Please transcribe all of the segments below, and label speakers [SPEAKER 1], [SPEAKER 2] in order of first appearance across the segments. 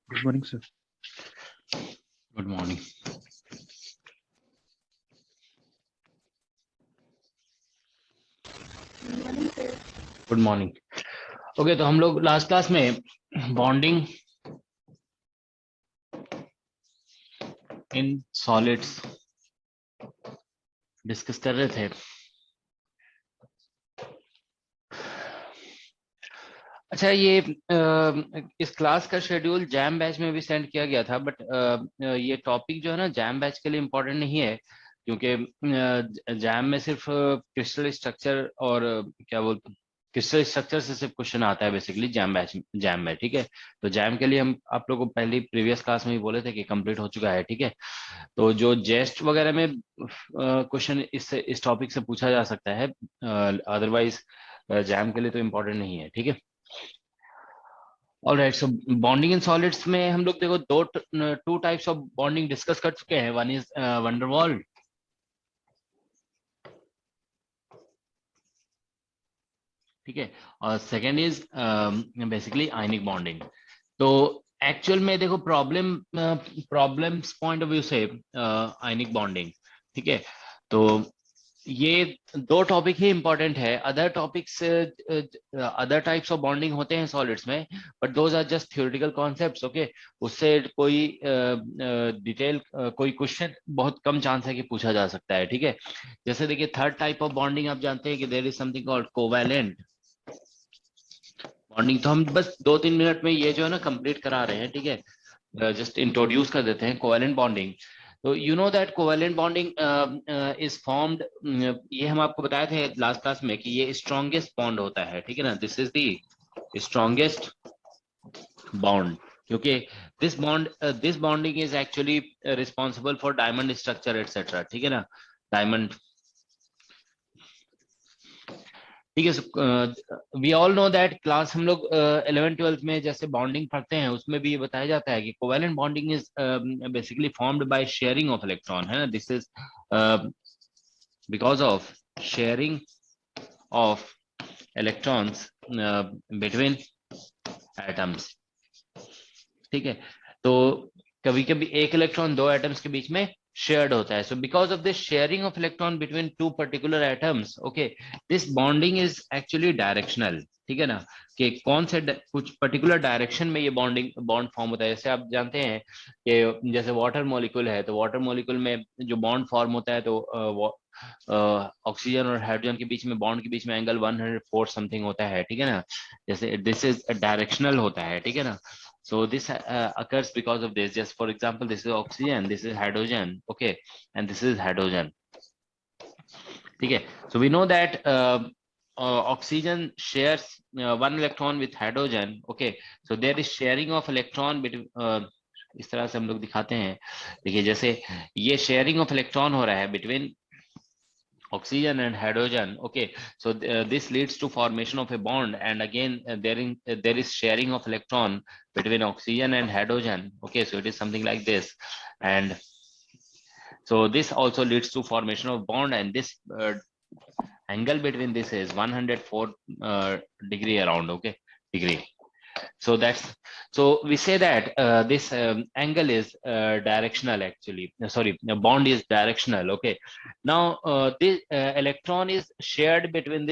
[SPEAKER 1] Good morning, sir.
[SPEAKER 2] Good morning. Good morning. Okay, तो हम लोग लास्ट क्लास में बॉन्डिंग इन सॉलिड्स डिस्कस कर रहे थे। अच्छा, ये इस क्लास का शेड्यूल जैम बैच में भी सेंड किया गया था, बट ये टॉपिक जो है ना जैम बैच के लिए इम्पोर्टेंट नहीं है, क्योंकि जैम में सिर्फ क्रिस्टल स्ट्रक्चर और क्या बोलते क्रिस्टल स्ट्रक्चर से सिर्फ क्वेश्चन आता है बेसिकली जैम में। ठीक है, तो जैम के लिए हम आप लोगों को पहले प्रीवियस क्लास में ही बोले थे कि कंप्लीट हो चुका है। ठीक है, तो जो जेस्ट वगैरह में क्वेश्चन इस टॉपिक से पूछा जा सकता है, अदरवाइज जैम के लिए तो इम्पोर्टेंट नहीं है। ठीक है, alright. So bonding in solids में हम लोग देखो two types of bonding discuss कर चुके हैं। वन इज वंडरवॉल, ठीक है, और second is basically ionic bonding. तो एक्चुअल में देखो प्रॉब्लम्स पॉइंट ऑफ व्यू से आयनिक बॉन्डिंग, ठीक है, तो ये दो टॉपिक ही इंपॉर्टेंट है। Other topics, other types of bonding होते हैं सॉलिड्स में, but those are just theoretical concepts. Okay, उससे कोई डिटेल कोई क्वेश्चन बहुत कम चांस है कि पूछा जा सकता है। ठीक है, जैसे देखिए थर्ड टाइप ऑफ बॉन्डिंग आप जानते हैं कि there is something called covalent bonding. तो हम बस 2-3 मिनट में ये जो है ना कंप्लीट करा रहे हैं। ठीक है, जस्ट इंट्रोड्यूस कर देते हैं कोवैलेंट बॉन्डिंग। तो you know that covalent bonding is formed, ये हम आपको बताए थे लास्ट क्लास में कि ये स्ट्रॉन्गेस्ट बॉन्ड होता है। ठीक है ना, this is the strongest bond, क्योंकि this bonding is actually responsible for diamond structure etcetera. ठीक है ना, डायमंड। ठीक है, we all know that class हम लोग 11th-12th में जैसे बॉन्डिंग पढ़ते हैं उसमें भी ये बताया जाता है कि covalent bonding is basically formed by sharing of electron, है ना। This is because of sharing of electrons between atoms. ठीक है, तो कभी कभी एक इलेक्ट्रॉन दो एटम्स के बीच में शेयर्ड होता है। So because of this sharing of electron between two particular atoms, okay, this bonding is actually directional. ठीक है ना, कि कौन से कुछ पर्टिकुलर डायरेक्शन में ये बॉन्ड फॉर्म होता है। जैसे आप जानते हैं कि जैसे वाटर मॉलिक्यूल है, तो वाटर मॉलिक्यूल में जो बॉन्ड फॉर्म होता है, तो ऑक्सीजन और हाइड्रोजन के बीच में बॉन्ड के बीच में एंगल 104 समथिंग होता है। ठीक है ना, जैसे दिस इज डायरेक्शनल होता है। ठीक है ना, so this occurs because of this. Just for example, this is oxygen, this is hydrogen, okay, and this is hydrogen. ठीक है, so we know that oxygen shares one electron with hydrogen, okay, so there is sharing of electron between इस तरह से हम लोग दिखाते हैं। देखिए जैसे ये शेयरिंग ऑफ इलेक्ट्रॉन हो रहा है between oxygen and hydrogen, okay, so this leads to formation of a bond, and again there is sharing of electron between oxygen and hydrogen, okay, so it is something like this, and so this also leads to formation of bond, and this angle between this is 104 degree around, okay, degree. So that's, so we say that this angle is directional actually. Sorry, the bond is directional. Okay, now this electron is shared between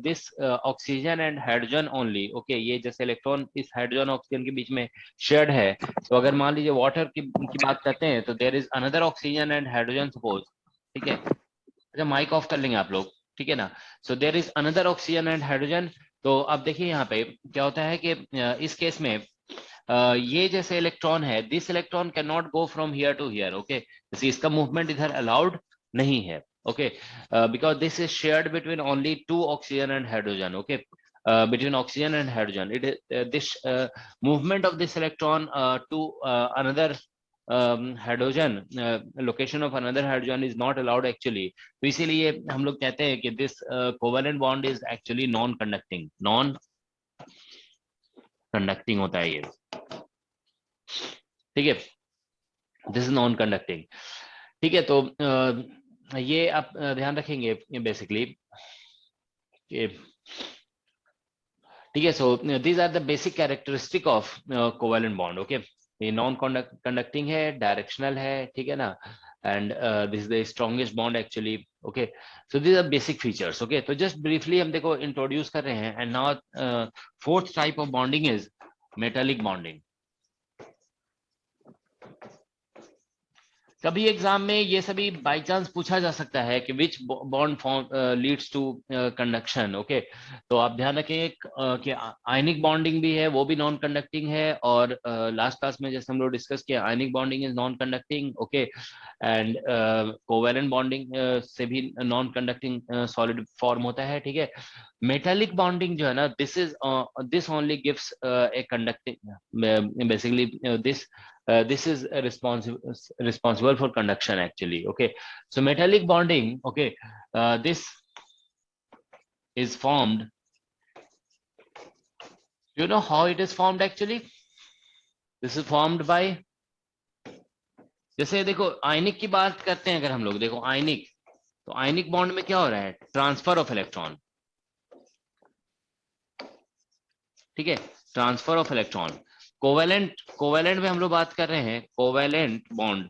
[SPEAKER 2] this oxygen and hydrogen only. Okay, ये जैसे electron इस hydrogen oxygen के बीच में shared है, तो अगर मान लीजिए वाटर की बात करते हैं, तो there is another oxygen and hydrogen suppose. ठीक है, अच्छा माइक ऑफ कर लेंगे आप लोग, ठीक है ना। So there is another oxygen and hydrogen. तो अब देखिए यहाँ पे क्या होता है कि इस केस में ये जैसे इलेक्ट्रॉन है, this electron can not go from here to here, okay, जैसे इसका मूवमेंट इधर अलाउड नहीं है, okay, because this is shared between only two oxygen and hydrogen, okay, between oxygen and hydrogen. It is this movement of this electron to another hydrogen, location of another hydrogen is not allowed actually. तो इसीलिए हम लोग कहते हैं कि this covalent bond is actually non conducting होता है ये। ठीक है, दिस इज नॉन कंडक्टिंग। ठीक है, तो ये आप ध्यान रखेंगे बेसिकली। ठीक है, so these are the basic characteristic of covalent bond, okay. ये नॉन कंडक्टिंग है, डायरेक्शनल है, ठीक है ना, and this is the strongest bond actually. Okay, so this are basic features. Okay, तो जस्ट ब्रीफली हम देखो इंट्रोड्यूस कर रहे हैं। And now fourth type of bonding is metallic bonding. कभी एग्जाम में ये सभी बाय चांस पूछा जा सकता है कि which bond form leads to conduction. Okay, तो आप ध्यान रखें कि आयनिक बॉन्डिंग भी है, वो भी नॉन कंडक्टिंग है, और लास्ट क्लास में जैसे हम लोग डिस्कस किया ionic bonding is non conducting. Okay, and covalent bonding से भी नॉन कंडक्टिंग सॉलिड फॉर्म होता है, ठीक है। मेटालिक बॉन्डिंग जो है ना, this only gives a conducting, basically this is responsible for conduction actually. Okay, so metallic bonding, okay, this is formed. You know how it is formed actually? This is formed by, जैसे देखो आयनिक की बात करते हैं अगर हम लोग, देखो आयनिक, तो आयनिक बॉन्ड में क्या हो रहा है, ट्रांसफर ऑफ इलेक्ट्रॉन, ठीक है, ट्रांसफर ऑफ इलेक्ट्रॉन। कोवेलेंट में हम लोग बात कर रहे हैं कोवेलेंट बॉन्ड,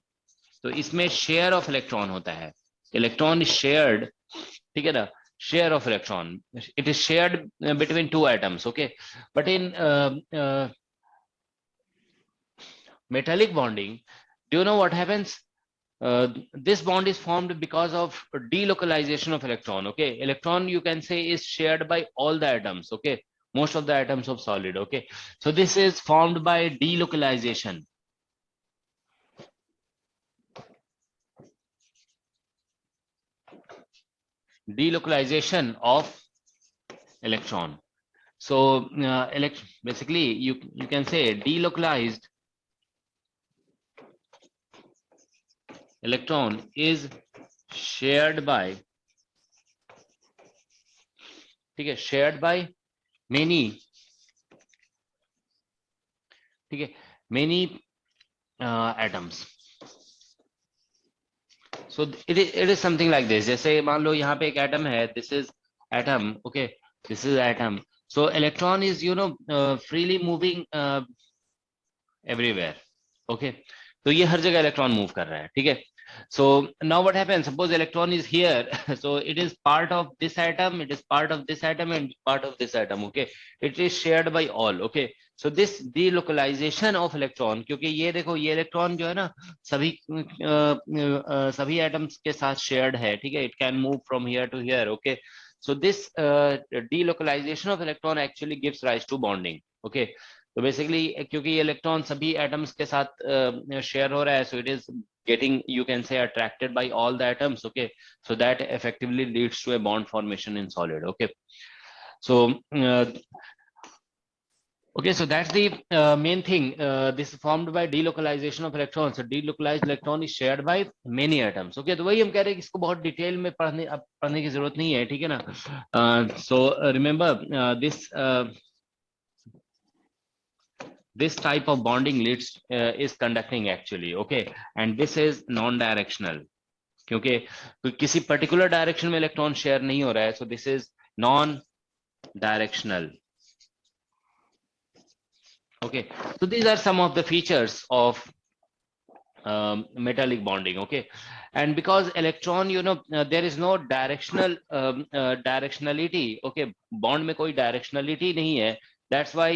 [SPEAKER 2] तो इसमें शेयर ऑफ इलेक्ट्रॉन होता है, इलेक्ट्रॉन इज शेयर्ड, ठीक है ना, share of electron, it is shared between two atoms. Okay, but in metallic bonding, do you know what happens? This bond is formed because of delocalization of electron. Okay, electron you can say is shared by all the atoms. Okay, most of the atoms of solid. Okay, so this is formed by delocalization. Delocalization of electron. So basically you can say delocalized electron is shared by, ठीक है, shared by many, ठीक है, many atoms. So it is something like this. जैसे मान लो यहाँ पे एक atom है, this is atom. Okay, this is atom. So electron is freely moving everywhere. Okay, तो ये हर जगह इलेक्ट्रॉन मूव कर रहा है, ठीक है। So now what happens, suppose electron is here, so it is part of this atom, it is part of this atom, and part of this atom. Okay, it is shared by all. Okay, so this delocalization of electron, क्योंकि ये देखो ये electron जो है ना सभी atoms के साथ शेयर्ड है, ठीक है, it can move from here to here. Okay, so this delocalization of electron actually gives rise to bonding. Okay, तो बेसिकली क्योंकि ये इलेक्ट्रॉन सभी एटम्स के साथ शेयर हो रहा है, so it is getting, you can say, attracted by all the atoms. Okay, so that effectively leads to a bond formation in solid. Okay, so okay, so that's the main thing. This is formed by delocalization of electrons. So delocalized electron is shared by many atoms. Okay, तो वही हम कह रहे हैं कि इसको बहुत detail में पढ़ने की जरूरत नहीं है, ठीक है ना। So remember this this type of bonding leads is conducting actually. Okay, and this is non-directional, क्योंकि किसी पर्टिकुलर डायरेक्शन में इलेक्ट्रॉन शेयर नहीं हो रहा है, so this is non-directional. Okay, so these are some of the features of metallic bonding. Okay, and because electron there is no directional directionality. Okay, bond में कोई directionality नहीं है, that's why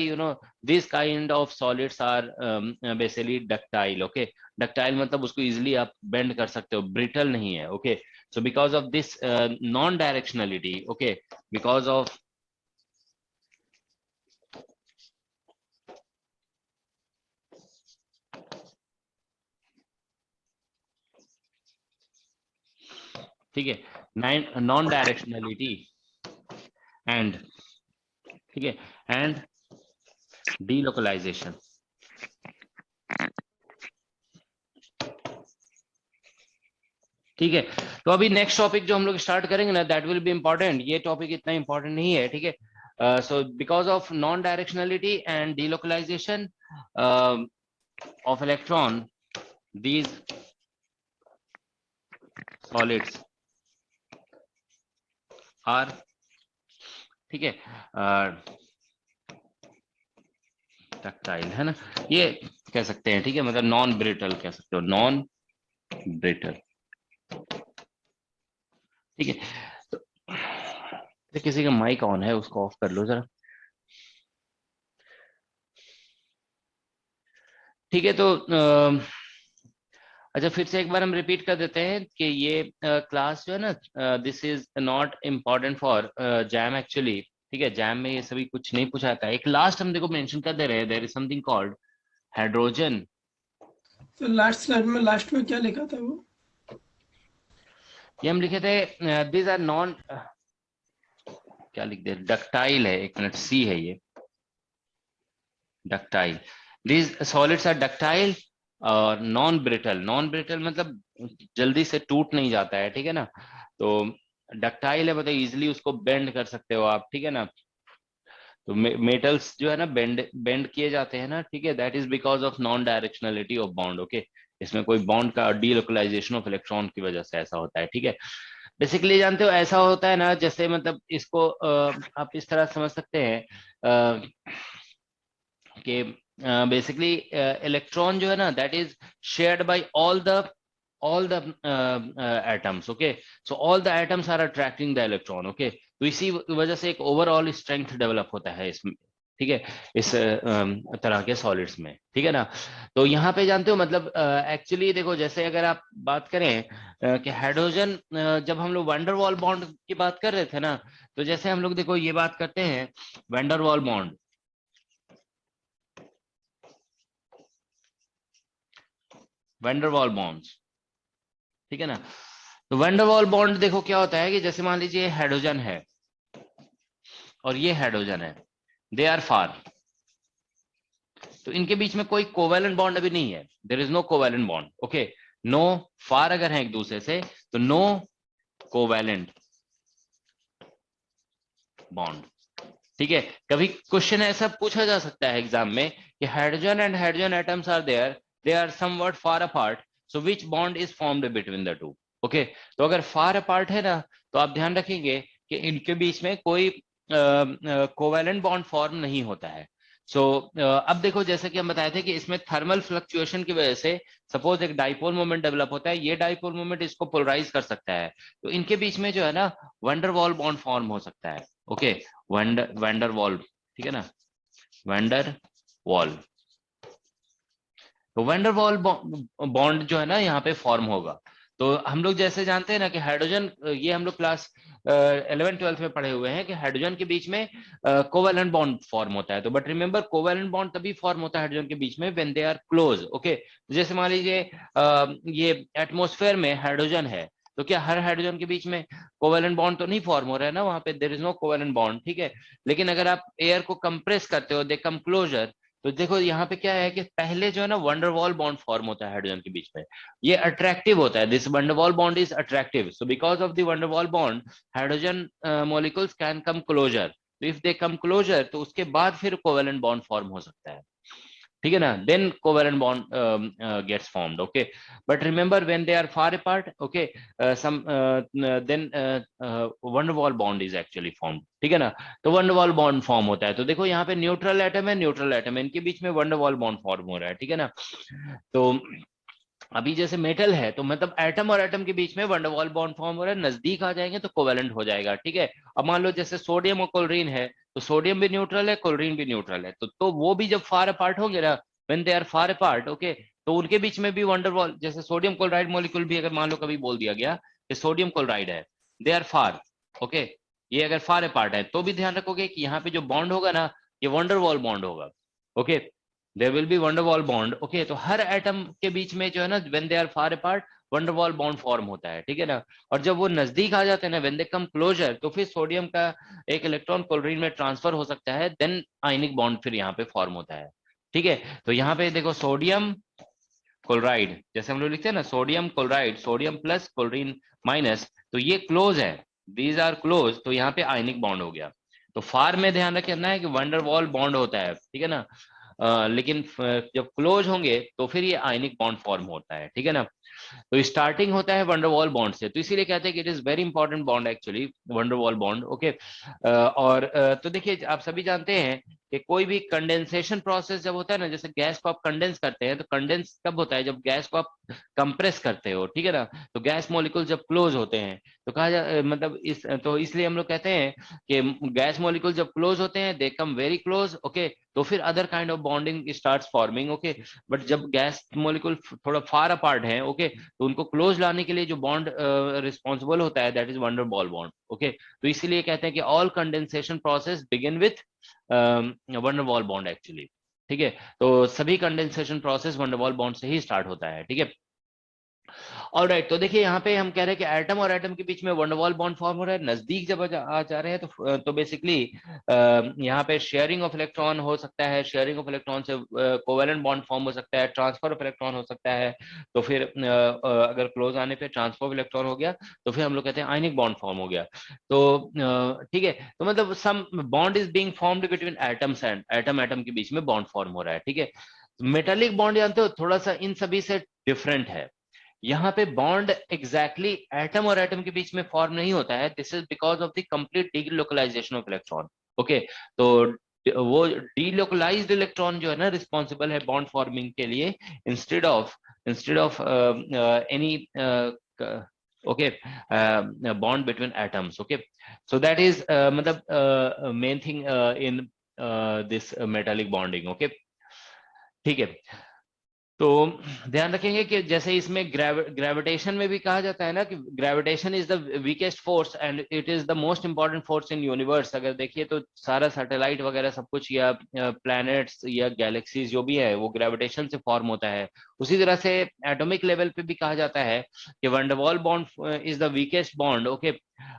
[SPEAKER 2] these kind of solids are basically ductile. Okay, ductile मतलब उसको easily आप bend कर सकते हो, brittle नहीं है. Okay, so because of this non directionality, okay, because of ठीक है नॉन डायरेक्शनलिटी एंड, ठीक है, एंड डीलोकलाइजेशन। ठीक है, तो अभी नेक्स्ट टॉपिक जो हम लोग स्टार्ट करेंगे ना, दैट विल बी इंपॉर्टेंट। ये टॉपिक इतना इंपॉर्टेंट नहीं है, ठीक है। So because of non directionality and delocalisation of electron, these solids are, ठीक है, टक्टाइल है ना, ये कह सकते हैं, ठीक है, मतलब नॉन ब्रिटल कह सकते हो, नॉन ब्रिटल, ठीक है। तो किसी का माइक ऑन है, उसको ऑफ कर लो जरा, ठीक है। तो अच्छा, फिर से एक बार हम रिपीट कर देते हैं कि ये क्लास जो है ना, this is not important for jam actually, ठीक है। जैम में ये सभी कुछ नहीं पूछा था। एक लास्ट हम देखो मेंशन कर दे रहे हैं, there is something called hydrogen.
[SPEAKER 1] तो लास्ट स्लाइड में लास्ट में क्या लिखा था वो?
[SPEAKER 2] ये हम लिखे थे दीज आर नॉन, क्या लिख दे, डक्टाइल है, एक मिनट, सी है ये, ductile, these solids are ductile और नॉन ब्रिटल। नॉन ब्रिटल मतलब जल्दी से टूट नहीं जाता है, ठीक है ना। तो डक्टाइल है, मतलब इजिली उसको बेंड कर सकते हो आप, ठीक है ना। तो मेटल्स जो है ना बेंड बेंड किए जाते हैं ना, ठीक है, that is because of non directionality of bond, okay. इसमें कोई बॉन्ड का डीलोकलाइजेशन ऑफ इलेक्ट्रॉन की वजह से ऐसा होता है, ठीक है। बेसिकली जानते हो ऐसा होता है ना, जैसे मतलब इसको आप इस तरह समझ सकते हैं कि बेसिकली इलेक्ट्रॉन जो है ना, that is shared by all the atoms, okay, so all the atoms are attracting the electron, okay। तो इसी वजह से एक ओवरऑल स्ट्रेंथ डेवलप होता है इसमें, ठीक है, इस तरह के सॉलिड्स में, ठीक है ना। तो यहाँ पे जानते हो मतलब एक्चुअली देखो, जैसे अगर आप बात करें कि हाइड्रोजन, जब हम लोग वंडरवॉल बॉन्ड की बात कर रहे थे ना, तो जैसे हम लोग देखो ये बात करते हैं वंडरवॉल बॉन्ड, वंडरवॉल बॉन्ड्स, ठीक है ना। तो वंडरवॉल बॉन्ड देखो क्या होता है कि जैसे मान लीजिए हाइड्रोजन है और ये हाइड्रोजन है, दे आर फार, तो इनके बीच में कोई कोवैलेंट बॉन्ड अभी नहीं है, there is no covalent bond, okay. No, far अगर है एक दूसरे से तो नो कोवैलेंट बॉन्ड, ठीक है। कभी क्वेश्चन ऐसा पूछा जा सकता है एग्जाम में कि hydrogen and hydrogen atoms are there, they are somewhat far apart, so which bond is formed between the two, okay. तो अगर फार अपार्ट है ना, तो आप ध्यान रखेंगे कि इनके बीच में कोई कोवैलेंट बॉन्ड फॉर्म नहीं होता है। सो अब देखो, जैसे कि हम बताए थे कि इसमें थर्मल फ्लक्चुएशन की वजह से सपोज एक डाइपोल मोमेंट डेवलप होता है, ये डाइपोल मोमेंट इसको पोलराइज कर सकता है, तो इनके बीच में जो है ना वंडरवॉल बॉन्ड फॉर्म हो सकता है, ओके। वेंडर वॉल, ठीक है ना, वेंडर वॉल। तो वेंडर वॉल बॉन्ड जो है ना यहाँ पे फॉर्म होगा। तो हम लोग जैसे जानते हैं ना कि हाइड्रोजन, ये हम लोग क्लास 11 12 में पढ़े हुए हैं कि हाइड्रोजन के बीच में कोवैलेंट बॉन्ड फॉर्म होता है। तो बट रिमेंबर, कोवैलेंट बॉन्ड तभी फॉर्म होता है हाइड्रोजन के बीच में when they are close, okay. जैसे मान लीजिए ये एटमॉस्फेयर में हाइड्रोजन है, तो क्या हर हाइड्रोजन के बीच में कोवैलेंट बॉन्ड तो नहीं फॉर्म हो रहा है ना, वहां पे there is no covalent bond, ठीक है। लेकिन अगर आप एयर को कंप्रेस करते हो, दे कम क्लोजर, तो देखो यहाँ पे क्या है कि पहले जो है ना वंडरवॉल बॉन्ड फॉर्म होता है हाइड्रोजन के बीच में, ये अट्रैक्टिव होता है, this van der Waals bond is attractive, so because of the van der Waals bond hydrogen molecules can come closer, तो इफ दे कम क्लोजर तो उसके बाद फिर कोवेलेंट बॉन्ड फॉर्म हो सकता है, ठीक है ना, then covalent bond gets formed, okay. But remember when they are far apart, okay, some then van Waals bond is actually formed, ठीक है ना। तो वन वॉल बॉन्ड फॉर्म होता है, तो देखो यहाँ पे न्यूट्रल एटम है, न्यूट्रल एटम है, इनके बीच में वन वॉल बॉन्ड फॉर्म हो रहा है, ठीक है ना। तो अभी जैसे मेटल है तो मतलब एटम और एटम के बीच में वंडरवॉल बॉन्ड फॉर्म हो रहा है, नजदीक आ जाएंगे तो कोवेलेंट हो जाएगा, ठीक है। अब मान लो जैसे सोडियम और क्लोरीन है, तो सोडियम भी न्यूट्रल है, क्लोरीन भी न्यूट्रल है, तो वो भी जब फार अपार्ट होंगे ना, when they are far apart, okay, तो उनके बीच में भी वंडरवॉल, जैसे सोडियम क्लोराइड मॉलिक्यूल भी अगर मान लो कभी बोल दिया गया कि सोडियम क्लोराइड है, दे आर फार, ओके, ये अगर फार अपार्ट है, तो भी ध्यान रखोगे कि यहाँ पे जो बॉन्ड होगा ना, ये वंडरवॉल बॉन्ड होगा, okay. There will be van der Waals bond, okay. तो हर एटम के बीच में जो है ना when they are far apart van der Waals bond form होता है, ठीक है ना। और जब वो नजदीक आ जाते हैं ना, व्हेन दे कम क्लोजर, तो फिर सोडियम का एक इलेक्ट्रॉन क्लोरीन में ट्रांसफर हो सकता है, देन आयनिक बॉन्ड फिर यहाँ पे फॉर्म होता है, ठीक है। तो यहाँ पे देखो सोडियम क्लोराइड, जैसे हम लोग लिखते हैं ना sodium chloride, sodium plus chlorine minus, तो ये क्लोज है, दीज आर क्लोज, तो यहाँ पे आयनिक बॉन्ड हो गया। तो फार में ध्यान रखना है कि वंडरवॉल बॉन्ड होता है, ठीक है ना। लेकिन जब क्लोज होंगे तो फिर ये आयनिक बॉन्ड फॉर्म होता है, ठीक है ना। तो स्टार्टिंग होता है वंडरवॉल बॉन्ड से, तो इसीलिए कहते हैं कि it is very important bond actually van der Waals bond, okay. और तो देखिए आप सभी जानते हैं कि कोई भी कंडेंसेशन प्रोसेस जब होता है ना, जैसे गैस को आप कंडेंस करते हैं, तो कंडेंस कब होता है, जब गैस को आप कंप्रेस करते हो, ठीक है ना, तो गैस मॉलिक्यूल जब क्लोज होते हैं तो मतलब तो इसलिए हम लोग कहते हैं कि गैस मॉलिक्यूल जब क्लोज होते हैं दे कम वेरी क्लोज, ओके, तो फिर other kind of bonding starts forming, okay. But जब गैस मॉलिक्यूल थोड़ा फार अपार्ट है, ओके, तो उनको क्लोज लाने के लिए जो बॉन्ड रिस्पॉन्सिबल होता है that is wonder ball bond, okay. तो इसीलिए कहते हैं कि all condensation process begin with wonder ball bond actually, ठीक है। तो सभी condensation process wonder ball bond से ही स्टार्ट होता है, ठीक है। ऑलराइट, तो देखिए यहाँ पे हम कह रहे हैं कि एटम और एटम के बीच में वंडर वॉल बॉन्ड फॉर्म हो रहा है, नजदीक जब आ जा रहे हैं तो बेसिकली यहाँ पे शेयरिंग ऑफ इलेक्ट्रॉन हो सकता है, शेयरिंग ऑफ इलेक्ट्रॉन से कोवेलेंट बॉन्ड फॉर्म हो सकता है, ट्रांसफर ऑफ इलेक्ट्रॉन हो सकता है, तो फिर अगर क्लोज आने पे ट्रांसफर ऑफ इलेक्ट्रॉन हो गया तो फिर हम लोग कहते हैं आयनिक बॉन्ड फॉर्म हो गया। तो ठीक है, तो मतलब some bond is being formed between atoms and atom atom के बीच में बॉन्ड फॉर्म हो रहा है, ठीक है। मेटालिक बॉन्ड जानते हो थोड़ा सा इन सभी से डिफरेंट है, यहाँ पे बॉन्ड एग्जैक्टली एटम और एटम के बीच में फॉर्म नहीं होता है, this is because of the complete delocalisation of electron, okay. तो वो डीलोकलाइज्ड इलेक्ट्रॉन जो है ना रिस्पॉन्सिबल है बॉन्ड फॉर्मिंग के लिए, instead of any okay bond between atoms, okay. So that is मतलब main thing in this metallic bonding, okay, ठीक है। तो ध्यान रखेंगे कि जैसे इसमें ग्रेविटेशन में भी कहा जाता है ना कि gravitation is the weakest force and it is the most important force in universe. अगर देखिए तो सारा सैटेलाइट वगैरह सब कुछ या प्लैनेट्स या गैलेक्सीज जो भी है वो ग्रेविटेशन से फॉर्म होता है। उसी तरह से एटॉमिक लेवल पे भी कहा जाता है कि van der Waals bond is the weakest bond, okay,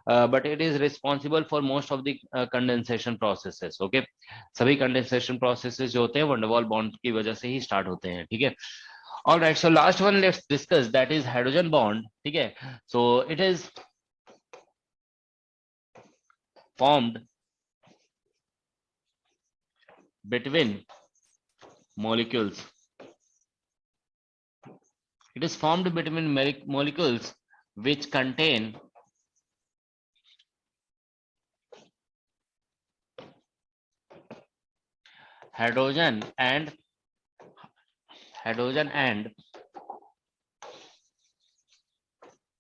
[SPEAKER 2] but it is responsible for most of the condensation processes, okay. सभी कंडेंसेशन प्रोसेसेस जो होते हैं वैन डर वाल्स बॉन्ड की वजह से ही स्टार्ट होते हैं, ठीक है। All right, so last one let's discuss, that is hydrogen bond, ठीक है। So it is formed between molecules. It is formed between molecules which contain hydrogen and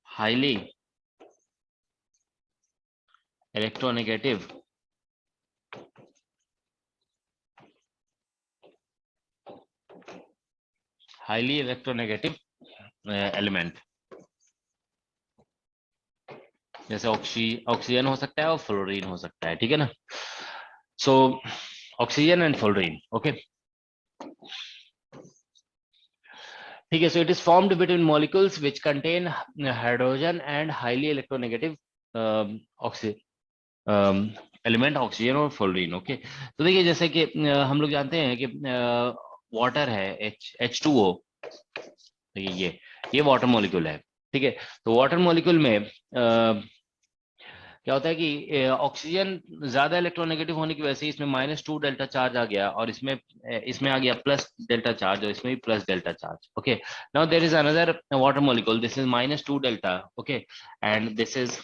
[SPEAKER 2] highly electronegative element, जैसे ऑक्सीजन हो सकता है और फ्लोरीन हो सकता है, ठीक है ना। So oxygen and fluorine, okay, ठीक है। So it is formed between molecules which contain hydrogen and highly electronegative element oxygen और फ्लोरीन, ओके। तो देखिए जैसे कि हम लोग जानते हैं कि वाटर है H2O, ये वाटर मॉलिक्यूल है, ठीक है। तो वाटर मॉलिक्यूल में क्या होता है कि ऑक्सीजन ज्यादा इलेक्ट्रोनेगेटिव होने की वजह से इसमें -2 डेल्टा चार्ज आ गया और इसमें आ गया प्लस डेल्टा चार्ज और इसमें भी plus delta charge, okay. Now there is another water molecule, this is -2 delta, okay, and this is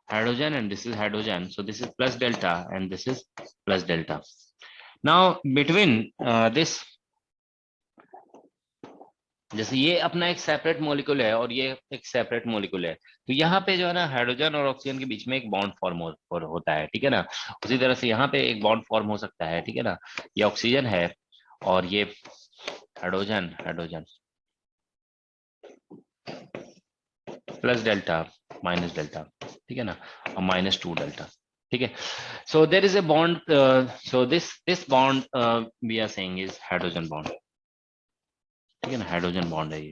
[SPEAKER 2] hydrogen and this is hydrogen, so this is plus delta and this is plus delta. Now between this, जैसे ये अपना एक separate molecule है और ये एक separate molecule है, तो यहाँ पे जो है ना हाइड्रोजन और ऑक्सीजन के बीच में एक बॉन्ड फॉर्म होता है, ठीक है ना। उसी तरह से यहाँ पे एक बॉन्ड फॉर्म हो सकता है, ठीक है ना। ये ऑक्सीजन है और ये hydrogen plus delta minus delta, ठीक है ना, और -2 डेल्टा, ठीक है। So there is a bond, so this bond we are saying is hydrogen bond, ठीक है ना, हाइड्रोजन बॉन्ड है ये,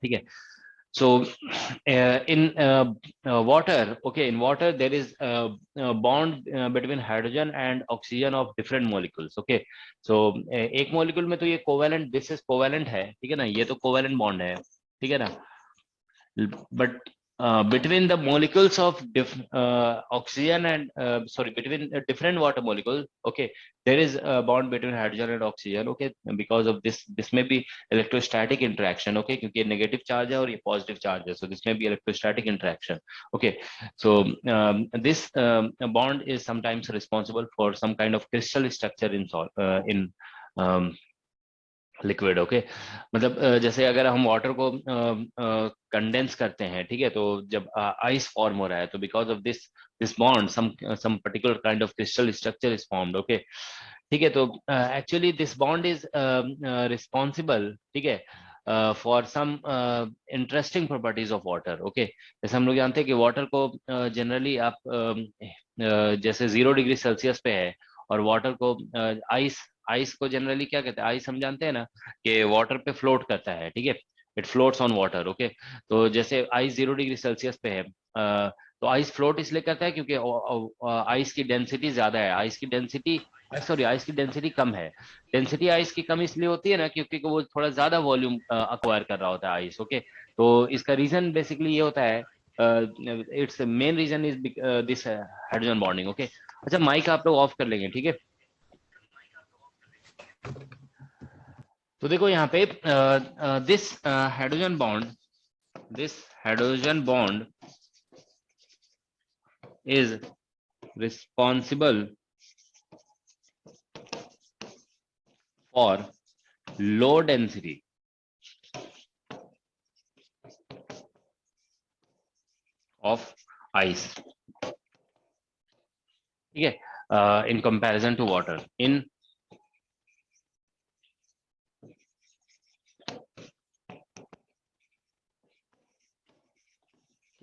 [SPEAKER 2] ठीक है। So in water, okay, in water there is a bond between hydrogen and oxygen of different molecules, okay. So एक molecule में तो ये covalent, this is covalent है, ठीक है ना, ये तो covalent bond है, ठीक है ना। But between the molecules of oxygen and between different water molecules, okay, there is a bond between hydrogen and oxygen, okay, because of this may be electrostatic interaction, okay, क्योंकि ये negative charge है और ये positive charge है, so this may be electrostatic interaction, okay. So this bond is sometimes responsible for some kind of crystal structure in liquid, okay, मतलब जैसे अगर हम वाटर को कंडेंस करते हैं, ठीक है, तो जब आइस फॉर्म हो रहा है, तो because of this bond some particular kind of crystal structure is formed, okay, ठीक है, तो actually this bond is responsible, ठीक है, for some interesting properties of water, okay, जैसे हम लोग जानते हैं कि वाटर को जनरली आप जैसे 0 डिग्री सेल्सियस पे है, और वाटर को आइस आइस को जनरली क्या कहते हैं, आइस हम जानते हैं ना कि वाटर पे फ्लोट करता है, ठीक है, it floats on water, okay, तो जैसे आइस 0 डिग्री सेल्सियस पे है, तो आइस फ्लोट इसलिए करता है क्योंकि आइस की डेंसिटी ज्यादा है, आइस की डेंसिटी कम है, डेंसिटी आइस की कम इसलिए होती है ना क्योंकि वो थोड़ा ज्यादा वॉल्यूम अक्वायर कर रहा होता है आइस, ओके, तो इसका रीजन बेसिकली ये होता है, its main reason is this hydrogen bonding, okay. अच्छा, माइक आप लोग ऑफ कर लेंगे, ठीक है। तो देखो यहाँ पे this hydrogen bond is responsible for low density of ice, ठीक है, इन कंपैरिजन टू वाटर, इन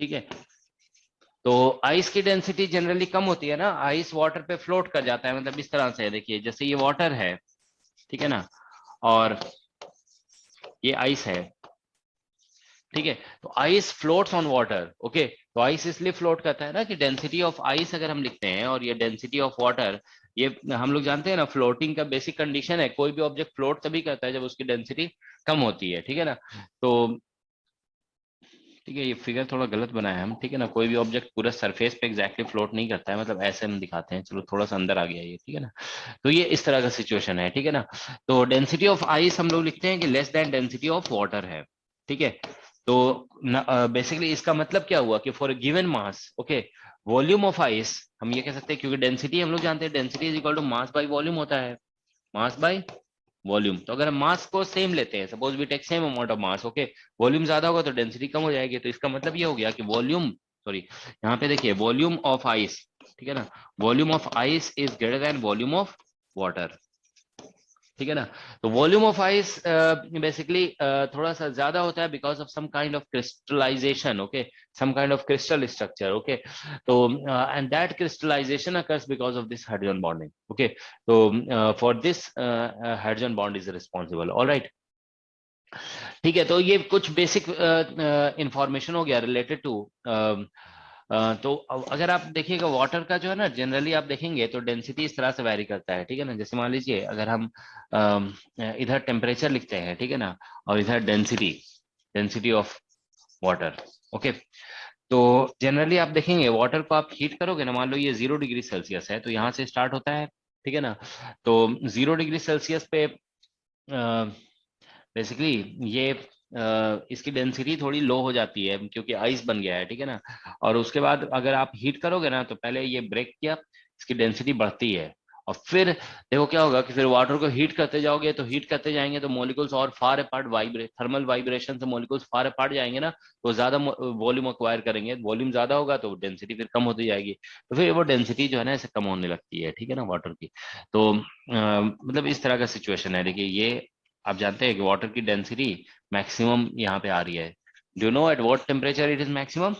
[SPEAKER 2] ठीक है, तो आइस की डेंसिटी जनरली कम होती है ना, आइस वाटर पे फ्लोट कर जाता है, मतलब इस तरह से, देखिए जैसे ये वाटर है, ठीक है ना, और ये आइस है, ठीक है, तो ice floats on water, okay, तो आइस इसलिए फ्लोट करता है ना कि डेंसिटी ऑफ आइस अगर हम लिखते हैं और ये डेंसिटी ऑफ वाटर, ये हम लोग जानते हैं ना, फ्लोटिंग का बेसिक कंडीशन है, कोई भी ऑब्जेक्ट फ्लोट तभी करता है जब उसकी डेंसिटी कम होती है, ठीक है ना, तो ठीक है, ये फिगर थोड़ा गलत बनाया है हम, ठीक है ना, कोई भी ऑब्जेक्ट पूरा सरफेस पे एग्जैक्टली फ्लोट नहीं करता है, मतलब ऐसे हम दिखाते हैं, चलो थोड़ा सा अंदर आ गया ये, ठीक है ना, तो ये इस तरह का सिचुएशन है, ठीक है ना, तो डेंसिटी ऑफ आइस हम लोग लिखते हैं कि less than density of water है, ठीक है, तो बेसिकली इसका मतलब क्या हुआ कि for a given mass, okay, volume of ice, हम ये कह सकते हैं क्योंकि डेंसिटी हम लोग जानते हैं, density is equal to mass by volume होता है, मास बाई वॉल्यूम, तो अगर हम मास को सेम लेते हैं, suppose we take same amount of mass, okay, volume ज्यादा होगा तो डेंसिटी कम हो जाएगी, तो इसका मतलब ये हो गया कि वॉल्यूम, सॉरी, यहाँ पे देखिए वॉल्यूम ऑफ आइस, ठीक है ना, volume of ice is greater than volume of water, ठीक है ना, तो वॉल्यूम ऑफ आइस बेसिकली थोड़ा सा ज्यादा होता है because of some kind of crystallization, okay, some kind of crystal structure, okay, तो and that crystallization occurs because of this hydrogen bonding, okay, so for this hydrogen bond is responsible, all right, ठीक है, तो ये कुछ basic information हो गया related to, तो अगर आप देखिएगा वाटर का जो है ना, जनरली आप देखेंगे तो डेंसिटी इस तरह से वैरी करता है, ठीक है ना, जैसे मान लीजिए अगर हम इधर टेम्परेचर लिखते हैं, ठीक है ना, और इधर डेंसिटी ऑफ वाटर, ओके, तो जनरली आप देखेंगे वाटर को आप हीट करोगे ना, मान लो ये 0 डिग्री सेल्सियस है, तो यहाँ से स्टार्ट होता है, ठीक है ना, तो 0 डिग्री सेल्सियस पे बेसिकली ये इसकी डेंसिटी थोड़ी लो हो जाती है क्योंकि आइस बन गया है, ठीक है ना, और उसके बाद अगर आप हीट करोगे ना, तो पहले ये ब्रेक किया, इसकी डेंसिटी बढ़ती है, और फिर देखो क्या होगा कि फिर वाटर को हीट करते जाओगे, तो हीट करते जाएंगे तो मॉलिक्यूल्स और फार अपार्ट थर्मल वाइब्रेशन से मॉलिक्यूल्स फार अपार्ट जाएंगे ना, तो ज्यादा वॉल्यूम अक्वायर करेंगे, वॉल्यूम ज्यादा होगा तो डेंसिटी फिर कम होती जाएगी, तो फिर वो डेंसिटी जो है ना ऐसे कम होने लगती है, ठीक है ना, वाटर की, तो मतलब इस तरह का सिचुएशन है, देखिए ये आप जानते हैं कि वाटर की डेंसिटी मैक्सिमम यहाँ पे आ रही है, do know at what temperature it is maximum,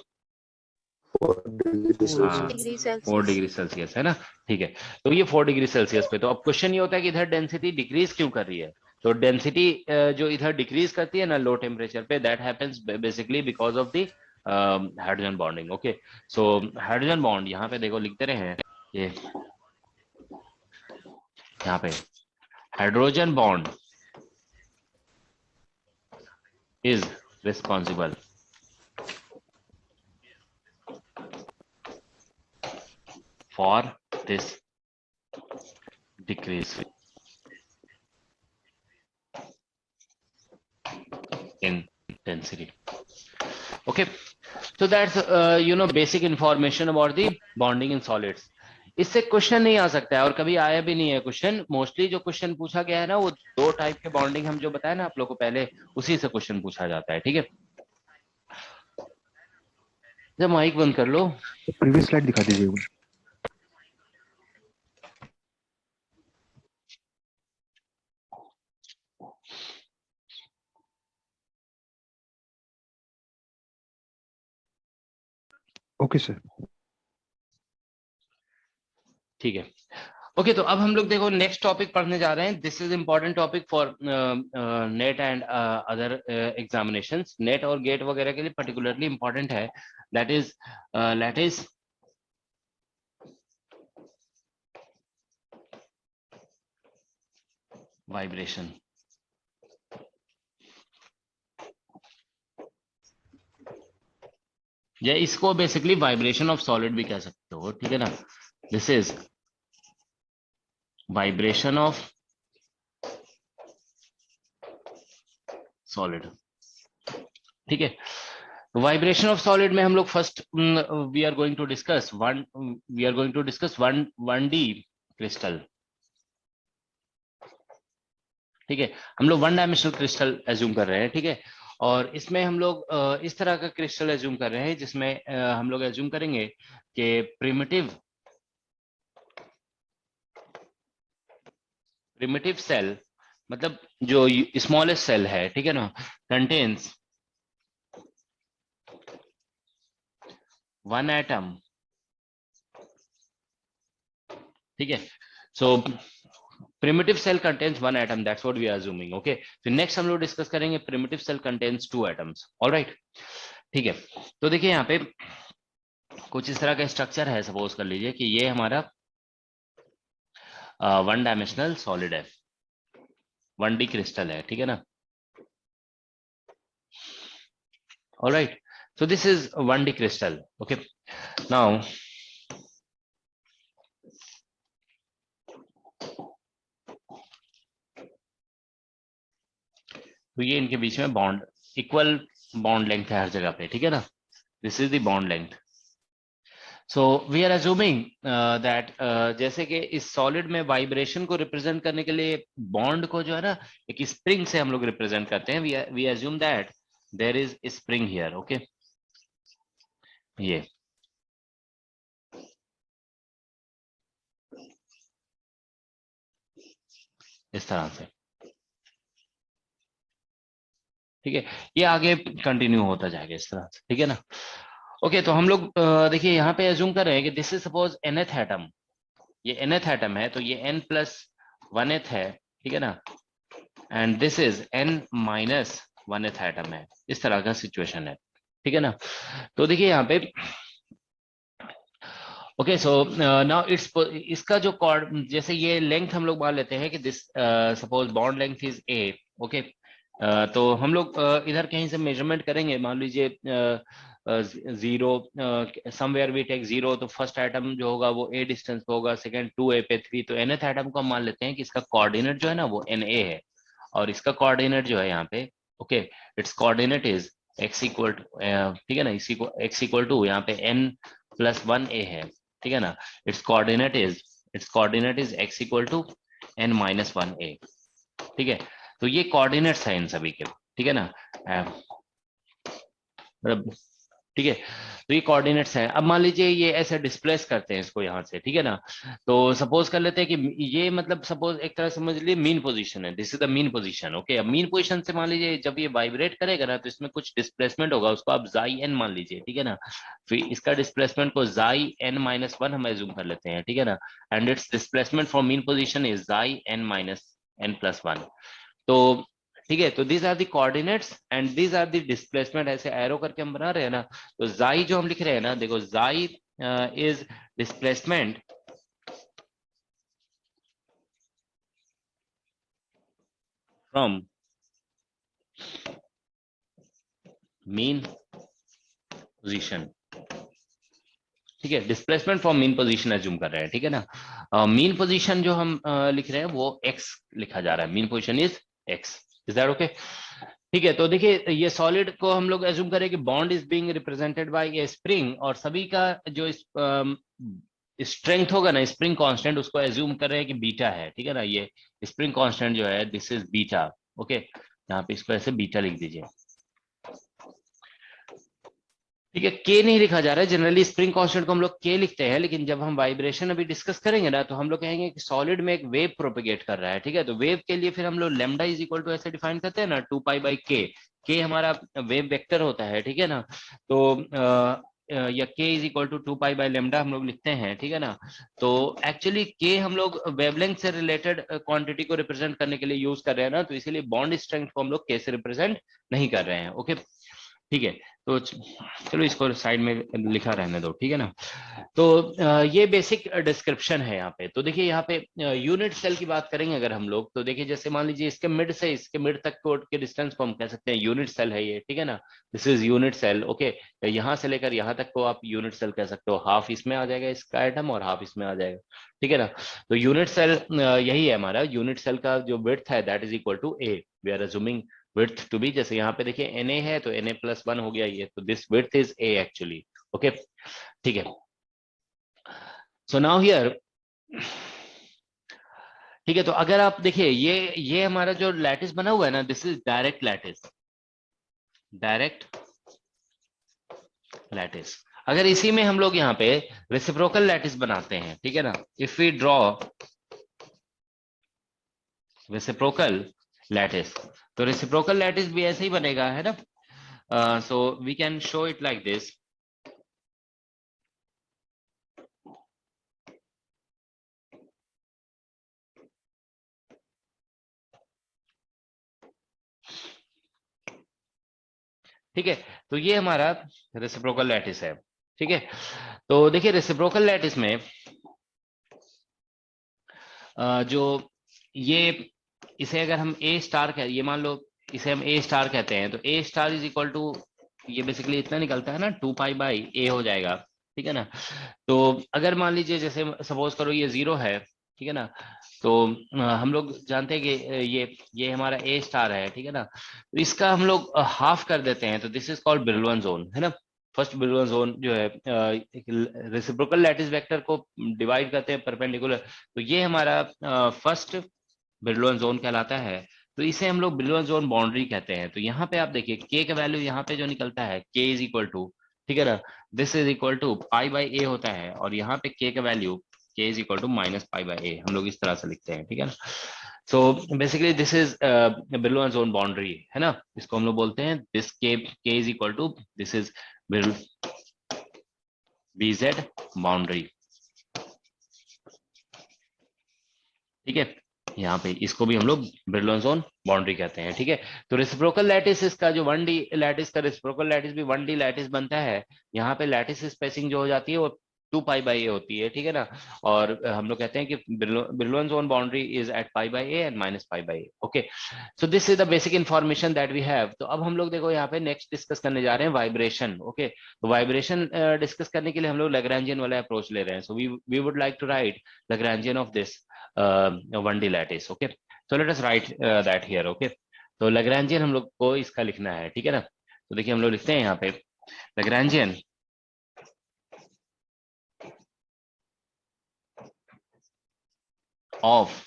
[SPEAKER 2] 4
[SPEAKER 3] 4 degree Celsius.
[SPEAKER 2] Degree Celsius है ना, ठीक है, तो ये 4 डिग्री सेल्सियस पे, तो अब क्वेश्चन ये होता है कि इधर डेंसिटी डिक्रीज क्यों कर रही है, तो डेंसिटी जो इधर डिक्रीज करती है ना लो टेम्परेचर पे, that happens basically because of the hydrogen bonding, okay, so hydrogen bond यहाँ पे देखो लिखते रहे हैं ये, यहाँ पे hydrogen bond is responsible this decrease in density. Okay, so that's basic information about the bonding in solids. इससे क्वेश्चन नहीं आ सकता है और कभी आया भी नहीं है क्वेश्चन. मोस्टली जो क्वेश्चन पूछा गया है ना वो दो टाइप के बॉन्डिंग हम जो बताए ना आप लोग को पहले, उसी से क्वेश्चन पूछा जाता है. ठीक है, जब माइक बंद कर लो.
[SPEAKER 3] प्रीवियस स्लाइड दिखा दीजिए. Okay sir.
[SPEAKER 2] ठीक है. ओके, तो अब हम लोग देखो नेक्स्ट टॉपिक पढ़ने जा रहे हैं. This is important topic for net and other examinations. Net और गेट वगैरह के लिए पर्टिकुलरली इंपॉर्टेंट है. That is vibration. या इसको बेसिकली वाइब्रेशन ऑफ सॉलिड भी कह सकते हो. ठीक है ना. This is vibration of solid. ठीक है, वाइब्रेशन ऑफ सॉलिड में हम लोग first we are going to discuss one D crystal. ठीक है, हम लोग वन डायमेंशनल क्रिस्टल एज्यूम कर रहे हैं. ठीक है, और इसमें हम लोग इस तरह का क्रिस्टल एज्यूम कर रहे हैं जिसमें हम लोग एज्यूम करेंगे कि प्रिमिटिव सेल, मतलब जो स्मॉलेस्ट सेल है, ठीक है ना, कंटेन्स वन एटम. ठीक है, सो primitive cell contains one atom, that's what we are assuming. okay, तो next हम लोग डिस्कस करेंगे primitive cell contains two atoms. all right, ठीक है. तो देखिए यहाँ पे कुछ इस तरह का स्ट्रक्चर है. सपोज कर लीजिए कि ये हमारा वन डायमेंशनल सॉलिड है, 1D क्रिस्टल है. ठीक है ना. all right, so this is 1D crystal. okay, now तो ये इनके बीच में बॉन्ड, इक्वल बॉन्ड लेंथ है हर जगह पे. ठीक है ना. This is the bond length. So we are assuming that जैसे कि इस सॉलिड में वाइब्रेशन को रिप्रेजेंट करने के लिए बॉन्ड को जो है ना एक स्प्रिंग से हम लोग रिप्रेजेंट करते हैं. We assume that there is spring here. Okay, ये इस तरह से. ठीक है, ये आगे कंटिन्यू होता जाएगा इस तरह से. ठीक है ना. ओके, तो हम लोग देखिए यहाँ पे एज्यूम कर रहे हैं कि this is suppose nth atom. ये nth एटम है तो ये n प्लस 1th है. ठीक है ना. And this is n minus 1th atom है. इस तरह का सिचुएशन है. ठीक है ना. तो देखिए यहाँ पे ओके, सो नाउ इट्स इसका जो कॉर्ड, जैसे ये लेंथ हम लोग मान लेते हैं कि this suppose bond length is a. Okay, तो हम लोग इधर कहीं से मेजरमेंट करेंगे. मान लीजिए 0, समवेयर वी टेक 0, तो फर्स्ट एटम जो होगा वो a डिस्टेंस पे होगा, सेकंड 2a पे 3. तो nth एटम को हम मान लेते हैं कि इसका कोऑर्डिनेट जो है ना वो na है, और इसका कोऑर्डिनेट जो है यहाँ पे okay, its coordinate is x equal to, ठीक है ना, x इक्वल टू यहाँ पे n प्लस 1a है. ठीक है ना. Its coordinate is x equal to n minus 1a. ठीक है, तो ये कोऑर्डिनेट्स है इन सभी के. ठीक है ना. ठीक है, तो ये कोऑर्डिनेट्स हैं. अब मान लीजिए ये ऐसे डिस्प्लेस करते हैं इसको यहाँ से. ठीक है ना. तो सपोज कर लेते हैं कि ये मतलब सपोज एक तरह समझ लीजिए मीन पोजीशन है. This is the mean position. Okay, अब मीन पोजीशन से मान लीजिए जब ये वाइब्रेट करेगा ना तो इसमें कुछ डिस्प्लेसमेंट होगा, उसको आप जाई एन मान लीजिए. ठीक है ना. फिर इसका डिस्प्लेसमेंट को जाई एन माइनस 1 हम एज्यूम कर लेते हैं. ठीक है ना. And its displacement from mean position is जाई एन माइनस एन प्लस 1. तो ठीक है, तो these are the coordinates and these are the displacement. ऐसे एरो करके हम बना रहे हैं ना, तो जाई जो हम लिख रहे हैं ना, देखो जाई is displacement from mean position. ठीक है, displacement from mean position assume कर रहे हैं, ठीक है ना। मीन पोजीशन जो हम लिख रहे हैं वो x लिखा जा रहा है, mean position is x, is that okay? ठीक है, तो देखिए ये सॉलिड को हम लोग एज्यूम करें कि bond is being represented by A spring, और सभी का जो स्ट्रेंथ होगा ना, स्प्रिंग कांस्टेंट, उसको एज्यूम कर रहे हैं कि बीटा है, ठीक है ना। ये स्प्रिंग कांस्टेंट जो है दिस इज बीटा, ओके, यहाँ पे इसको ऐसे बीटा लिख दीजिए, ठीक है। के नहीं लिखा जा रहा है, जनरली स्प्रिंग कांस्टेंट को हम लोग के लिखते हैं, लेकिन जब हम वाइब्रेशन अभी डिस्कस करेंगे ना, तो हम लोग कहेंगे कि सॉलिड में एक वेव प्रोपेगेट कर रहा है, ठीक है। तो वेव के लिए फिर हम लोग लेमडा इज इक्वल टू ऐसे डिफाइन करते हैं ना, 2 पाई बाई के हमारा वेव वेक्टर होता है, ठीक है ना। तो या k is equal to 2 pi by lambda हम लोग लिखते हैं, ठीक है ना। तो एक्चुअली के हम लोग वेवलेंथ से रिलेटेड क्वांटिटी को रिप्रेजेंट करने के लिए यूज कर रहे हैं ना, तो इसीलिए बॉन्ड स्ट्रेंथ को हम लोग के से रिप्रेजेंट नहीं कर रहे हैं, ओके, ठीक है। तो चलो इसको साइड में लिखा रहने दो, ठीक है ना। तो ये बेसिक डिस्क्रिप्शन है यहाँ पे। तो देखिए यहाँ पे यूनिट सेल की बात करेंगे अगर हम लोग, तो देखिए जैसे मान लीजिए इसके मिड से इसके मिड तक के डिस्टेंस को हम कह सकते हैं यूनिट सेल है ये, ठीक है ना। This is unit cell, okay. यहाँ से लेकर यहाँ तक को आप यूनिट सेल कह सकते हो, हाफ इसमें आ जाएगा इसका एटम और हाफ इसमें आ जाएगा, ठीक है ना। तो यूनिट सेल यही है हमारा, यूनिट सेल का जो विड्थ है that is equal to a, we are assuming width to be, जैसे यहाँ पे देखिए Na है तो Na+1 हो गया ये, तो this width is A actually, okay, ठीक है। So now here, ठीक है, तो अगर आप देखिए ये हमारा जो लैटिस बना हुआ है ना, this is direct lattice, direct lattice. अगर इसी में हम लोग यहाँ पे रेसिप्रोकल लैटिस बनाते हैं, ठीक है ना, if we draw reciprocal lattice, तो रेसिप्रोकल लैटिस भी ऐसे ही बनेगा, है ना। So we can show it like this, ठीक है। तो ये हमारा रेसिप्रोकल लैटिस है, ठीक है। तो देखिए रेसिप्रोकल लैटिस में जो ये, इसे अगर हम ए स्टार कह, ये मान लो इसे हम ए स्टार कहते हैं, तो ए स्टार इज इक्वल टू, ये बेसिकली इतना निकलता है ना, 2 पाई बाई ए हो जाएगा, ठीक है ना। तो अगर मान लीजिए जैसे सपोज करो ये 0 है, ठीक है ना, तो हम लोग जानते हैं कि ये हमारा ए स्टार है, ठीक है ना। तो इसका हम लोग हाफ कर देते हैं, तो दिस इज कॉल्ड ब्रिलवन जोन, है ना। फर्स्ट ब्रिलवन जोन जो है रेसिप्रोकल लैटिस वेक्टर को डिवाइड करते हैं परपेंडिकुलर, तो ये हमारा फर्स्ट ब्रिलवन जोन कहलाता है। तो इसे हम लोग ब्रिलवन जोन बाउंड्री कहते हैं। तो यहाँ पे आप देखिए के का वैल्यू यहाँ पे जो निकलता है के इज इक्वल टू, ठीक है ना, this is equal to pi by a होता है, और यहाँ पे के का वैल्यू के इज इक्वल टू -पाई/a, हम लोग इस तरह से लिखते हैं, ठीक है ना। So basically this is Brillouin zone boundary, है ना, इसको हम लोग बोलते हैं this k is equal to this is BZ boundary, ठीक है। यहाँ पे इसको भी हम लोग ब्रिलवन जोन बाउंड्री कहते हैं, ठीक है। तो रेसिप्रोकल लैटिस इसका जो 1D लैटिस का रेसिप्रोकल लैटिस भी 1D लैटिस बनता है। यहाँ पे लैटिस स्पेसिंग जो हो जाती है वो 2 पाई बाई ए होती है, ठीक है ना। और हम लोग कहते हैं कि Brillouin zone boundary is at pi and -pi, okay. So this is the basic information that we have. तो अब हम लोग देखो यहाँ पे नेक्स्ट डिस्कस करने जा रहे हैं वाइब्रेशन, ओके। तो वाइब्रेशन डिस्कस करने के लिए हम लोग लैग्रैन्जियन वाला अप्रोच ले रहे हैं। So we would like to write Lagrangian of this 1D lattice, okay, so let us write that here, okay। तो लैग्रैन्जियन हम लोग को इसका लिखना है, ठीक है ना। तो देखिए हम लोग लिखते हैं यहाँ पे Lagrangian of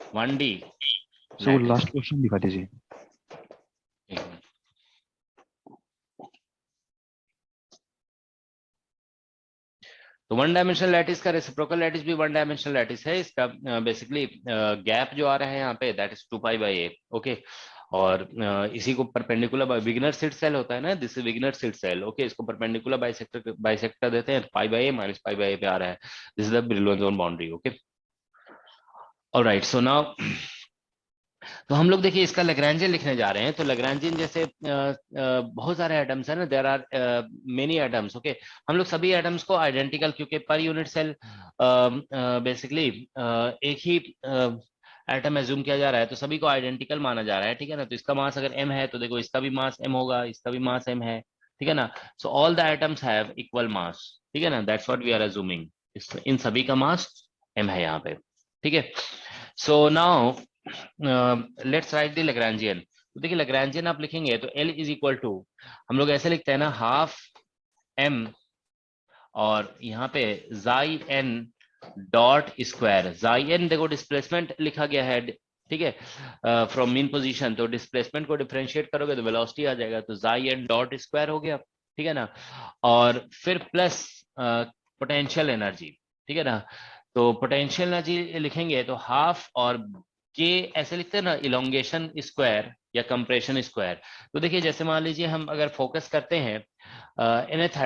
[SPEAKER 2] 1D
[SPEAKER 3] so
[SPEAKER 2] lattice।
[SPEAKER 3] Last question दिखा दीजिए।
[SPEAKER 2] तो 1 डायमेंशनल लैटिस का रेसिप्रोकल लैटिस भी 1 डायमेंशनल लैटिस है। इसका बेसिकली गैप जो आ रहा है यहाँ पे दैट इज 2 पाई/a, ओके। और इसी को परपेंडिकुलर विग्नर स्लिट सेल होता है ना, दिस इज विग्नर स्लिट सेल, ओके। इसको परपेंडिकुलर बाइसेक्टर देते हैं, पाई/a -पाई/a पे आ रहा है, this is the Brillouin zone boundary, okay. Alright, so now तो हम लोग देखिए इसका लैग्रैन्जियन लिखने जा रहे हैं। तो लैग्रैन्जियन जैसे बहुत सारे एटम्स है ना, there are many atoms, okay. हम लोग सभी एटम्स को आइडेंटिकल, क्योंकि पर यूनिट सेल बेसिकली एक ही एटम एज्यूम किया जा रहा है, तो सभी को आइडेंटिकल माना जा रहा है, ठीक है ना। तो इसका मास अगर m है तो देखो इसका भी मास m होगा, इसका भी मास m है, ठीक है ना। So all the atoms have equal mass, ठीक है ना, that's what we are assuming, इन सभी का मास m है यहाँ पे, ठीक है। So now let's write the Lagrangian. तो देखिए लैग्रेंजियन आप लिखेंगे तो L इज इक्वल टू, हम लोग ऐसे लिखते हैं ना, हाफ m और यहाँ पे जाई n डॉट स्क्वायर, जाई n देखो डिस्प्लेसमेंट लिखा गया है, ठीक है, फ्रॉम मीन पोजीशन, तो डिस्प्लेसमेंट को डिफरेंशिएट करोगे तो वेलोसिटी आ जाएगा, तो जाई n डॉट स्क्वायर हो गया, ठीक है ना, और फिर प्लस पोटेंशियल एनर्जी, ठीक है ना। तो पोटेंशियल एनर्जी लिखेंगे तो हाफ और के ऐसे लिखते हैं ना, इलोंगेशन स्क्वायर या कंप्रेशन स्क्वायर। तो देखिए जैसे मान लीजिए हम अगर फोकस करते हैं nth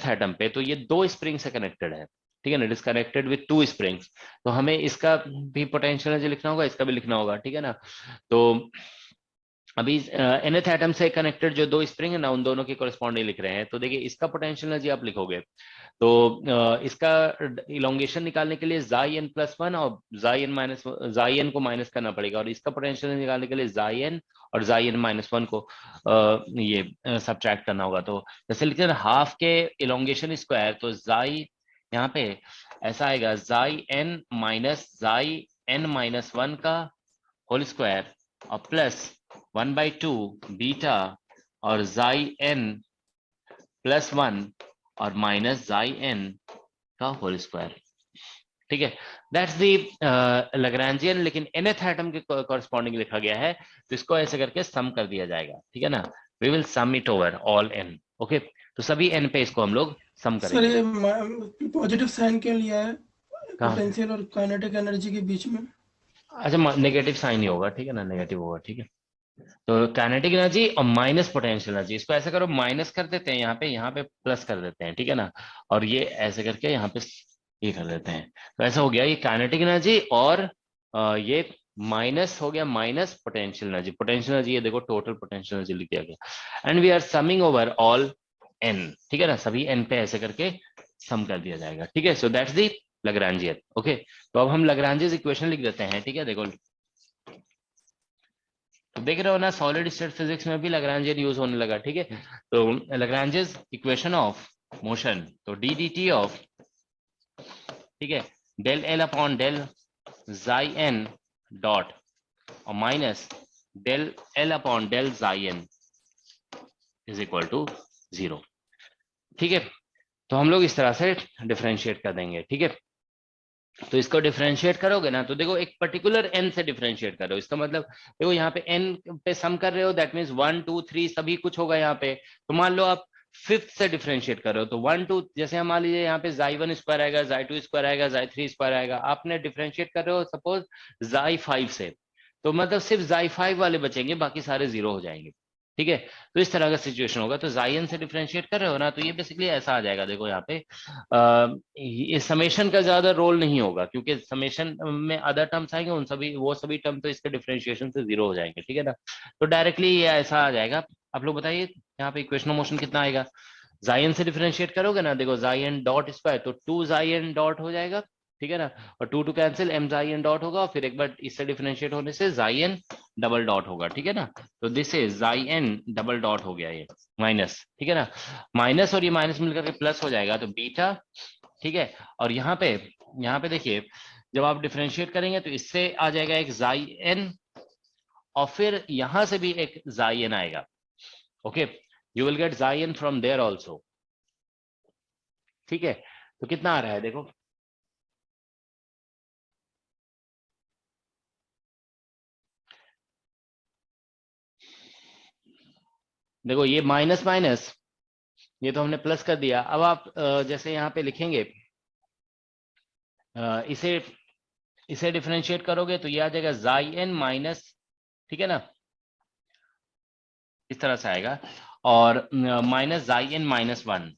[SPEAKER 2] एटम पे, तो ये दो स्प्रिंग से कनेक्टेड है, ठीक है ना, डिस्कनेक्टेड विथ टू स्प्रिंग्स, तो हमें इसका भी पोटेंशियल एनर्जी लिखना होगा, इसका भी लिखना होगा, ठीक है ना। तो अभी nth एटम से कनेक्टेड जो दो स्प्रिंग है ना, उन दोनों की कोरिस्पॉन्डिंग लिख रहे हैं, तो देखिए इसका पोटेंशियल एनर्जी आप लिखोगे तो इसका इलोंगेशन निकालने के लिए जाई n प्लस वन और जाई n को माइनस करना पड़ेगा, और इसका पोटेंशियल निकालने के लिए जाई n और जाई n माइनस वन को ये सब्ट्रैक्ट करना होगा। तो जैसे लिखते हैं हाफ के इलोंगेशन स्क्वायर, तो जाई यहाँ पे ऐसा आएगा, जाई n माइनस जाई n माइनस वन का होल स्क्वायर और प्लस 1/2 बीटा और जाई n प्लस वन और माइनस जाई n का होल स्क्वायर, ठीक है, दैट्स दी लैग्रेंजियन, लेकिन nth एटम के कॉरेस्पॉन्डिंग लिखा गया है, तो इसको ऐसे करके सम कर दिया जाएगा, ठीक है ना, we will sum it over all n, okay. तो सभी n पे इसको हम लोग सम
[SPEAKER 1] सर
[SPEAKER 2] करेंगे।
[SPEAKER 1] ये पॉजिटिव साइन क्यों लिया है
[SPEAKER 2] कहाँ पे?
[SPEAKER 1] पोटेंशियल और काइनेटिक एनर्जी के बीच में?
[SPEAKER 2] अच्छा नेगेटिव साइन ही होगा, ठीक है ना, नेगेटिव होगा, ठीक है। तो काइनेटिक एनर्जी और माइनस पोटेंशियल एनर्जी, इसको ऐसे करो माइनस कर देते हैं यहाँ पे प्लस कर देते हैं, ठीक है ना, और ये ऐसे करके यहाँ पे ये कर देते हैं, तो ऐसा हो गया ये काइनेटिक एनर्जी, और ये माइनस हो गया माइनस पोटेंशियल एनर्जी, ये देखो टोटल पोटेंशियल एनर्जी लिख दिया गया, and we are summing over all n, ठीक है ना, सभी n पे ऐसे करके सम कर दिया जाएगा, ठीक है। So that's the Lagrangian, okay. तो अब हम लैग्रेंजियस इक्वेशन लिख देते हैं, ठीक है, देखो तो देख रहे हो ना, सॉलिड स्टेट फिजिक्स में भी लैग्रेंजियन यूज होने लगा, ठीक है। तो लैग्रेंजियस इक्वेशन ऑफ मोशन, तो डी डी टी ऑफ, ठीक है, del L upon del xi n dot और minus del L upon del xi n is equal to 0, ठीक है। तो हम लोग इस तरह से डिफरेंशिएट कर देंगे, ठीक है। तो इसको डिफरेंशिएट करोगे ना, तो देखो एक पर्टिकुलर n से डिफरेंशिएट करो, इसका मतलब देखो यहाँ पे n पे सम कर रहे हो, दैट मीन्स 1 2 3 सभी कुछ होगा यहाँ पे, तो मान लो आप फिफ्थ से डिफरेंशिएट कर रहे हो, तो 1 2 जैसे हम मान लीजिए यहाँ पे जाई 1 स्क्वायर आएगा, जाई 2 स्क्वायर आएगा, जाई 3 स्क्वायर आएगा, आपने डिफरेंशिएट कर रहे हो सपोज जाई 5 से, तो मतलब सिर्फ जाई 5 वाले बचेंगे, बाकी सारे जीरो हो जाएंगे, ठीक है। तो इस तरह का सिचुएशन होगा, तो जाई n से डिफरेंशिएट कर रहे हो ना, तो ये बेसिकली ऐसा आ जाएगा, देखो यहाँ पे ये समेशन का ज्यादा रोल नहीं होगा, क्योंकि समेशन में अदर टर्म्स आएंगे, उन सभी वो सभी टर्म तो इसके डिफरेंशिएशन से जीरो हो जाएंगे, ठीक है ना। तो डायरेक्टली ये ऐसा आ जाएगा। आप लोग बताइए यहाँ पे इक्वेशन ऑफ मोशन कितना आएगा, जाई n से डिफरेंशिएट करोगे ना, देखो जाई n डॉट स्क्वायर, तो 2 जाई n डॉट हो जाएगा, ठीक है ना, और 2 कैंसिल, m जाई n डॉट होगा, और फिर एक बार इससे डिफरेंशिएट होने से जाई n डबल डॉट होगा, ठीक है ना। तो दिस इज जाई n डबल डॉट हो गया ये माइनस, ठीक है ना, माइनस और ये माइनस मिलकर के प्लस हो जाएगा, तो बीटा, ठीक है। और यहाँ पे देखिए जब आप डिफरेंशिएट करेंगे तो इससे आ जाएगा एक जाई n, और फिर यहां से भी एक जाई n आएगा, ओके, यू विल गेट जाई n फ्रॉम देयर ऑल्सो, ठीक है। तो कितना आ रहा है देखो, देखो ये माइनस माइनस, ये तो हमने प्लस कर दिया, अब आप जैसे यहाँ पे लिखेंगे इसे डिफरेंशिएट करोगे तो ये आ जाएगा जाई n माइनस, ठीक है ना, इस तरह से आएगा, और माइनस जाई n माइनस वन,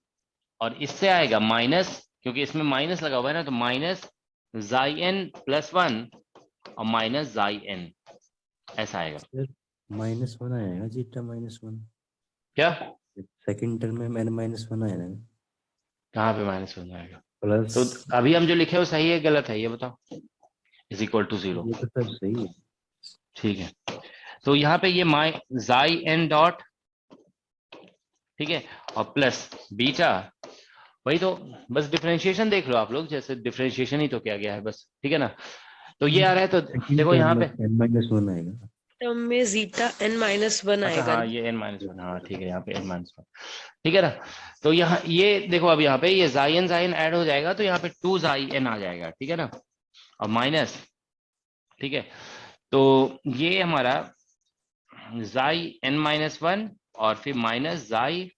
[SPEAKER 2] और इससे आएगा माइनस, क्योंकि इसमें माइनस लगा हुआ है ना, तो माइनस जाई n प्लस वन और माइनस जाई n, ऐसा आएगा।
[SPEAKER 4] -1 आया ना जीटा -1,
[SPEAKER 2] क्या
[SPEAKER 4] सेकंड टर्म में मैंने -1 आया ना,
[SPEAKER 2] कहाँ पे माइनस वन आएगा?
[SPEAKER 4] प्लस
[SPEAKER 2] तो अभी हम जो लिखे वो सही है गलत है ये बताओ, इज इक्वल टू 0,
[SPEAKER 4] ये तो सब सही है।
[SPEAKER 2] ठीक है। तो यहाँ पे ये जाई n डॉट, ठीक है, और प्लस बीटा वही तो, बस डिफरेंशिएशन देख लो आप लोग, जैसे डिफरेंशिएशन ही तो किया गया है बस, ठीक है ना। तो ये आ रहा है, तो
[SPEAKER 4] सेकंड
[SPEAKER 2] देखो
[SPEAKER 4] टर्म
[SPEAKER 2] यहाँ
[SPEAKER 4] में
[SPEAKER 2] पे,
[SPEAKER 4] n-1 आएगा।
[SPEAKER 5] टर्म में जीटा n-1
[SPEAKER 2] अच्छा
[SPEAKER 5] आएगा।
[SPEAKER 2] हाँ ये n-1, हाँ ठीक है, यहाँ पे n-1, ठीक है ना। तो यहाँ ये देखो, अब यहाँ पे ये जाइन जाइन ऐड हो जाएगा, तो यहाँ पे 2 जाइन आ जाएगा, ठीक है ना, और माइनस, ठीक है। तो ये हमारा जाई n-1 और फिर माइनस जाई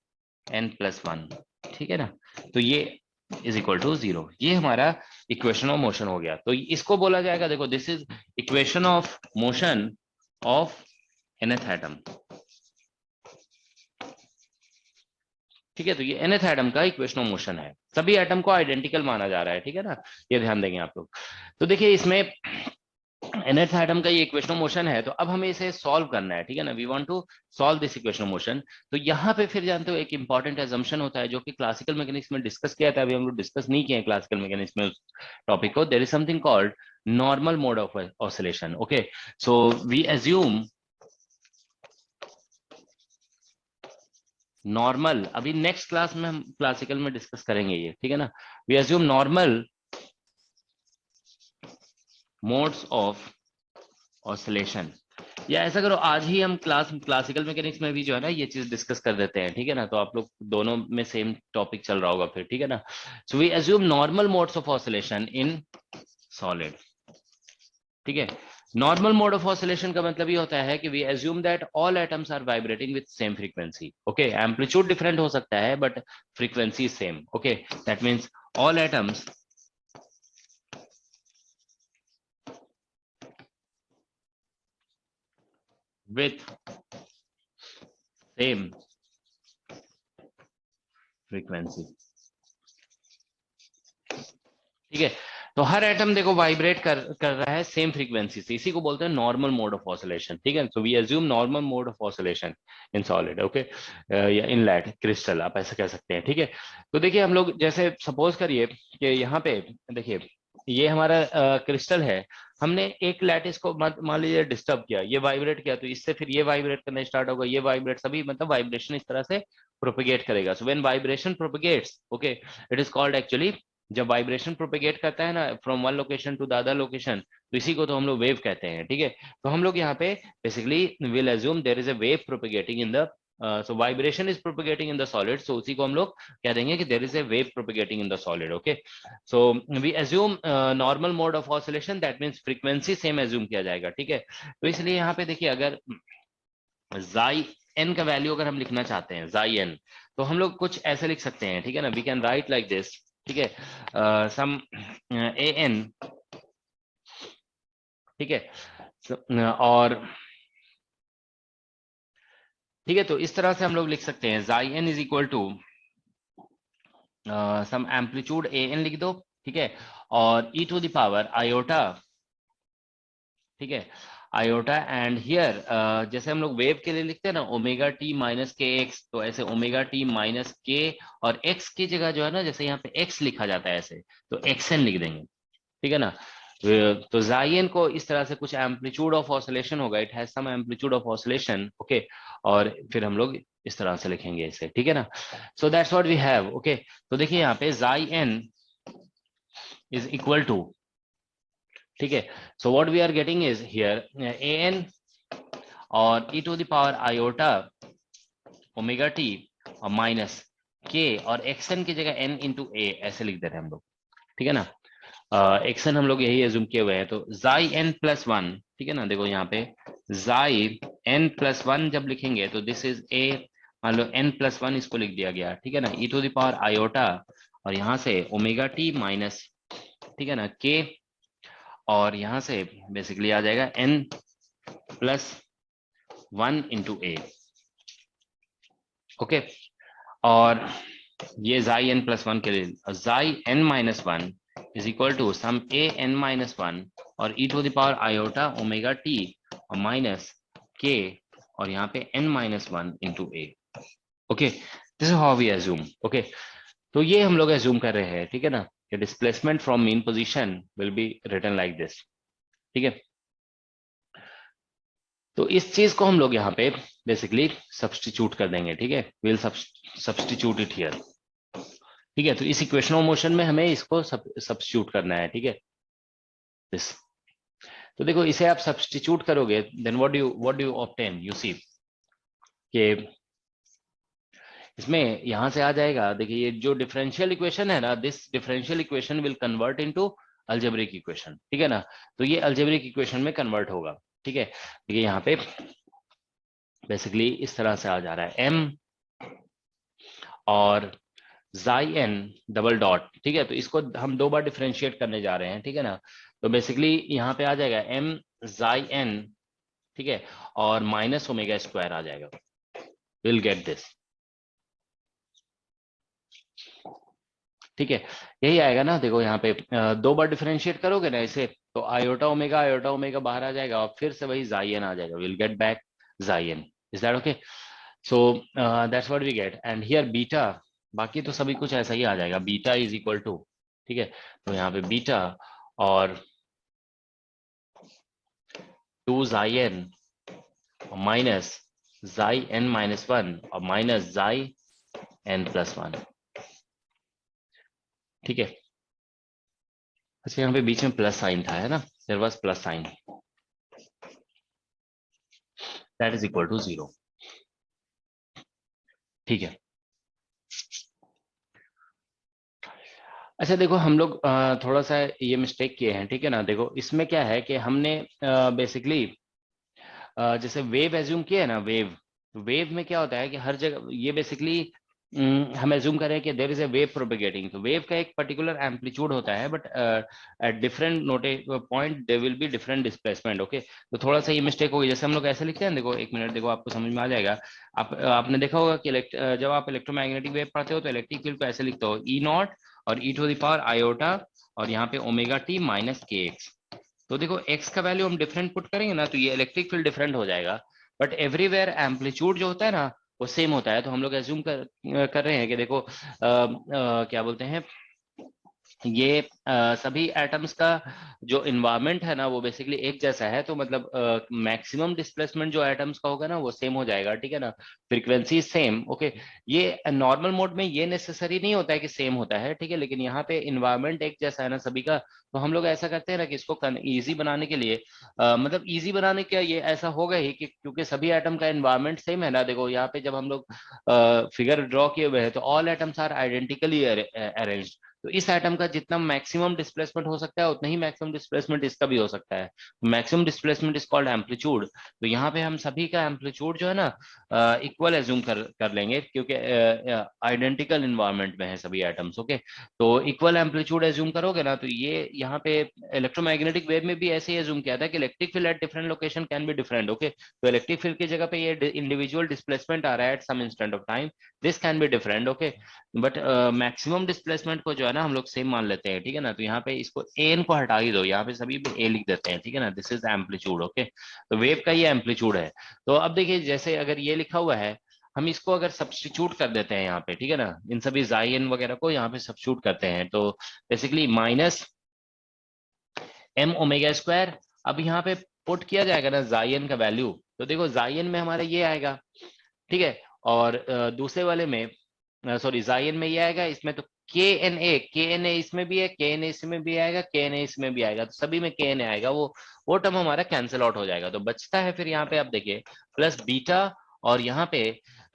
[SPEAKER 2] n+1, ठीक है ना। तो ये इज इक्वल टू 0, ये हमारा इक्वेशन ऑफ मोशन हो गया। तो इसको बोला जाएगा, देखो this is equation of motion of nth atom, ठीक है। तो ये nth एटम का इक्वेशन ऑफ मोशन है, सभी एटम को आइडेंटिकल माना जा रहा है, ठीक है ना, ये ध्यान देंगे आप लोग। तो देखिए इसमें nth एटम का ये इक्वेशन ऑफ मोशन है, तो अब हमें इसे सॉल्व करना है, ठीक है ना, we want to solve this equation of motion. तो यहाँ पे फिर जानते हो एक इंपॉर्टेंट एजम्पशन होता है, जो कि क्लासिकल मैकेनिक्स में डिस्कस किया था, अभी हम लोग डिस्कस नहीं किए क्लासिकल मैकेनिक्स में उस टॉपिक को। There is something called normal mode of oscillation, okay. So we assume normal, अभी नेक्स्ट क्लास में हम क्लासिकल में डिस्कस करेंगे ये, ठीक है ना। We assume normal modes of oscillation, या ऐसा करो आज ही हम क्लासिकल मैकेनिक्स में भी जो है ना ये चीज डिस्कस कर देते हैं, ठीक है ना। तो आप लोग दोनों में सेम टॉपिक चल रहा होगा फिर, ठीक है ना। So we assume normal modes of oscillation in solid, ठीक है। नॉर्मल मोड ऑफ ऑसिलेशन का मतलब ये होता है कि we assume that all atoms are vibrating with same frequency, okay. Amplitude different हो सकता है but frequency same, okay. That means all atoms with same frequency, ठीक है। तो हर एटम देखो वाइब्रेट कर रहा है सेम फ्रीक्वेंसी से, इसी को बोलते हैं नॉर्मल मोड ऑफ ऑसिलेशन, ठीक है। So we assume normal mode of oscillation in solid, okay, या इनलेट क्रिस्टल आप ऐसे कह सकते हैं, ठीक है। तो देखिए हम लोग जैसे सपोज करिए कि यहाँ पे देखिए ये हमारा क्रिस्टल है, हमने एक लैटिस को मान लीजिए डिस्टर्ब किया, ये वाइब्रेट किया, तो इससे फिर ये वाइब्रेट करना स्टार्ट होगा, ये वाइब्रेट, सभी मतलब वाइब्रेशन इस तरह से प्रोपेगेट करेगा। So when vibration propagates, okay, it is called actually, जब वाइब्रेशन प्रोपेगेट करता है ना from one location to the other location, तो इसी को तो हम लोग वेव कहते हैं, ठीक है। तो हम लोग यहाँ पे basically will assume there is a wave propagating in the so vibration is propagating in the solid, so उसी को हम लोग कह देंगे कि there is a wave propagating in the solid, okay. So we assume normal mode of oscillation, that means frequency same assume किया जाएगा, ठीक है। तो इसलिए यहाँ पे देखिए अगर xi n का वैल्यू अगर हम लिखना चाहते हैं xi n, तो हम लोग कुछ ऐसे लिख सकते हैं, ठीक है ना, we can write like this, ठीक है, सम a n, ठीक है, और ठीक है, तो इस तरह से हम लोग लिख सकते हैं xi n is equal to sum amplitude a n लिख दो, ठीक है, और e to the power iota, ठीक है, आयोटा, एंड हियर जैसे हम लोग वेव के लिए लिखते हैं ना ओमेगा टी माइनस के एक्स, तो ऐसे ओमेगा टी माइनस के, और एक्स की जगह जो है ना जैसे यहाँ पे एक्स लिखा जाता है ऐसे, तो एक्स एन लिख देंगे, ठीक है ना। तो जाइन को इस तरह से कुछ एम्पलीट्यूड ऑफ ऑसिलेशन होगा, it has some amplitude of oscillation, okay, और फिर हम लोग इस तरह से लिखेंगे इसे, ठीक है ना। So that's what we have, okay. तो देखिए यहाँ पे जाइन इज इक्वल टू, ठीक है, so what we are getting is here A N और e to the power iota omega T और माइनस के, और एक्सन की जगह n इंटू ए ऐसे लिख दे रहे हैं हम लोग, ठीक है ना। एक्सन हम लोग यही एज्यूम किए हुए हैं, तो जाई n+1, ठीक है ना, देखो यहाँ पे जाई n+1 जब लिखेंगे तो दिस इज ए, मान लो n+1 इसको लिख दिया गया, ठीक है ना, e to the power iota, और यहाँ से ओमेगा टी माइनस, ठीक है ना, के, और यहाँ से बेसिकली आ जाएगा n+1 इंटू ए, ओके। और ये जाई n+1 के लिए xi n-1 is equal to sum A n-1 और e to the power iota omega T और माइनस के, और यहाँ पे n-1 into A, okay. This is how we assume, okay. तो ये हम लोग एज्यूम कर रहे हैं, ठीक है ना, कि displacement from mean position will be written like this, ठीक है। तो इस चीज को हम लोग यहाँ पे बेसिकली सब्स्टिट्यूट कर देंगे, ठीक है, विल सब्स्टिट्यूट इट हियर, ठीक है, तो इस इक्वेशन ऑफ मोशन में हमें इसको सब्स्टिट्यूट करना है, ठीक है। दिस, तो देखो इसे आप सब्स्टिट्यूट करोगे, then what do you obtain, you see कि इसमें यहां से आ जाएगा, देखिए ये जो डिफरेंशियल इक्वेशन है ना, this differential equation will convert into algebraic equation, ठीक है ना। तो ये अलजेब्रिक इक्वेशन में कन्वर्ट होगा, ठीक है। देखिए यहाँ पे बेसिकली इस तरह से आ जा रहा है m और जाई n डबल डॉट, ठीक है। तो इसको हम 2 बार डिफरेंशिएट करने जा रहे हैं, ठीक है ना। तो बेसिकली यहाँ पे आ जाएगा m जाई n, ठीक है, और माइनस ओमेगा स्क्वायर आ जाएगा, विल गेट दिस, ठीक है। यही आएगा ना, देखो यहाँ पे 2 बार डिफरेंशिएट करोगे ना इसे, तो आयोटा ओमेगा बाहर आ जाएगा और फिर से वही जाई n आ जाएगा, will get back xi n। Is that okay? So that's what we get, and here beta, बाकी तो सभी कुछ ऐसा ही आ जाएगा, बीटा इज इक्वल टू, ठीक है। तो यहाँ पे बीटा और 2 जाई n माइनस जाई n माइनस 1 और माइनस जाई n प्लस 1, ठीक है। अच्छा यहाँ पे बीच में प्लस साइन था, है ना, there was plus sign, that is equal to 0, ठीक है। अच्छा देखो हम लोग थोड़ा सा ये मिस्टेक किए हैं, ठीक है ना। देखो इसमें क्या है कि हमने बेसिकली जैसे वेव एज्यूम किया है ना, वेव में क्या होता है कि हर जगह ये बेसिकली हम एज्यूम करें कि there is a wave propagating, तो वेव का एक पर्टिकुलर एम्पलीट्यूड होता है, बट एट डिफरेंट नोटे point there will be different displacement, okay. तो थोड़ा सा ये मिस्टेक होगी, जैसे हम लोग ऐसे लिखते हैं, देखो एक मिनट, देखो आपको समझ में आ जाएगा। आपने देखा होगा कि जब आप इलेक्ट्रोमैग्नेटिक वेव पढ़ते हो तो इलेक्ट्रिक फील्ड को ऐसे लिखते हो, ई नॉट और ई टू द पावर आयोटा और यहाँ पे ओमेगा टी माइनस के एक्स। तो देखो x का वैल्यू हम डिफरेंट पुट करेंगे ना, तो ये इलेक्ट्रिक फील्ड डिफरेंट हो जाएगा, बट एवरीवेयर एम्पलीट्यूड जो होता है ना वो सेम होता है। तो हम लोग एज्यूम कर रहे हैं कि देखो क्या बोलते हैं, ये सभी एटम्स का जो इन्वायरमेंट है ना वो बेसिकली एक जैसा है, तो मतलब मैक्सिमम डिस्प्लेसमेंट जो एटम्स का होगा ना वो सेम हो जाएगा, ठीक है ना। Frequency same, okay. ये नॉर्मल मोड में ये नेसेसरी नहीं होता है कि सेम होता है, ठीक है, लेकिन यहाँ पे इन्वायरमेंट एक जैसा है ना सभी का, तो हम लोग ऐसा करते हैं ना कि इसको इजी बनाने के लिए मतलब इजी बनाने का ये ऐसा होगा ही कि क्योंकि सभी एटम का इन्वायरमेंट सेम है ना। देखो यहाँ पे जब हम लोग फिगर ड्रॉ किए हुए हैं तो all atoms are identically arranged, तो इस एटम का जितना मैक्सिमम डिस्प्लेसमेंट हो सकता है उतना ही मैक्सिमम डिस्प्लेसमेंट इसका भी हो सकता है। Maximum displacement is called amplitude. तो यहाँ पे हम सभी का एम्पलीट्यूड जो है ना इक्वल एज्यूम कर लेंगे, क्योंकि आइडेंटिकल इन्वायरमेंट में है सभी एटम्स, ओके। तो इक्वल एम्पलीट्यूड एज्यूम करोगे ना, तो ये यहाँ पे इलेक्ट्रोमैग्नेटिक वेव में भी ऐसे ही एज्यूम किया था कि electric field at different location can be different, okay. तो इलेक्ट्रिक फील्ड की जगह पे ये इंडिविजुअल डिस्प्लेसमेंट आ रहा है at some instant of time, this can be different, okay. But maximum displacement को जो है ना हम लोग सेम मान लेते हैं, ठीक है ना। तो यहाँ पे इसको एन को हटा ही दो, यहाँ पे सभी पे ए लिख देते हैं, ठीक है ना। This is amplitude, okay. तो वेव का ये एम्पलीट्यूड है। तो अब देखिए जैसे अगर ये लिखा हुआ है, हम इसको अगर सब्स्टिट्यूट कर देते हैं यहाँ पे, ठीक है ना, इन सभी जाइन वगैरह को यहाँ पे सब्स्टिट्यूट करते हैं, तो basically minus M omega square, अब यहाँ पे पुट किया जाएगा ना जाइन का वैल्यू, तो देखो जाइन में हमारा ये आएगा, ठीक है। और दूसरे वाले में सॉरी जाइन में ये आएगा, इसमें तो के एन ए इसमें भी है, के एन ए इसमें भी आएगा, के एन ए इसमें भी आएगा, तो सभी में के एन ए आएगा, वो टर्म हमारा कैंसिल आउट हो जाएगा। तो बचता है फिर यहाँ पे आप देखिए प्लस बीटा, और यहाँ पे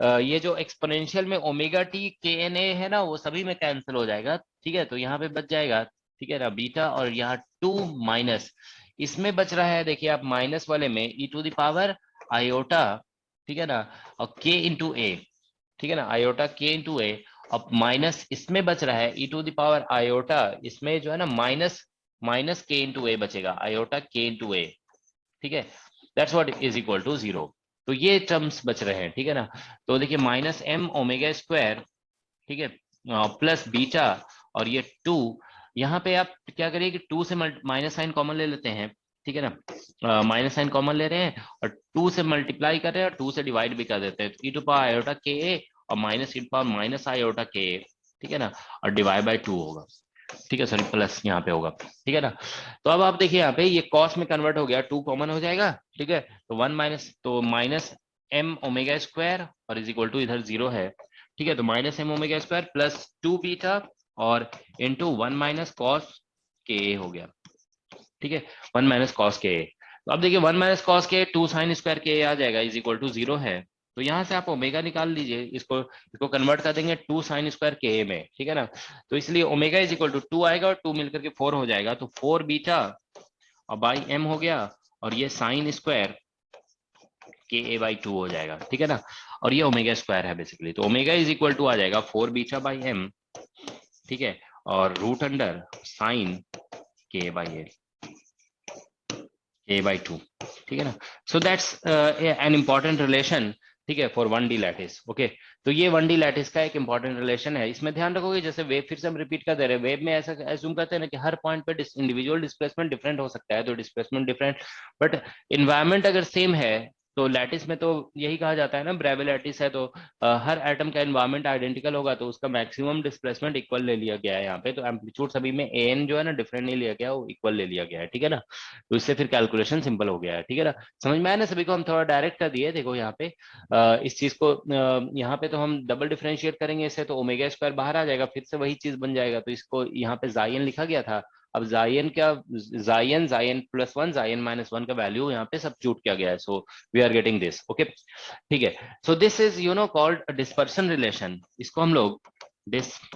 [SPEAKER 2] ये जो एक्सपोनेंशियल में ओमेगा टी के एन ए है ना वो सभी में कैंसिल हो जाएगा, ठीक है। तो यहाँ पे बच जाएगा, ठीक है ना, बीटा और यहाँ 2 माइनस, इसमें बच रहा है देखिए आप माइनस वाले में ई टू द पावर आयोटा, ठीक है ना, और के इंटू ए, ठीक है ना, आयोटा के इंटू ए, अब माइनस इसमें बच रहा है ई टू द पावर आयोटा, इसमें जो है ना माइनस के इंटू ए बचेगा, आयोटा के इंटू ए, ठीक है। That's what is equal to 0। तो ये टर्म्स बच रहे हैं, ठीक है ना। तो देखिए माइनस एम ओमेगा स्क्वायर, ठीक है, प्लस बीटा और ये 2, यहाँ पे आप क्या करिए कि 2 से माइनस साइन कॉमन ले लेते हैं, ठीक है ना, माइनस साइन कॉमन ले रहे हैं और 2 से मल्टीप्लाई कर रहे हैं और 2 से डिवाइड भी कर देते हैं, तो ई to power iota K A और minus E to power minus iota K A, ठीक है ना, और डिवाइड बाय 2 होगा, ठीक है, सॉरी प्लस यहाँ पे होगा, ठीक है ना। तो अब आप देखिए यहाँ पे ये कॉस में कन्वर्ट हो गया, 2 कॉमन हो जाएगा, ठीक है, तो 1 माइनस, तो माइनस एम ओमेगा स्क्वायर और इज इक्वल टू इधर 0 है, ठीक है, तो minus M omega square plus 2 beta और into 1 minus cos K A हो गया। ठीक है, 1 माइनस कॉस के ए। तो अब देखिए 1 माइनस कॉस के 2 साइन स्क्वायर के ए आ जाएगा इज इक्वल टू 0 है। तो यहाँ से आप ओमेगा निकाल लीजिए, इसको कन्वर्ट कर देंगे 2 साइन स्क्वायर के ए में, ठीक है ना। तो इसलिए ओमेगा इज इक्वल टू 2 आएगा और 2 मिलकर के 4 हो जाएगा, तो 4 बीटा और बाई एम हो गया और ये साइन स्क्वायर के ए बाई 2 हो जाएगा, ठीक है ना। और ये ओमेगा स्क्वायर है बेसिकली, तो ओमेगा इज इक्वल टू आ जाएगा 4 बीटा बाई एम, ठीक है, और रूट अंडर साइन के बाई ए बाई 2, ठीक है ना। So that's an important relation, ठीक है, फॉर 1D लैटिस। ओके, तो ये 1D लैटिस का एक इंपॉर्टेंट रिलेशन है। इसमें ध्यान रखोगे, जैसे वेव फिर से हम रिपीट कर दे रहे हैं, वेव में ऐसा एज्यूम करते हैं ना कि हर पॉइंट पे इंडिविजुअल डिस्प्लेसमेंट डिफरेंट हो सकता है, तो डिस्प्लेसमेंट डिफरेंट, बट इन्वायरमेंट अगर सेम है तो लैटिस में तो यही कहा जाता है ना, ब्रेवे लैटिस है तो हर एटम का एनवायरमेंट आइडेंटिकल होगा तो उसका मैक्सिमम डिस्प्लेसमेंट इक्वल ले लिया गया है यहाँ पे। तो एम्पलीट्यूड सभी में एन जो है ना डिफरेंट नहीं लिया गया, वो इक्वल ले लिया गया है, ठीक है ना। तो इससे फिर कैलकुलेशन सिंपल हो गया है, ठीक है ना। समझ में आया ना सभी को, हम थोड़ा डायरेक्ट कर दिए। देखो यहाँ पे इस चीज को यहाँ पे तो हम डबल डिफरेंशिएट करेंगे इससे, तो ओमेगा स्क्वायर बाहर आ जाएगा, फिर से वही चीज बन जाएगा। तो इसको यहाँ पे जायन लिखा गया था, अब जायन क्या, जायन प्लस 1 जायन माइनस 1 का वैल्यू यहाँ पे सब्स्टिट्यूट किया गया है। So we are getting this, okay, ठीक है। So this is you know called dispersion relation. इसको हम लोग dispersion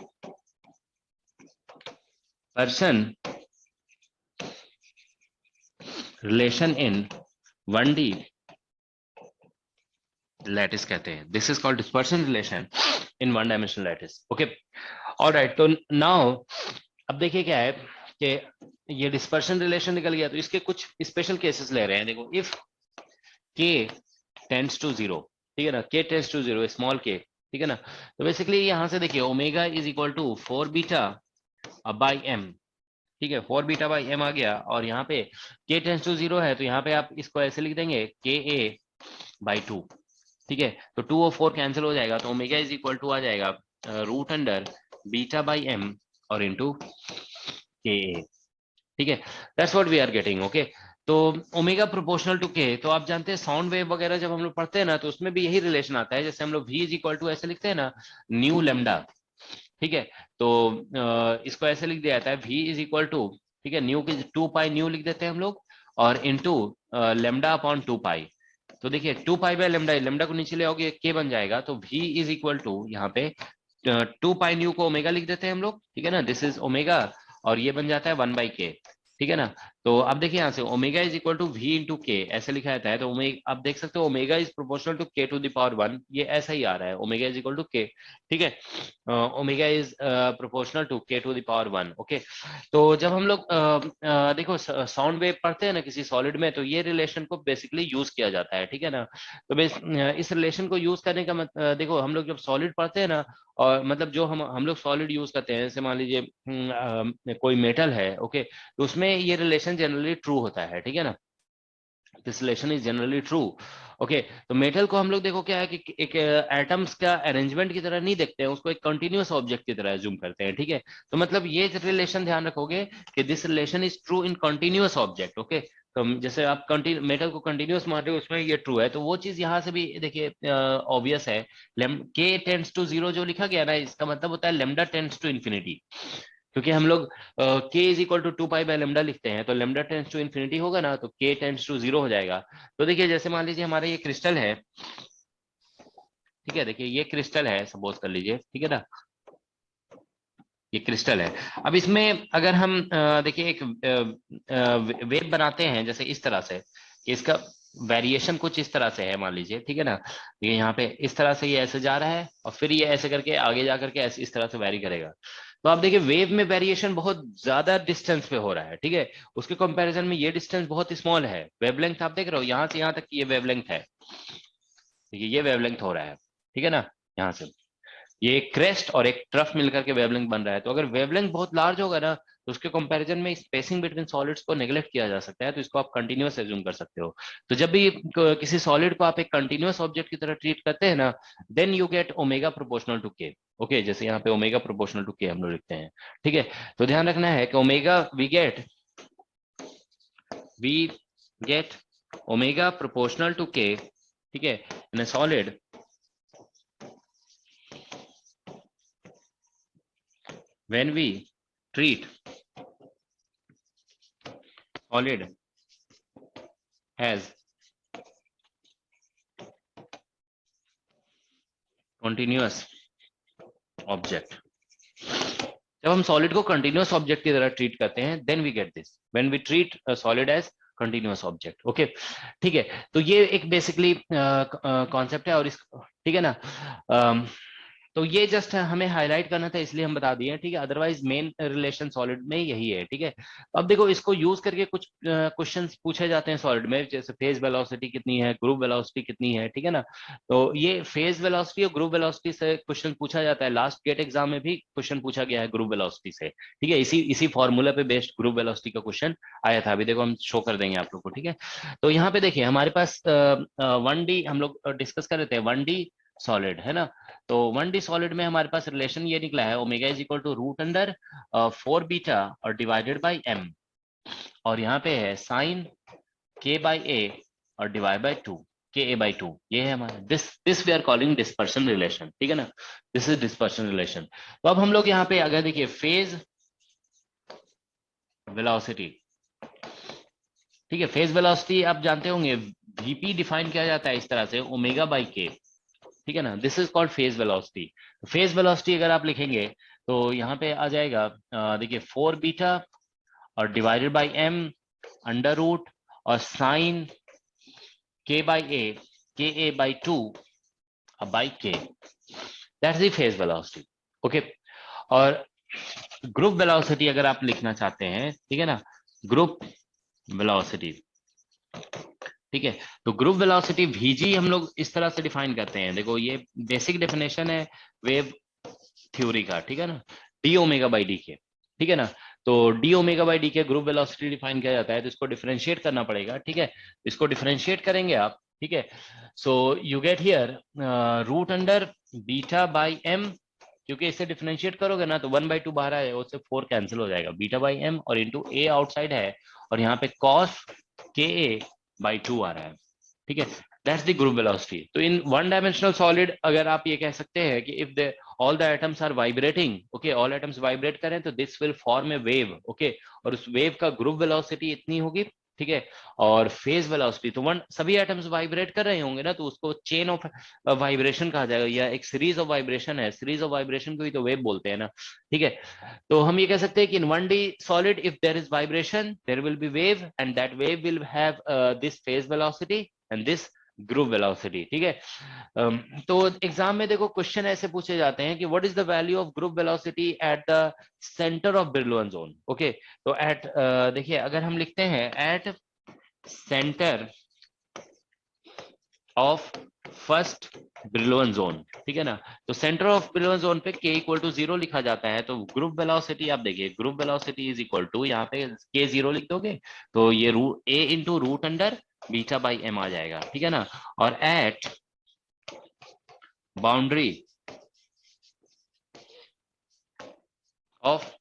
[SPEAKER 2] relation in 1D lattice कहते हैं। This is called dispersion relation in 1 dimensional lattice, okay, alright. तो नाउ अब देखिए क्या है कि ये डिस्पर्शन रिलेशन निकल गया, तो इसके कुछ स्पेशल केसेस ले रहे हैं। देखो, इफ k टेंड्स टू 0, ठीक है ना, k tends to 0, small k, ठीक है ना। तो बेसिकली यहां से देखिए omega is equal to 4 beta by m, ठीक है, 4 बीटा बाई m आ गया, और यहाँ पे k टेंड्स टू 0 है तो यहाँ पे आप इसको ऐसे लिख देंगे ka बाई 2, ठीक है। तो 2 और 4 कैंसिल हो जाएगा, तो ओमेगा इज इक्वल टू आ जाएगा root under beta by m और इंटू के, ठीक है, that's what we are getting, okay. तो ओमेगा प्रोपोर्शनल टू के, तो आप जानते हैं साउंड वेव वगैरह जब हम लोग पढ़ते हैं ना तो उसमें भी यही रिलेशन आता है। जैसे हम लोग v इज इक्वल टू ऐसे लिखते हैं ना, न्यू लेमडा, ठीक है, तो इसको ऐसे लिख दिया जाता है v इज इक्वल टू, ठीक है, न्यू की 2 पाई न्यू लिख देते हैं हम लोग, और इंटू लेमडा अपॉन 2 पाई। तो देखिए 2 पाई बाय लेमडा, लेमडा को नीचे ले आओगे k बन जाएगा, तो v इज इक्वल टू यहाँ पे 2 पाई न्यू को ओमेगा लिख देते हैं हम लोग, ठीक है ना, दिस इज ओमेगा, और ये बन जाता है 1 बाई के, ठीक है ना। तो अब देखिए यहाँ से omega is equal to V into K ऐसे लिखा जाता है, तो ओमेगा आप देख सकते हो ओमेगा इज प्रोपोर्शनल टू के टू द पावर 1, ये ऐसा ही आ रहा है, omega is equal to k, ठीक है, ओमेगा इज प्रोपोर्शनल टू के टू द पावर 1, ओके। तो जब हम लोग देखो साउंड वेव पढ़ते हैं ना किसी सॉलिड में, तो ये रिलेशन को बेसिकली यूज किया जाता है, ठीक है ना। तो इस रिलेशन को यूज करने का देखो हम लोग जब सॉलिड पढ़ते हैं ना, और मतलब जो हम लोग सॉलिड यूज करते हैं, जैसे मान लीजिए कोई मेटल है, ओके, तो उसमें ये रिलेशन जनरली ट्रू होता है, ठीक है ना, this relation is generally true, okay. तो मेटल को हम लोग देखो क्या है कि एक एटम्स का अरेंजमेंट की तरह नहीं देखते हैं, उसको एक कंटिन्यूअस ऑब्जेक्ट की तरह एज्यूम करते हैं, ठीक है। तो मतलब ये रिलेशन ध्यान रखोगे कि this relation is true in continuous object, okay. तो जैसे आप मेटल को कंटिन्यूअस मान रहे हो उसमें ये ट्रू है, तो वो चीज यहाँ से भी देखिए ऑब्वियस है। के टेंड्स टू 0 जो लिखा गया ना, इसका मतलब होता है लेमडा टेंड्स टू इन्फिनिटी, क्योंकि हम लोग k is equal to 2 pi by lambda लिखते हैं, तो लेमडा टेंड्स टू इन्फिनिटी होगा ना, तो k टेंड्स टू 0 हो जाएगा। तो देखिए जैसे मान लीजिए हमारा ये क्रिस्टल है, ठीक है, देखिए ये क्रिस्टल है सपोज कर लीजिए, ठीक है ना, ये क्रिस्टल है। अब इसमें अगर हम देखिए एक वेव बनाते हैं जैसे इस तरह से, कि इसका वेरिएशन कुछ इस तरह से है मान लीजिए, ठीक है ना, ये यहाँ पे इस तरह से ये ऐसे जा रहा है और फिर ये ऐसे करके आगे जा करके ऐसे इस तरह से वेरी करेगा। तो आप देखिए वेव में वेरिएशन बहुत ज्यादा डिस्टेंस पे हो रहा है, ठीक है, उसके कंपैरिजन में ये डिस्टेंस बहुत स्मॉल है। वेवलेंथ आप देख रहे हो यहाँ से यहाँ तक की ये वेवलेंथ है, देखिए ये वेवलेंथ हो रहा है, ठीक है ना, यहाँ से ये एक क्रेस्ट और एक ट्रफ मिलकर के वेवलेंथ बन रहा है। तो अगर वेवलेंथ बहुत लार्ज होगा ना, तो उसके कंपैरिजन में स्पेसिंग बिटवीन सॉलिड्स को नेग्लेक्ट किया जा सकता है, तो इसको आप कंटिन्यूअस एज्यूम कर सकते हो। तो जब भी किसी सॉलिड को आप एक कंटिन्यूअस ऑब्जेक्ट की तरह ट्रीट करते हैं ना, then you get omega proportional to K, okay, जैसे यहाँ पे ओमेगा प्रोपोर्शनल टू के हम लोग लिखते हैं, ठीक है। तो ध्यान रखना है कि omega we get omega proportional to k, ठीक है, in a solid when we treat solid as continuous object, जब हम सॉलिड को कंटिन्यूअस ऑब्जेक्ट की तरह ट्रीट करते हैं, then we get this when we treat solid as continuous object. Okay, ठीक है, तो ये एक बेसिकली कॉन्सेप्ट है और इस, ठीक है ना, तो ये जस्ट हमें हाईलाइट करना था इसलिए हम बता दिए, ठीक है, अदरवाइज मेन रिलेशन सॉलिड में यही है, ठीक है। अब देखो इसको यूज करके कुछ क्वेश्चंस पूछे जाते हैं सॉलिड में, जैसे फेज वेलोसिटी कितनी है, ग्रुप वेलोसिटी कितनी है, ठीक है ना। तो ये फेज वेलोसिटी और ग्रुप वेलोसिटी से क्वेश्चन पूछा जाता है, लास्ट गेट एग्जाम में भी क्वेश्चन पूछा गया है ग्रुप वेलोसिटी से, ठीक है, इसी फॉर्मूला पे बेस्ड ग्रुप वेलोसिटी का क्वेश्चन आया था, अभी देखो हम शो कर देंगे आप लोग को, ठीक है। तो यहाँ पे देखिए हमारे पास 1D हम लोग डिस्कस कर रहे थे, 1D सॉलिड है ना। तो 1D सॉलिड में हमारे पास रिलेशन ये निकला है, omega is equal to root under 4 beta और डिवाइडेड बाय m, और यहाँ पे है साइन k बाई a और डिवाइड बाय 2 ka/2, ये है हमारा this we are calling dispersion relation, ठीक है ना, दिस इज डिस्पर्शन रिलेशन। तो अब हम लोग यहाँ पे अगर देखिए फेज वेलोसिटी, ठीक है, फेज वेलोसिटी आप जानते होंगे vp डिफाइन किया जाता है इस तरह से, ओमेगा बाई k, ठीक है ना, this is called phase velocity. Phase velocity अगर आप लिखेंगे तो यहाँ पे आ जाएगा देखिए 4 बीटा और divided by m under root और sine k by a ka/2 by k, that's the phase velocity. Okay, और ग्रुप वेलोसिटी अगर आप लिखना चाहते हैं, ठीक है ना, ग्रुप वेलोसिटी, ठीक है, तो ग्रुप वेलोसिटी vg हम लोग इस तरह से डिफाइन करते हैं, देखो ये बेसिक डेफिनेशन है वेव थ्योरी का, ठीक है ना, डी ओमेगा बाई डी के, ठीक है ना। तो डी ओमेगा बाई डी के ग्रुप वेलोसिटी डिफाइन किया जाता है, तो इसको डिफरेंशिएट करना पड़ेगा, ठीक है, इसको डिफरेंशिएट करेंगे आप, ठीक है। So you get here root under beta by M, क्योंकि इसे डिफरेंशिएट करोगे ना तो 1/2 बाहर है, उससे 4 कैंसिल हो जाएगा, बीटा बाई एम और इंटू ए आउटसाइड है, और यहाँ पे कॉस ka/2 आ रहा है, ठीक है, दैट्स द ग्रुप वेलोसिटी। तो इन वन डायमेंशनल सॉलिड अगर आप ये कह सकते हैं कि if the all the atoms are vibrating, okay, all atoms vibrate करें तो this will form a wave, okay, और उस वेव का ग्रुप वेलोसिटी इतनी होगी, ठीक है, और फेज वेलोसिटी तो सभी एटम्स वाइब्रेट कर रहे होंगे ना, तो उसको चेन ऑफ वाइब्रेशन कहा जाएगा, या एक सीरीज ऑफ वाइब्रेशन है, सीरीज ऑफ वाइब्रेशन को ही तो वेव बोलते हैं ना, ठीक है। तो हम ये कह सकते हैं कि in 1D solid if there is vibration there will be wave, and that wave will have this phase velocity and this group velocity, ठीक है। तो एग्जाम में देखो क्वेश्चन ऐसे पूछे जाते हैं कि what is the value of group velocity at the center of Brillouin zone, okay, तो एट देखिए अगर हम लिखते हैं at center of first Brillouin zone, ठीक है ना, तो सेंटर ऑफ ब्रिलॉन जोन पे k इक्वल टू 0 लिखा जाता है, तो ग्रुप वेलोसिटी आप देखिए, group velocity is equal to, यहाँ पे k 0 लिख दोगे तो ये a into root under beta by m आ जाएगा, ठीक है ना, और eight boundary of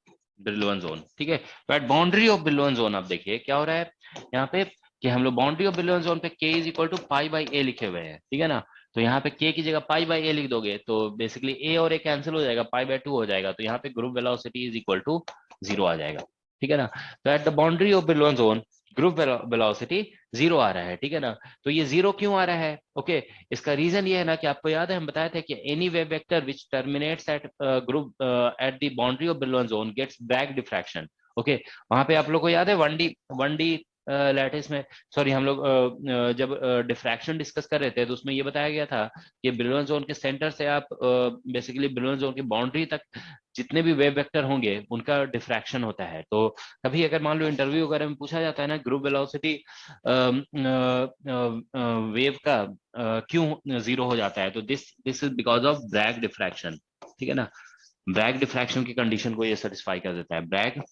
[SPEAKER 2] Brillouin zone, ठीक है, तो eight boundary of Brillouin zone आप देखिए क्या हो रहा है यहाँ पे कि हम लोग बाउंड्री ऑफ ब्रिलॉन जोन पे k is equal to pi by a लिखे हुए हैं, ठीक है ना, तो यहाँ पे k की जगह पाई बाई a लिख दोगे तो बेसिकली a और a कैंसिल हो जाएगा, पाई बाई 2 हो जाएगा, तो यहाँ पे group velocity is equal to 0 आ जाएगा, ठीक है ना। तो at the boundary of Brillouin zone group velocity 0 आ रहा है, ठीक है ना। तो ये 0 क्यों आ रहा है, ओके, इसका रीजन ये है ना कि आपको याद है हम बताए थे कि any wave vector which terminates at group at the boundary of Brillouin zone gets Bragg diffraction, okay, वहां पे आप लोग को याद है 1D लैटिस में, सॉरी हम लोग जब डिफ्रैक्शन डिस्कस कर रहे थे तो उसमें ये बताया गया था कि ब्रिलॉन जोन के सेंटर से आप बेसिकली ब्रिलॉन जोन की बाउंड्री तक जितने भी वेव वेक्टर होंगे उनका डिफ्रैक्शन होता है। तो कभी अगर मान लो इंटरव्यू वगैरह में पूछा जाता है ना ग्रुप वेलोसिटी वेव का क्यों 0 हो जाता है, तो this is because of Bragg diffraction, ठीक है ना, ब्रैग डिफ्रैक्शन की कंडीशन को ये सेटिस्फाई कर देता है, ब्रैग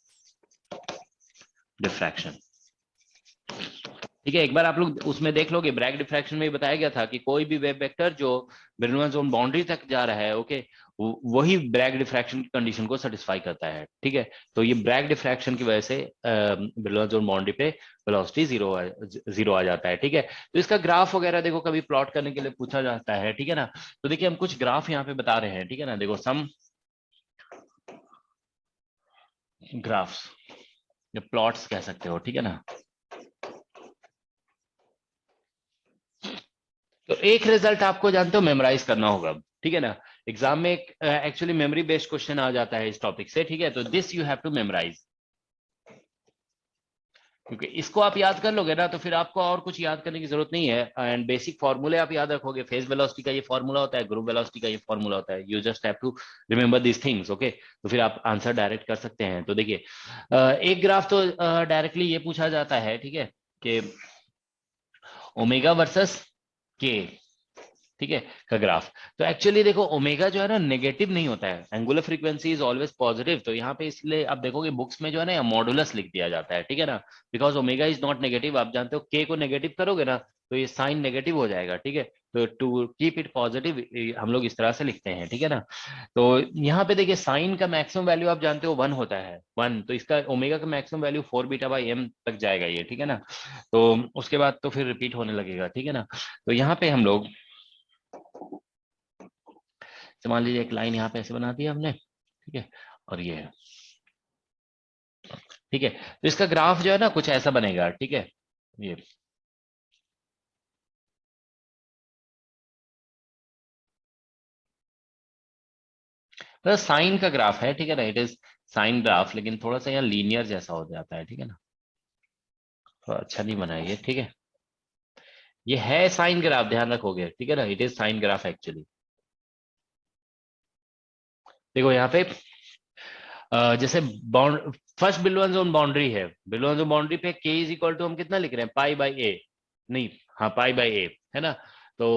[SPEAKER 2] डिफ्रैक्शन, ठीक है। एक बार आप लोग उसमें देख लोगे ब्रैग डिफ्रैक्शन में बताया गया था कि कोई भी वेव वेक्टर जो ब्रिलॉन जोन बाउंड्री तक जा रहा है, ओके, वही ब्रैग डिफ्रैक्शन की कंडीशन को सेटिस्फाई करता है, ठीक है। तो ये ब्रैग डिफ्रैक्शन की वजह से ब्रिलॉन जोन बाउंड्री पे वेलोसिटी 0 आ जाता है, ठीक है। तो इसका ग्राफ वगैरह देखो कभी प्लॉट करने के लिए पूछा जाता है, ठीक है ना। तो देखिए हम कुछ ग्राफ यहाँ पे बता रहे हैं, ठीक है ना, देखो सम ग्राफ्स, या प्लॉट्स कह सकते हो, ठीक है ना। तो एक रिजल्ट आपको जानते हो मेमोराइज करना होगा, ठीक है ना। एग्जाम में एक एक्चुअली मेमोरी बेस्ड क्वेश्चन आ जाता है इस टॉपिक से, ठीक है। तो this you have to memorize, क्योंकि इसको आप याद कर लोगे ना तो फिर आपको और कुछ याद करने की जरूरत नहीं है। एंड बेसिक फॉर्मूले आप याद रखोगे, फेज वेलोसिटी का ये फॉर्मूला होता है, ग्रुप वेलोसिटी का ये फॉर्मूला होता है। You just have to remember this things, okay. तो फिर आप आंसर डायरेक्ट कर सकते हैं। तो देखिए एक ग्राफ तो डायरेक्टली ये पूछा जाता है, ठीक है, कि ओमेगा वर्सेस के, ठीक है, का ग्राफ। तो एक्चुअली देखो ओमेगा जो है ना नेगेटिव नहीं होता है, angular frequency is always positive. तो यहाँ पे इसलिए आप देखोगे बुक्स में जो है ना मॉडुलस लिख दिया जाता है, ठीक है ना, because omega is not negative. आप जानते हो के को नेगेटिव करोगे ना तो ये साइन नेगेटिव हो जाएगा, ठीक है। तो टू कीप इट पॉजिटिव हम लोग इस तरह से लिखते हैं, ठीक है ना। तो यहाँ पे देखिए साइन का मैक्सिमम वैल्यू आप जानते हो 1 होता है, 1। तो इसका ओमेगा का maximum value 4 beta by M तक जाएगा ये, ठीक है ना। तो उसके बाद तो फिर रिपीट होने लगेगा, ठीक है ना। तो यहाँ पे हम लोग तो मान लीजिए एक लाइन यहाँ पे ऐसे बना दी हमने, ठीक है, और ये है, ठीक है। तो इसका ग्राफ जो है ना कुछ ऐसा बनेगा, ठीक है। ये तो साइन का ग्राफ है, ठीक है ना, इट इज साइन ग्राफ, लेकिन थोड़ा सा यहाँ लीनियर जैसा हो जाता है, ठीक है ना, थोड़ा अच्छा नहीं बना है ये, ठीक है। ये है साइन ग्राफ, ध्यान रखोगे, ठीक है ना, it is sine graph actually. देखो यहाँ पे जैसे बाउंड फर्स्ट बिलोन जोन बाउंड्री है, बिलोन जोन बाउंड्री पे के इज इक्वल टू हम कितना लिख रहे हैं, पाई बाई ए, नहीं, हाँ पाई बाई ए है ना। तो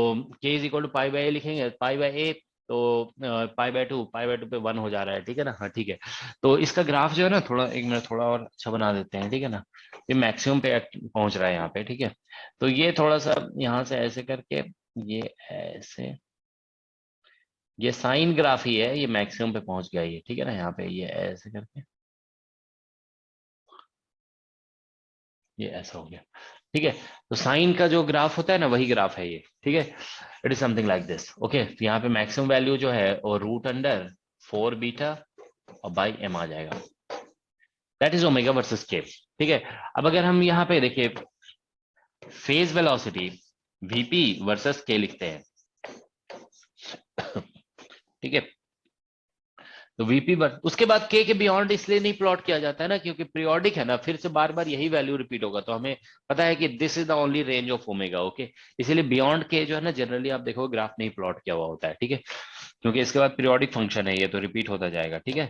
[SPEAKER 2] k is equal to pi by a लिखेंगे, पाई बाई ए तो पाई बाई टू पे 1 हो जा रहा है, ठीक है ना, हाँ ठीक है। तो इसका ग्राफ जो है ना थोड़ा, एक मिनट थोड़ा और अच्छा बना देते हैं, ठीक है ना। ये मैक्सिमम पे पहुंच रहा है यहाँ पे, ठीक है। तो ये थोड़ा सा यहाँ से ऐसे करके, ये ऐसे, ये साइन ग्राफ ही है, ये मैक्सिमम पे पहुंच गया ये, ठीक है ना। यहाँ पे ये ऐसे करके ये ऐसा हो गया, ठीक है। तो साइन का जो ग्राफ होता है ना वही ग्राफ है ये, ठीक है। It is something like this, okay. तो यहाँ पे मैक्सिमम वैल्यू जो है और रूट अंडर 4 बीटा और बाई एम आ जाएगा, दैट इज ओमेगा वर्सेस के, ठीक है। अब अगर हम यहाँ पे देखिए फेज वेलोसिटी वीपी वर्सेस के लिखते हैं, ठीक है। तो वीपी उसके बाद के बियॉन्ड इसलिए नहीं प्लॉट किया जाता है ना क्योंकि पीरियोडिक है ना, फिर से बार बार यही वैल्यू रिपीट होगा। तो हमें पता है कि this is the only range of omega, okay. इसीलिए बियॉन्ड के जो है ना जनरली आप देखोगे ग्राफ नहीं प्लॉट किया हुआ होता है, ठीक है, क्योंकि इसके बाद पीरियोडिक फंक्शन है ये, तो रिपीट होता जाएगा, ठीक है।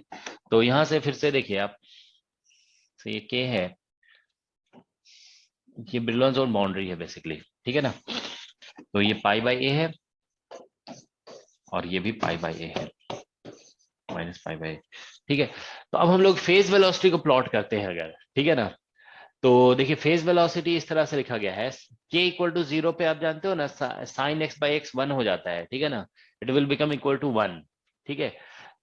[SPEAKER 2] तो यहाँ से फिर से देखिए आप, तो ये के है, ये ब्रिलॉन जोन बाउंड्री है बेसिकली, ठीक है ना। तो ये पाई बाई ए है और ये भी पाई बाई ए है, माइनस पाई बाई, ठीक है। तो अब हम लोग फेज वेलोसिटी को प्लॉट करते हैं अगर, ठीक है ना। तो देखिए फेज वेलोसिटी इस तरह से लिखा गया है, के इक्वल टू 0 पे आप जानते हो ना साइन एक्स बाई एक्स 1 हो जाता है, ठीक है ना, it will become equal to 1, ठीक है।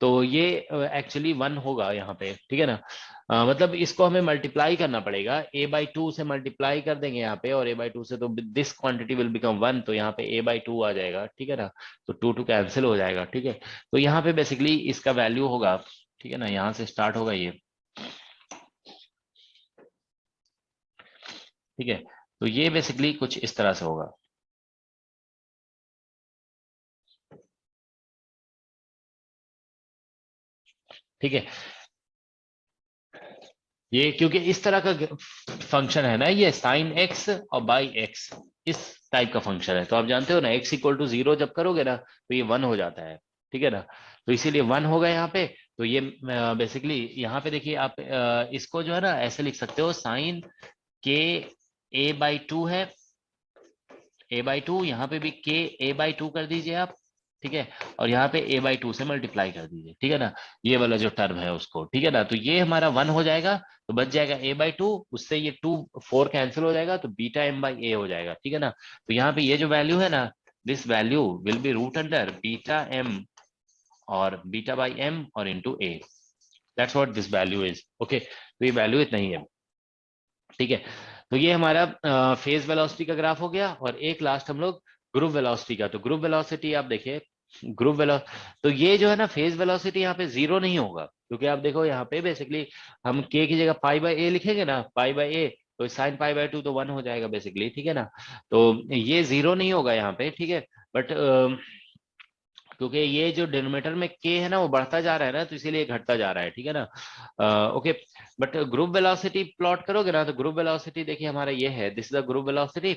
[SPEAKER 2] तो ये एक्चुअली 1 होगा यहाँ पे, ठीक है ना। मतलब इसको हमें मल्टीप्लाई करना पड़ेगा, a बाई 2 से मल्टीप्लाई कर देंगे यहाँ पे, और a बाई 2 से तो दिस क्वांटिटी विल बिकम 1, तो यहाँ पे a बाई 2 आ जाएगा, ठीक है ना। तो 2 कैंसिल हो जाएगा, ठीक है। तो यहाँ पे बेसिकली इसका वैल्यू होगा, ठीक है ना, यहाँ से स्टार्ट होगा ये, ठीक है। तो ये बेसिकली कुछ इस तरह से होगा, ठीक है। ये क्योंकि इस तरह का फंक्शन है ना, ये साइन एक्स और बाई एक्स इस टाइप का फंक्शन है। तो आप जानते हो ना एक्स इक्वल टू 0 जब करोगे ना तो ये 1 हो जाता है, ठीक है ना। तो इसीलिए 1 होगा यहाँ पे। तो ये बेसिकली यहाँ पे देखिए आप इसको जो है ना ऐसे लिख सकते हो, साइन के ए बाई 2 है, ए बाई 2, यहाँ पे भी के ए बाई 2 कर दीजिए आप, ठीक है। और यहाँ पे a बाई 2 से मल्टीप्लाई कर दीजिए, ठीक है ना, ये वाला जो टर्म है उसको, ठीक है ना। तो ये हमारा 1 हो जाएगा, तो बच जाएगा a बाई 2, उससे ये 2 4 कैंसिल हो जाएगा, तो बीटा m बाई ए हो जाएगा, ठीक है ना। तो यहाँ पे ये जो वैल्यू है ना, this value will be root under beta m और बीटा बाई m और into a, that's what this value is, okay. तो ये वैल्यू इतना ही है, ठीक है। तो ये हमारा फेज वेलोसिटी का ग्राफ हो गया। और एक लास्ट हम लोग ग्रुप वेलोसिटी का, तो ग्रुप वेलोसिटी आप देखिए ग्रुप वेलो तो ये जो है ना फेज वेलोसिटी यहाँ पे जीरो नहीं होगा, क्योंकि आप देखो यहाँ पे बेसिकली हम के की जगह पाई बाय ए लिखेंगे ना, पाई बाय ए, तो साइन पाई बाय 2 तो 1 हो जाएगा बेसिकली, ठीक है ना। तो ये जीरो नहीं होगा यहाँ पे, ठीक है। बट क्योंकि ये जो डिनोमिनेटर में के है ना वो बढ़ता जा रहा है ना, तो इसीलिए घटता जा रहा है, ठीक है ना। Okay, but group velocity plot करोगे ना, तो ग्रुप वेलोसिटी देखिए हमारा ये है, this is the group velocity,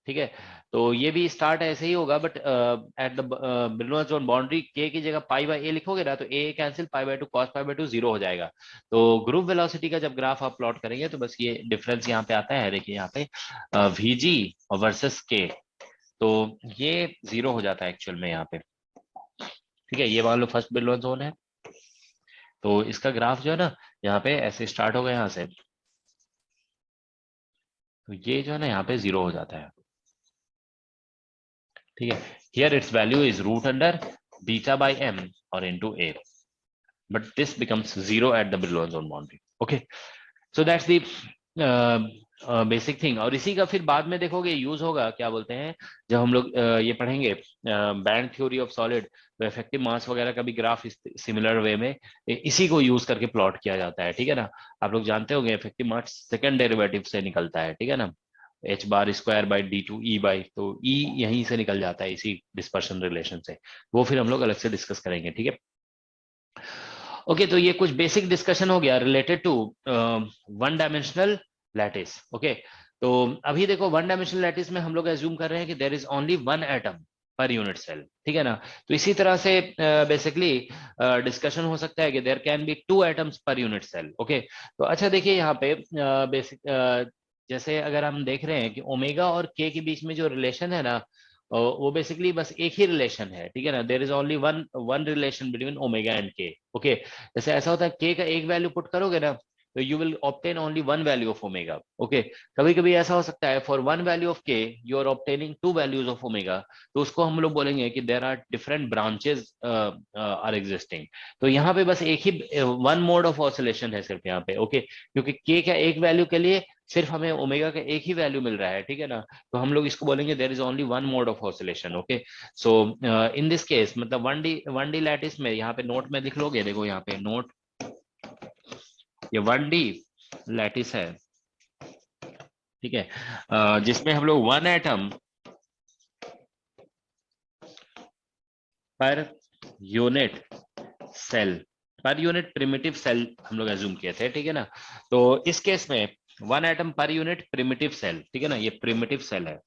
[SPEAKER 2] ठीक है। तो ये भी स्टार्ट ऐसे ही होगा, but at the Brillouin zone boundary k की जगह पाई बाय ए लिखोगे ना, तो a cancel, pi by 2 cos pi by 2 zero हो जाएगा। तो ग्रुप वेलोसिटी का जब ग्राफ आप प्लॉट करेंगे तो बस ये डिफरेंस यहाँ पे आता है, देखिए यहाँ पे वीजी और वर्सेस के, तो ये जीरो हो जाता है एक्चुअल में यहाँ पे, ठीक है। ये मान लो फर्स्ट बिलो जोन है, तो इसका ग्राफ जो है ना यहाँ पे ऐसे स्टार्ट होगा यहाँ से, तो ये जो है ना यहाँ पे जीरो हो जाता है, ठीक है। Here its value is root under beta by m और into a, but this becomes zero at the Brillouin zone boundary. Okay, so that's the basic thing. और इसी का फिर बाद में देखोगे यूज होगा, क्या बोलते हैं, जब हम लोग ये पढ़ेंगे बैंड थ्योरी ऑफ सॉलिड, तो इफेक्टिव मास वगैरह का भी ग्राफ सिमिलर वे में इसी को यूज करके प्लॉट किया जाता है, ठीक है ना। आप लोग जानते होंगे इफेक्टिव मास सेकंड डेरिवेटिव से निकलता है, ठीक है ना, H bar square by D to E by, तो ई यहीं से निकल जाता है इसी डिस्पर्शन रिलेशन से, वो फिर हम लोग अलग से डिस्कस करेंगे, ठीक है। ओके, तो ये कुछ बेसिक डिस्कशन हो गया related to one dimensional lattice. Okay, तो अभी देखो वन डायमेंशनल लैटिस में हम लोग एज्यूम कर रहे हैं कि there is only one atom per unit cell, ठीक है ना। तो इसी तरह से बेसिकली डिस्कशन हो सकता है कि there can be two atoms per unit cell. Okay, तो अच्छा देखिए यहाँ पे बेसिक जैसे अगर हम देख रहे हैं कि ओमेगा और के के बीच में जो रिलेशन है ना, वो बेसिकली बस एक ही रिलेशन है, ठीक है ना। There is only one relation between omega and K. Okay, जैसे ऐसा होता है के का एक वैल्यू पुट करोगे ना, तो you will obtain only one value of omega. Okay, कभी कभी ऐसा हो सकता है for one value of K you are obtaining two values of omega, तो उसको हम लोग बोलेंगे कि there are different branches are existing. तो यहाँ पे बस एक ही वन मोड ऑफ ऑसिलेशन है सिर्फ यहाँ पे। ओके, क्योंकि के का एक वैल्यू के लिए सिर्फ हमें ओमेगा का एक ही वैल्यू मिल रहा है, ठीक है ना। तो हम लोग इसको बोलेंगे there is only one mode of oscillation. Okay, so in this case मतलब वन डी लैटिस में यहाँ पे नोट में लिख लोगे, देखो यहाँ पे नोट, ये वन डी लैटिस है, ठीक है, जिसमें हम लोग one atom per unit cell, per unit primitive cell हम लोग एज्यूम किए थे, ठीक है ना। तो इस केस में one atom per unit primitive cell, ठीक है ना, ये प्रिमिटिव सेल है,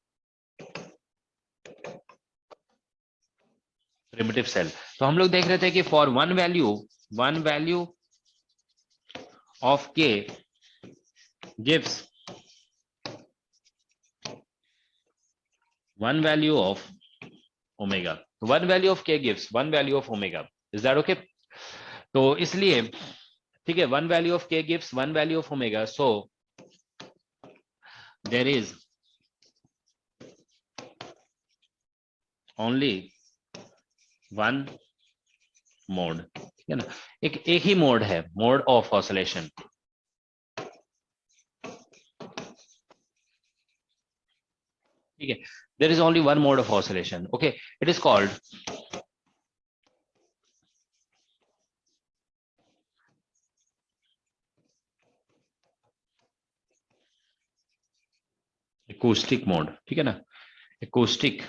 [SPEAKER 2] प्रिमिटिव सेल। तो हम लोग देख रहे थे कि for one value of k gives one value of omega, one value of k gives one value of omega, is that okay. तो इसलिए ठीक है, one value of k gives one value of omega, so there is only one mode, ठीक है ना, एक ही mode है, mode of oscillation. ठीक है, there is only one mode of oscillation. Okay, it is called acoustic mode, ठीक है ना, acoustic,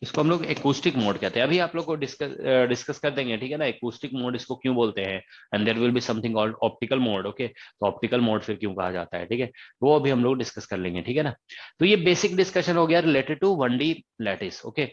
[SPEAKER 2] इसको हम लोग acoustic मोड कहते हैं। अभी आप लोग को डिस्कस कर देंगे, ठीक है ना, acoustic मोड इसको क्यों बोलते हैं, and there will be something called optical mode. Okay, तो ऑप्टिकल मोड फिर क्यों कहा जाता है, ठीक है, वो अभी हम लोग डिस्कस कर लेंगे, ठीक है ना। तो ये बेसिक डिस्कशन हो गया related to one D lattice. Okay,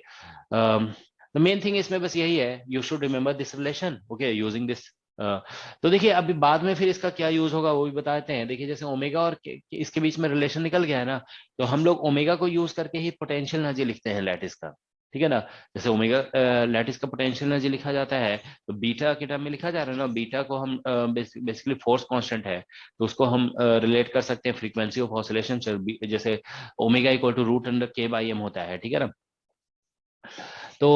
[SPEAKER 2] the main thing इसमें बस यही है, you should remember this relation, okay, using this. तो देखिए अभी बाद में फिर इसका क्या यूज होगा वो भी बताते हैं। देखिए जैसे ओमेगा और इसके बीच में रिलेशन निकल गया है ना, तो हम लोग ओमेगा को यूज करके ही पोटेंशियल एनर्जी लिखते हैं लैटिस का, ठीक है ना। जैसे ओमेगा लैटिस का पोटेंशियल एनर्जी लिखा जाता है, तो बीटा के टर्म में लिखा जा रहा है ना, बीटा को हम बेसिकली फोर्स कांस्टेंट है, तो उसको हम रिलेट कर सकते हैं फ्रीक्वेंसी ऑफ ऑसिलेशन से, जैसे omega equal to root under K by M होता है, ठीक है ना। तो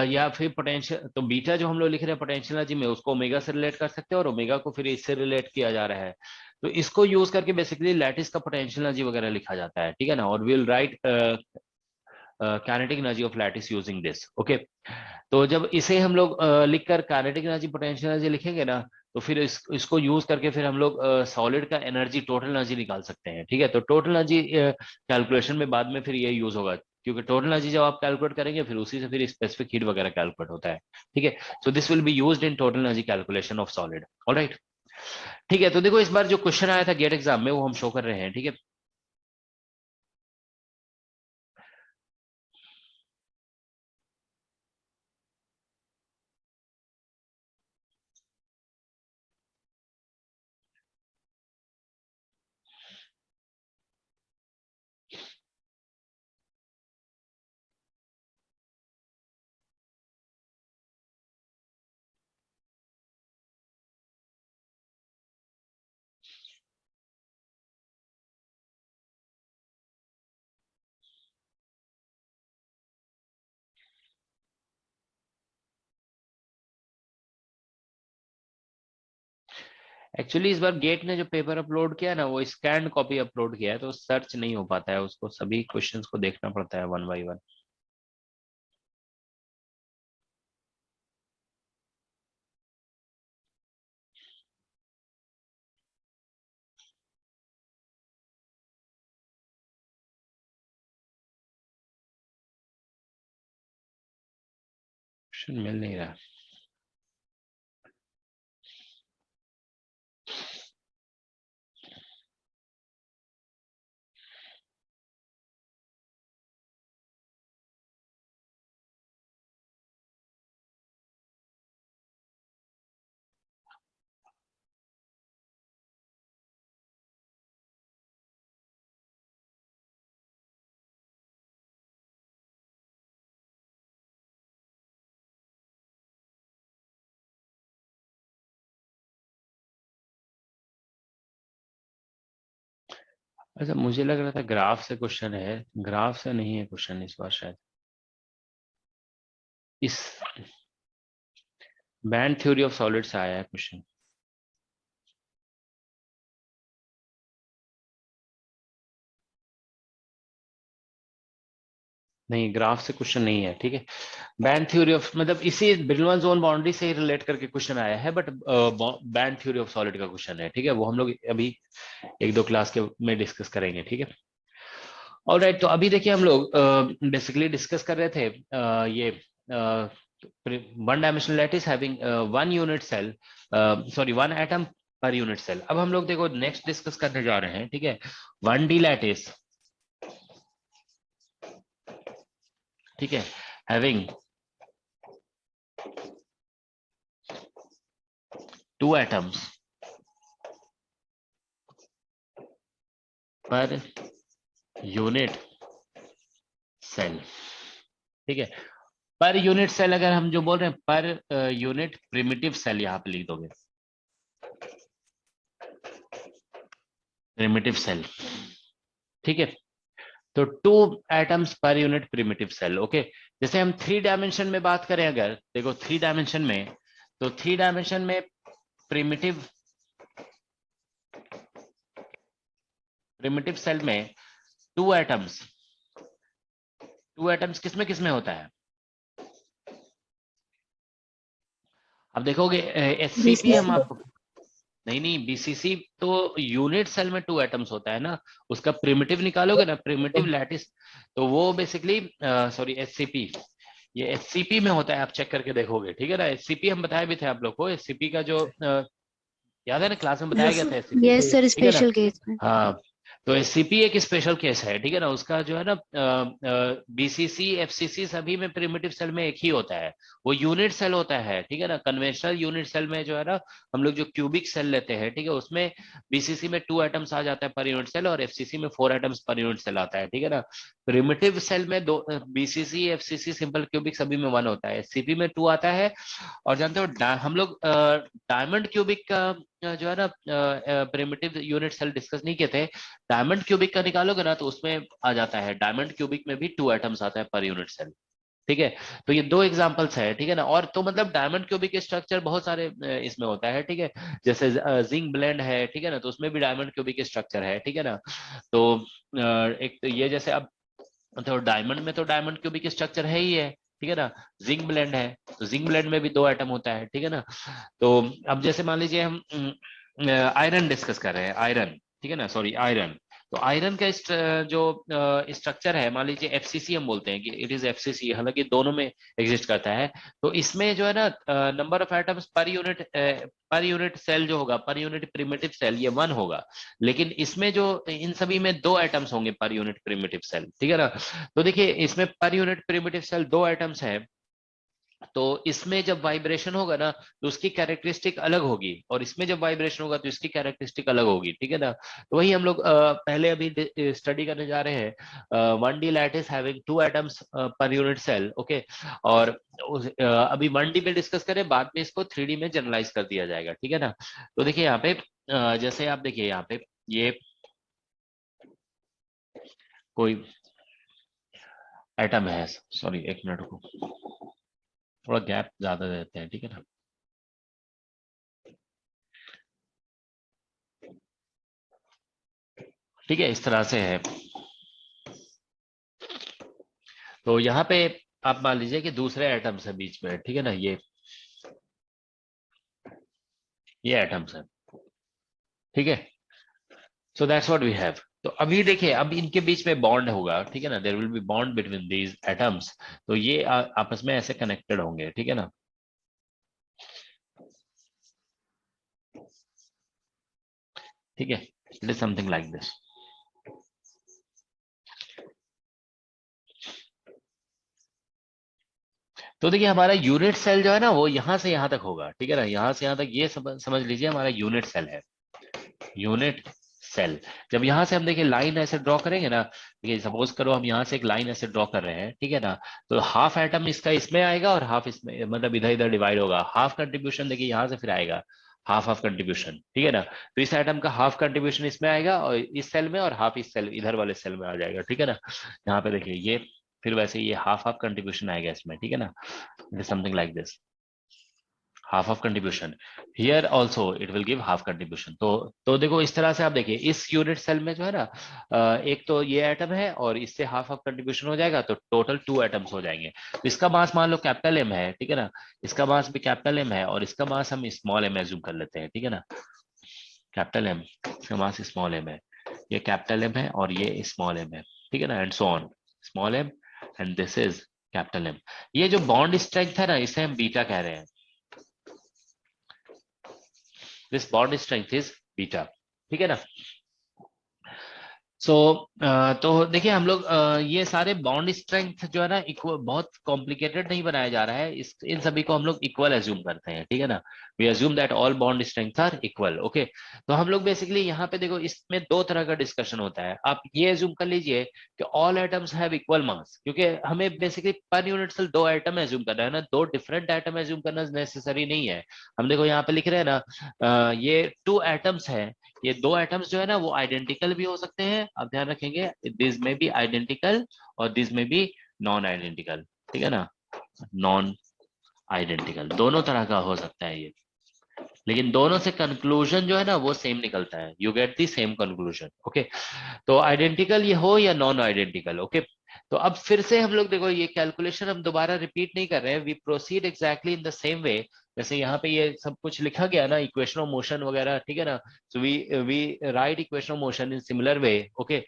[SPEAKER 2] या फिर पोटेंशियल, तो बीटा जो हम लोग लिख रहे हैं पोटेंशियल एनर्जी में, उसको ओमेगा से रिलेट कर सकते हैं, और ओमेगा को फिर इससे रिलेट किया जा रहा है, तो इसको यूज करके बेसिकली लैटिस का पोटेंशियल एनर्जी वगैरह लिखा जाता है, ठीक है ना। और will write kinetic energy of lattice using this. Okay, तो जब इसे हम लोग लिखकर काइनेटिक एनर्जी पोटेंशियल एनर्जी लिखेंगे ना, तो फिर इसको यूज करके फिर हम लोग सॉलिड का एनर्जी, टोटल एनर्जी निकाल सकते हैं। ठीक है, तो टोटल एनर्जी कैलकुलेशन में बाद में फिर ये यूज होगा, क्योंकि टोटल एनर्जी जब आप कैलकुलेट करेंगे फिर उसी से फिर स्पेसिफिक हीट वगैरह कैलकुलेट होता है। ठीक है, so this will be used in total energy calculation of solid. Alright, ठीक है, तो देखो इस बार जो क्वेश्चन आया था गेट एग्जाम में वो हम शो कर रहे हैं। ठीक है, एक्चुअली इस बार गेट ने जो पेपर अपलोड किया ना, वो स्कैन कॉपी अपलोड किया है, तो सर्च नहीं हो पाता है, उसको सभी क्वेश्चंस को देखना पड़ता है वन बाय वन। क्वेश्चन मिल नहीं रहा। अच्छा, मुझे लग रहा था ग्राफ से क्वेश्चन है, ग्राफ से नहीं है क्वेश्चन इस बार शायद। इस बैंड थ्योरी ऑफ सॉलिड से आया है क्वेश्चन। नहीं, ग्राफ से क्वेश्चन नहीं है। ठीक है, बैंड थ्योरी ऑफ मतलब इसी ब्रिलवान जोन बाउंड्री से ही रिलेट करके क्वेश्चन आया है, but band theory of solid का क्वेश्चन है। ठीक है, वो हम लोग अभी एक दो क्लास के में डिस्कस करेंगे। ठीक है, ऑलराइट, तो अभी देखिए हम लोग बेसिकली डिस्कस कर रहे थे ये one dimensional lattice having one unit cell, sorry one atom per unit cell. अब हम लोग देखो नेक्स्ट डिस्कस करने जा रहे हैं। ठीक है, 1D लैटिस, ठीक है, having two atoms per unit cell. ठीक है, पर यूनिट सेल अगर हम जो बोल रहे हैं पर यूनिट प्रिमिटिव सेल यहां पे लिख दोगे, प्रिमिटिव सेल। ठीक है, तो two atoms per unit primitive cell. Okay, जैसे हम 3 डायमेंशन में बात करें, अगर देखो 3 डायमेंशन में, तो 3 डायमेंशन में प्रिमिटिव सेल में टू एटम्स किसमें होता है? अब देखोगे एससीपी हम आपको नहीं बीसीसी तो यूनिट सेल में 2 एटम्स होता है ना, उसका प्रिमिटिव निकालोगे ना, प्रिमिटिव लैटिस, तो वो बेसिकली सॉरी एससीपी, ये एससीपी में होता है, आप चेक करके देखोगे। ठीक है ना, एससीपी हम बताए भी थे आप लोग को, एससीपी का जो याद है ना, क्लास में बताया गया था एससीपी।
[SPEAKER 6] यस सर,
[SPEAKER 2] ठीक है ना,
[SPEAKER 6] स्पेशल केस में।
[SPEAKER 2] हाँ, तो एससीपी एक स्पेशल केस है। ठीक है ना, उसका जो है ना बीसीसी एफसीसी सभी में प्रिमिटिव सेल में एक ही होता है, वो यूनिट सेल होता है। ठीक है ना, कन्वेंशनल यूनिट सेल में जो है ना हम लोग जो क्यूबिक सेल लेते हैं, ठीक है, उसमें बीसीसी में 2 एटम्स आ जाता है पर यूनिट सेल, और एफसीसी में 4 एटम्स पर यूनिट सेल आता है। ठीक है ना, प्रिमिटिव सेल में दो, बीसीसी एफसीसी सिंपल क्यूबिक सभी में 1 होता है, एससीपी में 2 आता है। और जानते हो हम लोग डायमंड क्यूबिक का जो है ना प्रिमिटिव यूनिट सेल डिस्कस नहीं किए थे, डायमंड क्यूबिक का निकालोगे ना तो उसमें आ जाता है, डायमंड क्यूबिक में भी 2 एटम्स आता है पर यूनिट सेल। ठीक है, तो ये 2 एग्जांपल्स है। ठीक है ना, और तो मतलब डायमंड क्यूबिक के स्ट्रक्चर बहुत सारे इसमें होता है। ठीक है, जैसे जिंक ब्लेंड है, ठीक है ना, तो उसमें भी डायमंड क्यूबिक के स्ट्रक्चर है। ठीक है ना, तो एक तो ये जैसे अब तो डायमंड में तो डायमंड क्यूबिक स्ट्रक्चर है ही है, ठीक है ना। जिंक ब्लेंड है, तो जिंक ब्लेंड में भी 2 एटम होता है, ठीक है ना। तो अब जैसे मान लीजिए हम आयरन डिस्कस कर रहे हैं, आयरन, ठीक है ना, सॉरी आयरन। तो आयरन का जो स्ट्रक्चर है, मान लीजिए एफसीसी हम बोलते हैं कि इट इज एफसीसी, हालांकि दोनों में एग्जिस्ट करता है। तो इसमें जो है ना number of atoms per unit cell जो होगा, पर यूनिट प्रिमिटिव सेल, ये 1 होगा। लेकिन इसमें जो इन सभी में 2 एटम्स होंगे पर यूनिट प्रिमिटिव सेल, ठीक है ना। तो देखिए इसमें पर यूनिट प्रिमिटिव सेल 2 एटम्स है, तो इसमें जब वाइब्रेशन होगा ना तो उसकी कैरेक्टरिस्टिक अलग होगी, और इसमें जब वाइब्रेशन होगा तो इसकी कैरेक्टरिस्टिक अलग होगी, ठीक है ना। तो वही हम लोग पहले अभी स्टडी करने जा रहे हैं। 1D lattice having 2 atoms per unit cell, okay. और अभी 1D पे डिस्कस करें, बाद में इसको 3D में जनरलाइज कर दिया जाएगा, ठीक है ना। तो देखिए यहाँ पे जैसे आप देखिए यहाँ पे ये कोई एटम है, सॉरी एक मिनट को, थोड़ा गैप ज्यादा देते हैं, ठीक है ना। ठीक है, इस तरह से है। तो यहाँ पे आप मान लीजिए कि दूसरे एटम्स है बीच में, ठीक है ना, ये एटम्स है, ठीक है। So that's what we have. तो अभी देखिए, अब इनके बीच में बॉन्ड होगा, ठीक है ना, there will be bond between these atoms. तो ये आपस में ऐसे कनेक्टेड होंगे, ठीक है ना। ठीक है, it is something like this. तो देखिए हमारा यूनिट सेल जो है ना वो यहां से यहां तक होगा, ठीक है ना, यहां से यहां तक, ये समझ लीजिए हमारा यूनिट सेल है, यूनिट सेल। जब यहां से हम देखिए लाइन ऐसे ड्रॉ करेंगे ना, देखिए सपोज करो हम यहां से एक लाइन ऐसे ड्रॉ कर रहे हैं, ठीक है ना। तो हाफ एटम इसका इसमें आएगा और हाफ इसमें, मतलब इधर इधर डिवाइड होगा। हाफ कंट्रीब्यूशन देखिए यहां से फिर आएगा, हाफ हाफ कंट्रीब्यूशन, ठीक है ना। तो इस एटम का हाफ कंट्रीब्यूशन इसमें आएगा और इस सेल में, और हाफ इस सेल इधर वाले सेल में आ जाएगा, ठीक है ना। यहाँ पे देखिए ये फिर वैसे ये हाफ हाफ कंट्रीब्यूशन आएगा इसमें, ठीक है ना। It is something like this, half of contribution. Here also it will give half contribution. तो देखो इस तरह से आप देखिए इस यूनिट सेल में जो है ना एक तो ये एटम है और इससे हाफ ऑफ कंट्रीब्यूशन हो जाएगा, तो टोटल 2 एटम्स हो जाएंगे। तो इसका मास मान लो कैपिटल एम है, ठीक है ना, इसका मास भी कैपिटल एम है, और इसका मास हम स्मॉल एम एज्यूम कर लेते हैं, ठीक है ना। कैपिटल एम, इसका मास स्मॉल एम है, ये कैपिटल एम है और ये स्मॉल एम है, ठीक है ना, and so on, small M and this is capital M. ये जो बॉन्ड स्ट्रेंथ है ना, इसे हम बीटा कह रहे हैं। This bond strength is beta, ठीक है ना। सो तो देखिए हम लोग ये सारे बॉन्ड स्ट्रेंथ जो है ना बहुत कॉम्प्लिकेटेड नहीं बनाया जा रहा है, इन सभी को हम लोग इक्वल एज्यूम करते हैं, ठीक है ना। We assume that all bond strength are equal, okay. तो हम लोग बेसिकली यहाँ पे देखो इसमें 2 तरह का डिस्कशन होता है। आप ये एज्यूम कर लीजिए कि ऑल एटम्स हैव इक्वल मास, क्योंकि हमें बेसिकली पर यूनिट सेल 2 एटम एज्यूम करना है ना, 2 डिफरेंट एटम एज्यूम करना नेसेसरी नहीं है। हम देखो यहाँ पे लिख रहे हैं ना ये 2 एटम्स है, ये 2 एटम्स जो है ना वो आइडेंटिकल भी हो सकते हैं, आप ध्यान रखेंगे, दिस में भी आइडेंटिकल और दिस में भी नॉन आइडेंटिकल, ठीक है ना, नॉन आइडेंटिकल, दोनों तरह का हो सकता है ये, लेकिन दोनों से कंक्लूजन जो है ना वो सेम निकलता है, you get the same conclusion, okay. तो आइडेंटिकल ये हो या नॉन आइडेंटिकल, ओके। तो अब फिर से हम लोग देखो ये कैलकुलेशन हम दोबारा रिपीट नहीं कर रहे हैं, we proceed exactly in the same way, जैसे यहाँ पे ये सब कुछ लिखा गया ना, इक्वेशन ऑफ मोशन वगैरह, ठीक है ना। So we write equation of motion in similar way, okay.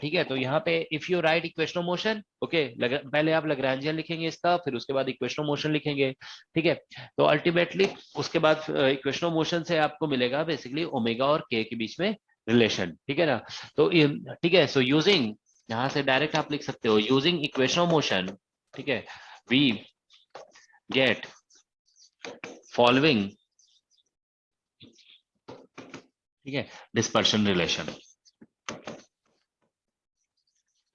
[SPEAKER 2] ठीक है, तो यहाँ पे if you write equation of motion, okay, पहले आप लैग्रेंजियन लिखेंगे इसका, फिर उसके बाद इक्वेशन ऑफ मोशन लिखेंगे, ठीक है। तो अल्टीमेटली उसके बाद इक्वेशन ऑफ मोशन से आपको मिलेगा बेसिकली ओमेगा और के के बीच में रिलेशन, ठीक है ना। तो ठीक है, सो यूजिंग, यहां से डायरेक्ट आप लिख सकते हो, यूजिंग इक्वेशन ऑफ मोशन, ठीक है, वी गेट फॉलोइंग, ठीक है, डिस्पर्शन रिलेशन।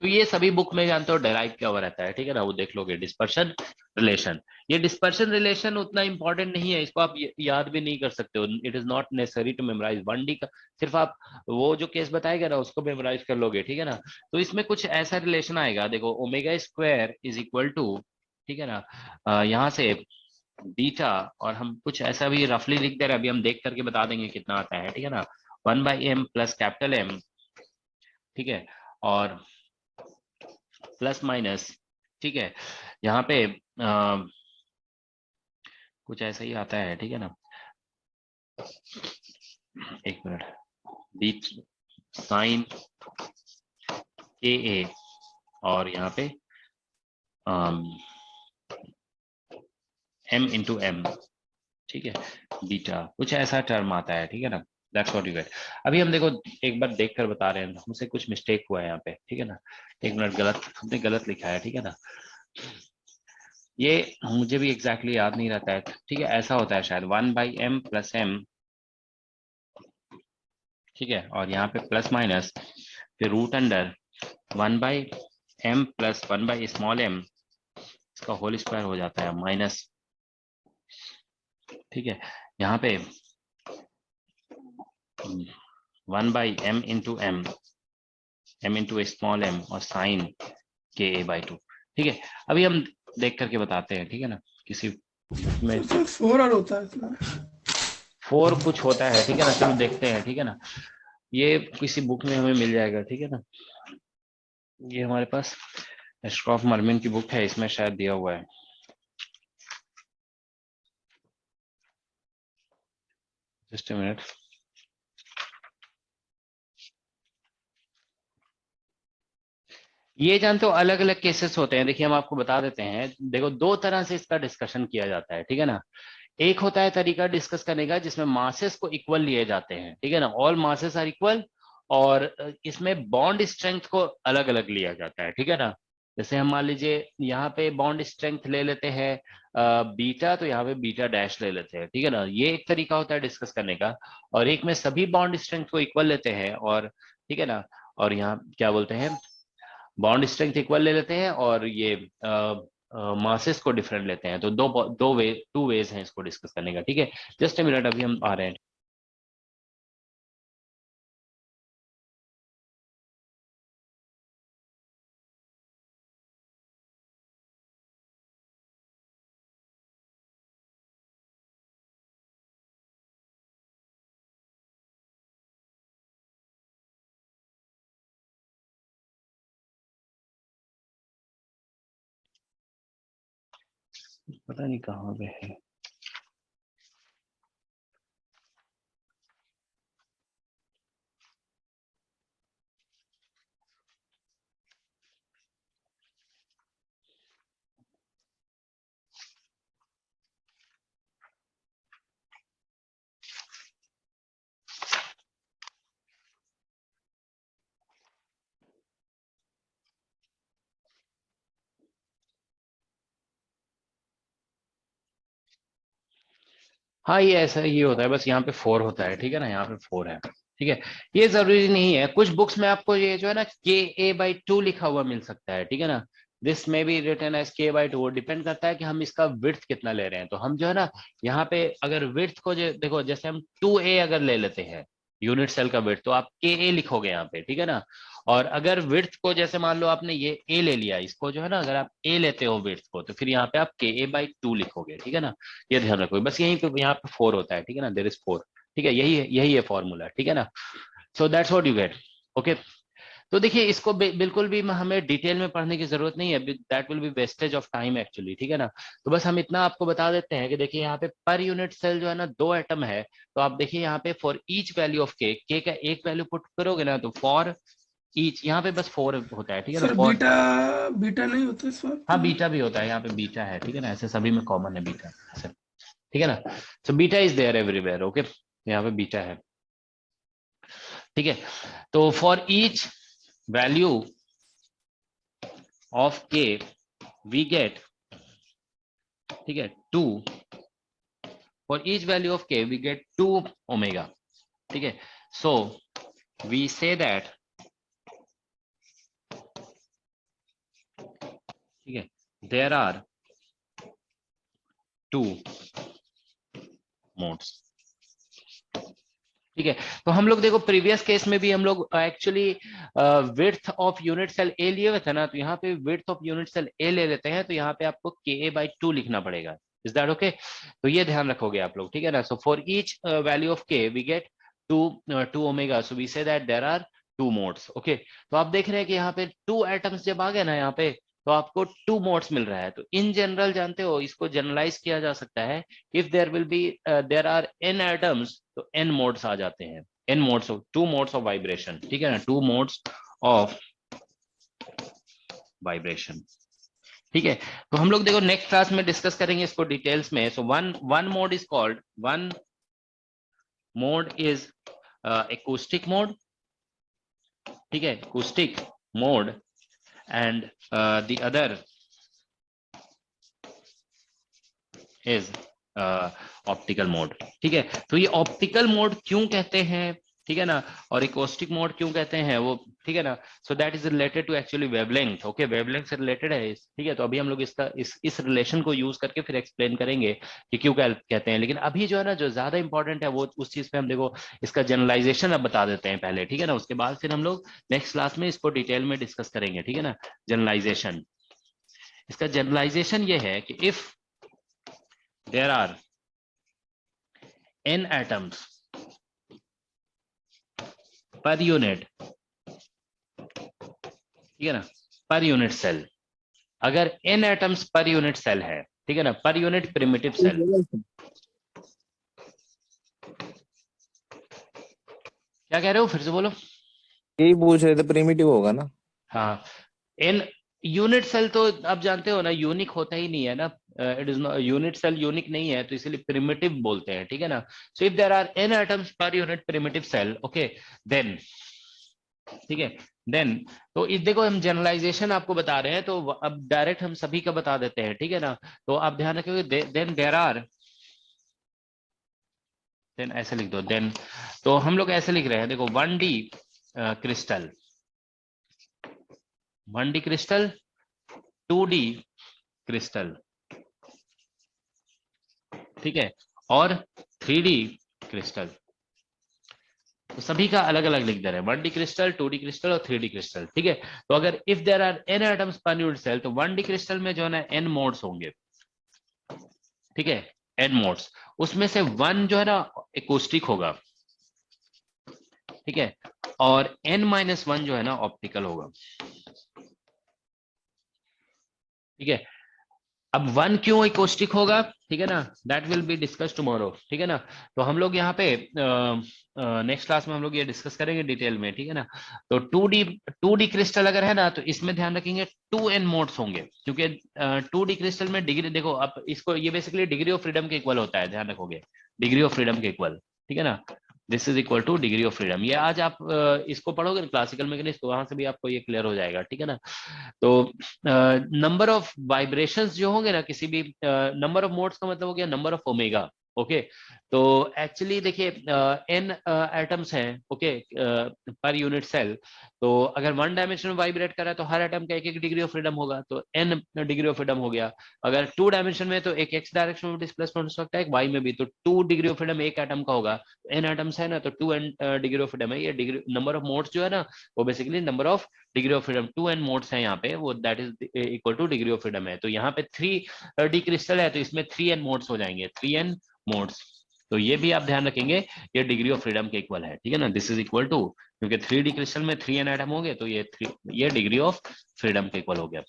[SPEAKER 2] तो ये सभी बुक में जानते हो डेराइव क्या हुआ रहता है, ठीक है ना, वो देख लोगे डिस्पर्शन रिलेशन। ये डिस्पर्शन रिलेशन उतना इंपॉर्टेंट नहीं है, इसको आप याद भी नहीं कर सकते हो, it is not necessary to memorize 1D का, सिर्फ आप वो जो केस बताएगा ना उसको मेमोराइज कर लोगे, ठीक है ना। तो इसमें कुछ ऐसा रिलेशन आएगा, देखो omega square is equal to, ठीक है ना, यहाँ से बीटा, और हम कुछ ऐसा भी रफली लिख दे रहे हैं, अभी हम देख करके बता देंगे कितना आता है, ठीक है ना, 1/m प्लस कैपिटल M, ठीक है, और प्लस माइनस, ठीक है, यहाँ पे कुछ ऐसा ही आता है, ठीक है ना, एक मिनट, बीच साइन के ए और यहाँ पे m इंटू एम, ठीक है, बीटा, कुछ ऐसा टर्म आता है, ठीक है ना, दैट्स व्हाट यू गेट। अभी हम देखो एक बार देख कर बता रहे हैं, हमसे कुछ मिस्टेक हुआ है यहाँ पे, ठीक है ना, एक मिनट, गलत हमने गलत लिखा है, ठीक है ना, ये मुझे भी एग्जैक्टली याद नहीं रहता है, ठीक है, ऐसा होता है शायद 1/m प्लस m, ठीक है, और यहाँ पे प्लस माइनस, फिर root under 1/m plus 1/m, इसका होल स्क्वायर हो जाता है माइनस, ठीक है, यहाँ पे 1/m into m, m into small m और साइन KA/2, ठीक है। अभी हम देख करके बताते हैं, ठीक है ना, किसी में
[SPEAKER 1] तो 4 और होता है इसमें।
[SPEAKER 2] 4 कुछ होता है, ठीक है ना, चलो देखते हैं, ठीक है ना, ये किसी बुक में हमें मिल जाएगा, ठीक है ना, ये हमारे पास एस्ट्रॉफ मर्मिन की बुक है, इसमें शायद दिया हुआ है, जस्ट अ मिनट। ये जानते हो अलग अलग केसेस होते हैं, देखिए हम आपको बता देते हैं, देखो 2 तरह से इसका डिस्कशन किया जाता है, ठीक है ना, एक होता है तरीका डिस्कस करने का जिसमें मासेस को इक्वल लिए जाते हैं, ठीक है ना, ऑल मासेस आर इक्वल, और इसमें बॉन्ड स्ट्रेंथ को अलग अलग लिया जाता है, ठीक है ना, जैसे हम मान लीजिए यहाँ पे बॉन्ड स्ट्रेंथ ले लेते हैं बीटा, तो यहाँ पे बीटा डैश ले लेते हैं, ठीक है ना, ये एक तरीका होता है डिस्कस करने का, और एक में सभी बॉन्ड स्ट्रेंथ को इक्वल लेते हैं, और ठीक है ना, और यहाँ क्या बोलते हैं, बॉन्ड स्ट्रेंथ इक्वल ले लेते हैं और ये मासेस को डिफरेंट लेते हैं, तो टू वेज हैं इसको डिस्कस करने का, ठीक है, जस्ट अ मिनट, अभी हम आ रहे हैं। पता नहीं कहाँ पे है, हाँ ये ऐसा ही होता है, बस यहाँ पे 4 होता है, ठीक है ना, यहाँ पे 4 है, ठीक है, ये जरूरी नहीं है, कुछ बुक्स में आपको ये जो है ना KA/2 लिखा हुआ मिल सकता है, ठीक है ना, दिस में be written as K/2, depend करता है कि हम इसका विड्थ कितना ले रहे हैं, तो हम जो है ना यहाँ पे अगर विड्थ को देखो, जैसे हम 2A अगर ले लेते हैं यूनिट सेल का विड्थ, तो आप KA लिखोगे यहाँ पे, ठीक है ना, और अगर विड्थ को जैसे मान लो आपने ये A ले लिया, इसको जो है ना अगर आप A लेते हो विड्थ को, तो फिर यहाँ पे आप KA/2 लिखोगे, ठीक है ना, ये ध्यान रखो, बस यहीं पे यहाँ पे 4 होता है, ठीक है ना, देयर इज 4, ठीक है, यही है फॉर्मूला, ठीक है ना, so that's what you get, okay. तो देखिए इसको बिल्कुल भी हमें डिटेल में पढ़ने की जरूरत नहीं है, that will B wastage of time actually, ठीक है ना, तो बस हम इतना आपको बता देते हैं कि देखिए यहाँ पे पर यूनिट सेल जो है ना 2 एटम है, तो आप देखिए यहाँ पे फॉर ईच वैल्यू ऑफ के का एक वैल्यू पुट करोगे ना, तो फॉर ईच यहाँ पे बस 4 होता है, ठीक है ना,
[SPEAKER 1] सर
[SPEAKER 2] फॉर,
[SPEAKER 1] बीटा बीटा नहीं होता इस बात
[SPEAKER 2] हाँ बीटा भी होता है, यहाँ पे बीटा है, ठीक है ना, ऐसे सभी में कॉमन है बीटा, ठीक है ना, so beta is there everywhere, okay, यहाँ पे बीटा है, ठीक है, तो फॉर ईच वैल्यू ऑफ के वी गेट, ठीक है, 2, फॉर ईच वैल्यू ऑफ के वी गेट 2 ओमेगा, ठीक है, सो वी से दैट, ठीक है, देयर आर 2 मोड्स, ठीक है, तो हम लोग देखो प्रीवियस केस में भी हम लोग actually width of unit cell a लिए हुए थे ना, तो यहाँ पे width of unit cell a ले लेते हैं, तो यहाँ पे आपको KA/2 लिखना पड़ेगा, इज दैट ओके, तो ये ध्यान रखोगे आप लोग, ठीक है ना, so for each value of के we get 2 omega, so we say that there are two modes. Okay, तो आप देख रहे हैं कि यहाँ पे 2 एटम्स जब आ गए ना यहाँ पे, तो आपको 2 मोड्स मिल रहा है। तो इन जनरल जानते हो इसको जनरलाइज किया जा सकता है, if there will be there are n atoms तो n मोड्स आ जाते हैं, n modes of 2 modes of vibration, ठीक है ना, 2 मोड्स ऑफ वाइब्रेशन। ठीक है, तो हम लोग देखो नेक्स्ट क्लास में डिस्कस करेंगे इसको डिटेल्स में। So one mod is called, one mod is acoustic mode, ठीक है, acoustic mode, and the other is optical mode. ठीक है, तो ये ऑप्टिकल मोड क्यों कहते हैं, ठीक है ना, और इकोस्टिक मोड क्यों कहते हैं वो, ठीक है ना, so that is related to actually wavelength. Okay, wavelength से रिलेटेड है, ठीक है। तो अभी हम लोग इसका इस रिलेशन को यूज करके फिर एक्सप्लेन करेंगे कि क्यों कहते हैं। लेकिन अभी जो है ना, जो ज्यादा इंपॉर्टेंट है वो उस चीज पे हम देखो इसका जनरलाइजेशन अब बता देते हैं पहले, ठीक है ना, उसके बाद फिर हम लोग नेक्स्ट क्लास में इसको डिटेल में डिस्कस करेंगे, ठीक है ना। जनरलाइजेशन, इसका जनरलाइजेशन ये है कि if there are n atoms per unit, ठीक है ना, पर यूनिट सेल, अगर n atoms per unit cell है, ठीक है ना, पर यूनिट प्रिमिटिव सेल, क्या कह रहे हो, फिर से बोलो।
[SPEAKER 6] यही पूछ रहे थे, प्रिमिटिव होगा ना।
[SPEAKER 2] हाँ, n यूनिट सेल तो आप जानते हो ना यूनिक होता ही नहीं है ना, it is not, unit cell unique नहीं है, तो इसलिए प्रिमिटिव बोलते हैं, ठीक है ना। So if there are n atoms per unit primitive cell, okay, then, ठीक है, देन, तो इस देखो हम जनरलाइजेशन आपको बता रहे हैं, तो अब डायरेक्ट हम सभी का बता देते हैं, ठीक है ना। तो आप ध्यान रखिए, देन देयर आर, देन ऐसे लिख दो, देन, तो हम लोग ऐसे लिख रहे हैं, देखो 1D crystal, 1D crystal, 2D crystal, ठीक है, और 3D क्रिस्टल, तो सभी का अलग अलग लिख दे रहे हैं, 1D क्रिस्टल, 2D क्रिस्टल और 3D क्रिस्टल, ठीक है। तो अगर if there are n atoms per unit cell, तो 1D क्रिस्टल में जो है ना n मोड्स होंगे, ठीक है, n मोड्स, उसमें से 1 जो है ना एकोस्टिक होगा, ठीक है, और n-1 जो है ना ऑप्टिकल होगा, ठीक है। अब 1 क्यों एकोस्टिक होगा, ठीक है ना, that will be discuss tomorrow, ठीक है ना। तो हम लोग यहाँ पे नेक्स्ट क्लास में हम लोग ये डिस्कस करेंगे डिटेल में, ठीक है ना। तो 2D क्रिस्टल अगर है ना, तो इसमें ध्यान रखेंगे 2n मोड्स होंगे, क्योंकि 2D क्रिस्टल में डिग्री, देखो अब इसको, ये बेसिकली डिग्री ऑफ फ्रीडम के इक्वल होता है, ध्यान रखोगे, डिग्री ऑफ फ्रीडम के इक्वल, ठीक है ना, this is equal two degree of freedom. ये आज आप इसको पढ़ोगे क्लासिकल मैकेनिक्स, तो वहां से भी आपको ये क्लियर हो जाएगा, ठीक है ना। तो नंबर ऑफ वाइब्रेशंस जो होंगे ना, किसी भी नंबर ऑफ मोड्स का मतलब हो गया नंबर ऑफ ओमेगा, ओके। तो एक्चुअली देखिए n एटम्स हैं, ओके, पर यूनिट सेल, तो अगर 1 डायमेंशन में वाइब्रेट कर रहा है तो हर एटम का 1-1 डिग्री ऑफ फ्रीडम होगा, तो n डिग्री ऑफ फ्रीडम हो गया। अगर 2 डायमेंशन में तो एक x डायरेक्शन में डिस्प्लेसमेंट हो सकता है, एक y में भी, तो 2 डिग्री ऑफ फ्रीडम एक एटम का होगा, n एटम्स है ना, तो 2n डिग्री ऑफ फ्रीडम है। ये डिग्री, नंबर ऑफ मोड्स जो है ना, वो basically number of degree of freedom, 2n modes है यहाँ पे, वो that is equal two degree of freedom है। तो यहाँ पे 3D क्रिस्टल है, तो इसमें 3n मोड्स हो जाएंगे, 3n मोड्स। तो ये भी आप ध्यान रखेंगे, ये डिग्री ऑफ फ्रीडम के इक्वल है, ठीक है ना, दिस इज इक्वल टू, क्योंकि 3D क्रिस्टल में 3n एटम हो गए, तो ये डिग्री ऑफ फ्रीडम के इक्वल हो गया।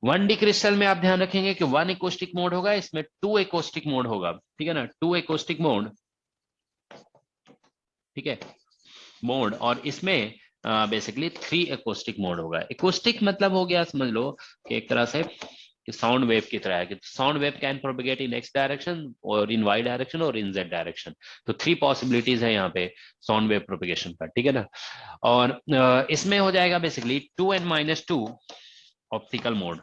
[SPEAKER 2] 1D क्रिस्टल में आप ध्यान रखेंगे कि 1 एकोस्टिक मोड होगा, इसमें 2 एकोस्टिक मोड होगा, ठीक है ना, 2 एकोस्टिक मोड, ठीक है, मोड, और इसमें बेसिकली 3 एकोस्टिक मोड होगा। एकोस्टिक मतलब हो गया, समझ लो कि एक तरह से कि साउंड वेव की तरह है, कि sound wave can propagate in x direction और इन y डायरेक्शन और इन z डायरेक्शन। तो 3 पॉसिबिलिटीज है यहाँ पे साउंड वेव प्रोपेगेशन का, ठीक है ना। और इसमें हो जाएगा basically 2n-2 optical mode,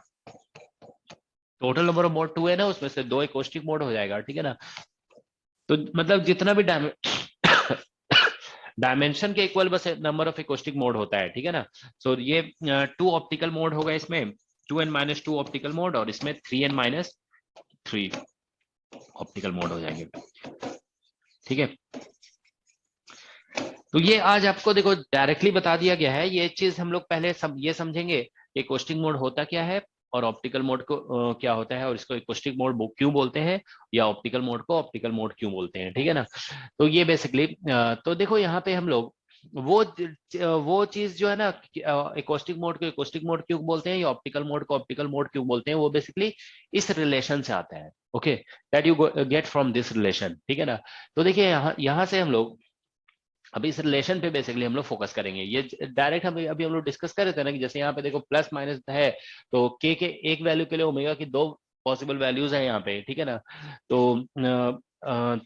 [SPEAKER 2] total number of mode 2 है ना, उसमें से 2 एकोस्टिक मोड हो जाएगा, ठीक है ना। तो मतलब जितना भी डायमेंशन के इक्वल बस नंबर ऑफ एकोस्टिक मोड होता है, ठीक है ना। सो ये 2 ऑप्टिकल मोड होगा इसमें, 2n-2 ऑप्टिकल मोड, और इसमें 3n-3 ऑप्टिकल मोड हो जाएंगे, ठीक है। तो ये आज आपको देखो डायरेक्टली बता दिया गया है, ये चीज हम लोग पहले ये समझेंगे कि एकोस्टिक मोड होता क्या है और ऑप्टिकल मोड को क्या होता है, और इसको एकोस्टिक मोड क्यों बोलते हैं, या ऑप्टिकल मोड को ऑप्टिकल मोड क्यों बोलते हैं, ठीक है ना। तो ये बेसिकली तो देखो यहाँ पे हम लोग वो चीज जो है ना, एकॉस्टिक मोड को एकॉस्टिक मोड क्यों बोलते हैं, या ऑप्टिकल मोड को ऑप्टिकल मोड क्यों बोलते हैं, वो बेसिकली इस रिलेशन से आता है। Okay, that you get from this relation, ठीक है ना। तो देखिए यहाँ से हम लोग अभी इस रिलेशन पे बेसिकली हम लोग फोकस करेंगे। ये डायरेक्ट हम अभी हम लोग डिस्कस कर रहे थे ना कि जैसे यहाँ पे देखो प्लस माइनस है, तो के एक वैल्यू के लिए ओमेगा की दो पॉसिबल वैल्यूज है यहाँ पे, ठीक है ना। तो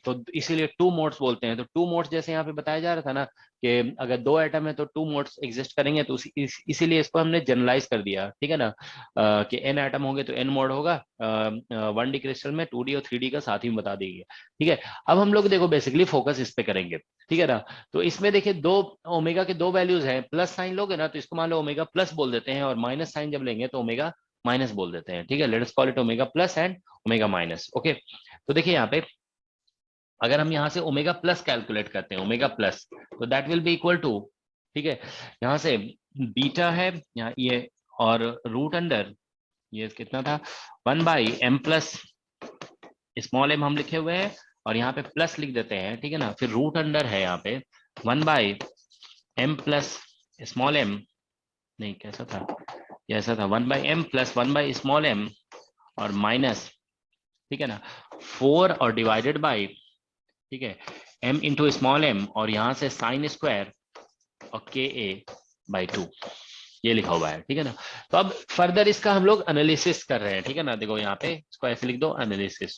[SPEAKER 2] तो इसीलिए टू मोड्स बोलते हैं। तो टू मोड्स जैसे यहाँ पे बताया जा रहा था ना कि अगर दो एटम है तो टू मोड्स एग्जिस्ट करेंगे, तो इसीलिए इसको हमने जनरलाइज कर दिया, ठीक है ना। कि एन एटम होंगे तो एन मोड होगा 1D क्रिस्टल में, 2D और 3D का साथ ही में बता दीजिए, ठीक है। अब हम लोग देखो बेसिकली फोकस इस पे करेंगे, ठीक है ना। तो इसमें देखिए दो ओमेगा के दो वैल्यूज हैं, प्लस साइन लोगे ना तो इसको मान लो ओमेगा प्लस बोल देते हैं, और माइनस साइन जब लेंगे तो ओमेगा माइनस बोल देते हैं, ठीक है। Let's call it omega plus and omega minus. Okay, तो देखिए यहाँ पे अगर हम यहाँ से ओमेगा प्लस कैलकुलेट करते हैं, ओमेगा प्लस, तो that will be equal to, ठीक है, यहाँ से बीटा है यहाँ ये, और रूट अंडर ये कितना था 1/m प्लस स्मॉल m हम लिखे हुए हैं, और यहाँ पे प्लस लिख देते हैं, ठीक है ना। फिर रूट अंडर है यहाँ पे 1/m प्लस स्मॉल m, नहीं कैसा था, ये ऐसा था 1/m प्लस 1/स्मॉल m और माइनस, ठीक है ना, 4 और डिवाइडेड बाई, ठीक है, m इंटू स्मॉल m, और यहाँ से साइन स्क्वायर और KA/2 ये लिखा हुआ है, ठीक है ना। तो अब फर्दर इसका हम लोग एनालिसिस कर रहे हैं, ठीक है ना। देखो यहाँ पे इसको ऐसे लिख दो, एनालिसिस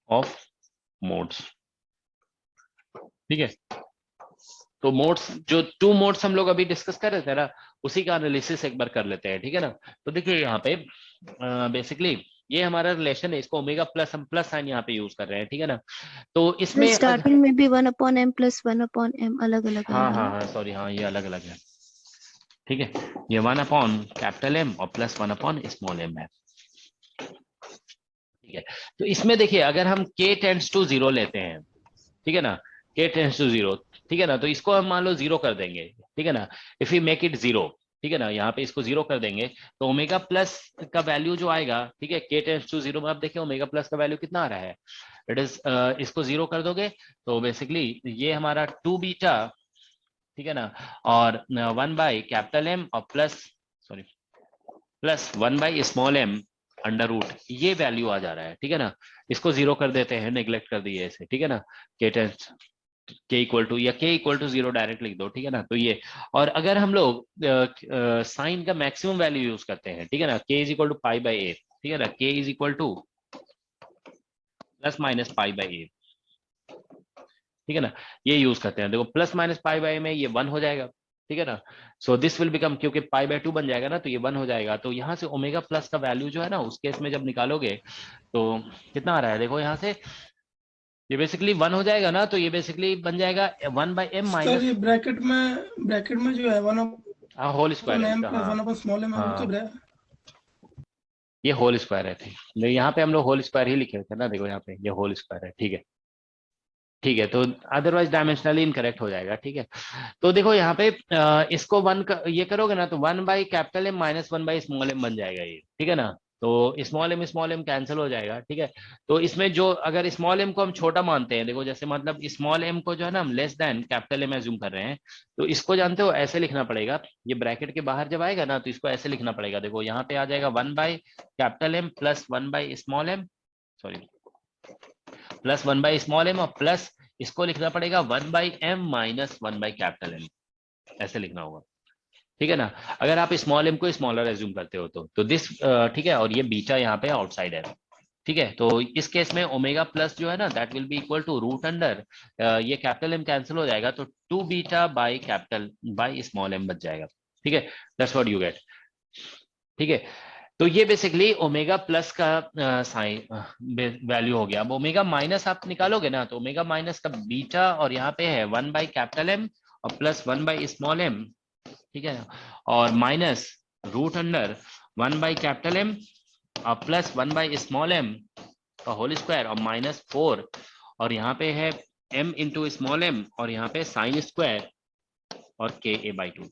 [SPEAKER 2] ऑफ मोड्स, ठीक है। तो मोड्स जो टू मोड्स हम लोग अभी डिस्कस कर रहे थे ना, उसी का एनालिसिस एक बार कर लेते हैं, ठीक है ना। तो देखिए यहाँ पे बेसिकली ये हमारा रिलेशन है, इसको ओमेगा प्लस हम प्लस साइन यहाँ पे यूज कर रहे हैं, ठीक है ना। तो इसमें
[SPEAKER 7] स्टार्टिंग में भी 1/m प्लस 1/m अलग अलग
[SPEAKER 2] हाँ हाँ हाँ सॉरी, हाँ ये अलग अलग है, ठीक है। ये 1/M और प्लस 1/स्मॉल m है, ठीक है। तो इसमें देखिए अगर हम k टेंड्स टू 0 लेते हैं, ठीक है ना, k टेंड्स टू 0, ठीक है ना, तो इसको हम मान लो 0 कर देंगे, ठीक है ना। इफ यू मेक इट 0, ठीक है ना, यहाँ पे इसको 0 कर देंगे, तो ओमेगा प्लस का वैल्यू जो आएगा, ठीक है, k टेंड्स टू 0 में आप देखिए ओमेगा प्लस का वैल्यू कितना आ रहा है, इट इज इसको 0 कर दोगे तो बेसिकली ये हमारा 2 बीटा, ठीक है ना, और 1/M और plus small m under root, ये वैल्यू आ जा रहा है, ठीक है ना। इसको 0 कर देते हैं, नेग्लेक्ट कर दिए इसे, ठीक है ना। k इक्वल टू या k इक्वल टू 0 डायरेक्ट लिख दो, ठीक है ना। तो ये, और अगर हम लोग साइन का मैक्सिमम वैल्यू यूज करते हैं, ठीक है ना, k is equal to π/a, ठीक है ना, k is equal two plus minus π/a, ठीक है ना, ये यूज करते हैं। देखो प्लस माइनस π/a में ये 1 हो जाएगा, ठीक है ना। सो दिस विल बिकम, क्योंकि π/2 बन जाएगा ना, तो ये 1 हो जाएगा। तो यहाँ से ओमेगा प्लस का वैल्यू जो है ना, उस केस में जब निकालोगे तो कितना आ रहा है, देखो यहाँ से ये बेसिकली 1 हो जाएगा ना, तो ये बेसिकली बन जाएगा 1/m
[SPEAKER 1] सर
[SPEAKER 2] माइनस,
[SPEAKER 1] ये ब्रैकेट में जो है 1/m
[SPEAKER 2] whole square
[SPEAKER 1] plus small m
[SPEAKER 2] हाँ।
[SPEAKER 1] कब रहा
[SPEAKER 2] ये होल स्क्वायर है, ठीक, यहाँ पे हम लोग होल स्क्वायर ही लिखे थे ना, देखो यहाँ पे ये होल स्क्वायर है, ठीक है, ठीक है। तो अदरवाइज डायमेंशनली इनकरेक्ट हो जाएगा, ठीक है। तो देखो यहाँ पे इसको 1 ये करोगे ना, तो 1/M माइनस 1/स्मॉल m बन जाएगा ये, ठीक है ना। तो स्मॉल m कैंसिल हो जाएगा, ठीक है। तो इसमें जो अगर स्मॉल m को हम छोटा मानते हैं, देखो जैसे मतलब स्मॉल m को जो है ना हम less than capital M assume कर रहे हैं, तो इसको जानते हो ऐसे लिखना पड़ेगा, ये ब्रैकेट के बाहर जब आएगा ना तो इसको ऐसे लिखना पड़ेगा। देखो यहाँ पे आ जाएगा 1/M plus small m, sorry plus small m, और प्लस इसको लिखना पड़ेगा 1/M माइनस 1/M, ऐसे लिखना होगा, ठीक है ना। अगर आप स्मॉल m को स्मॉलर एज्यूम करते हो तो दिस, ठीक है, और ये बीटा यहाँ पे आउटसाइड है, ठीक है। तो इस केस में ओमेगा प्लस जो है ना, that will be equal to root under, ये कैपिटल M कैंसिल हो जाएगा, तो 2 बीटा बाई स्मॉल m बच जाएगा, ठीक है। दैट्स व्हाट यू गेट, ठीक है। तो ये बेसिकली ओमेगा प्लस का साइन वैल्यू हो गया। अब ओमेगा माइनस आप निकालोगे ना, तो ओमेगा माइनस का बीटा, और यहाँ पे है 1/M और प्लस 1/स्मॉल m, ठीक है, और माइनस रूट अंडर 1/M और प्लस 1/स्मॉल m का होल स्क्वायर, और माइनस 4, और यहाँ पे है m इंटू स्मॉल m, और यहाँ पे साइन स्क्वायर और KA/2,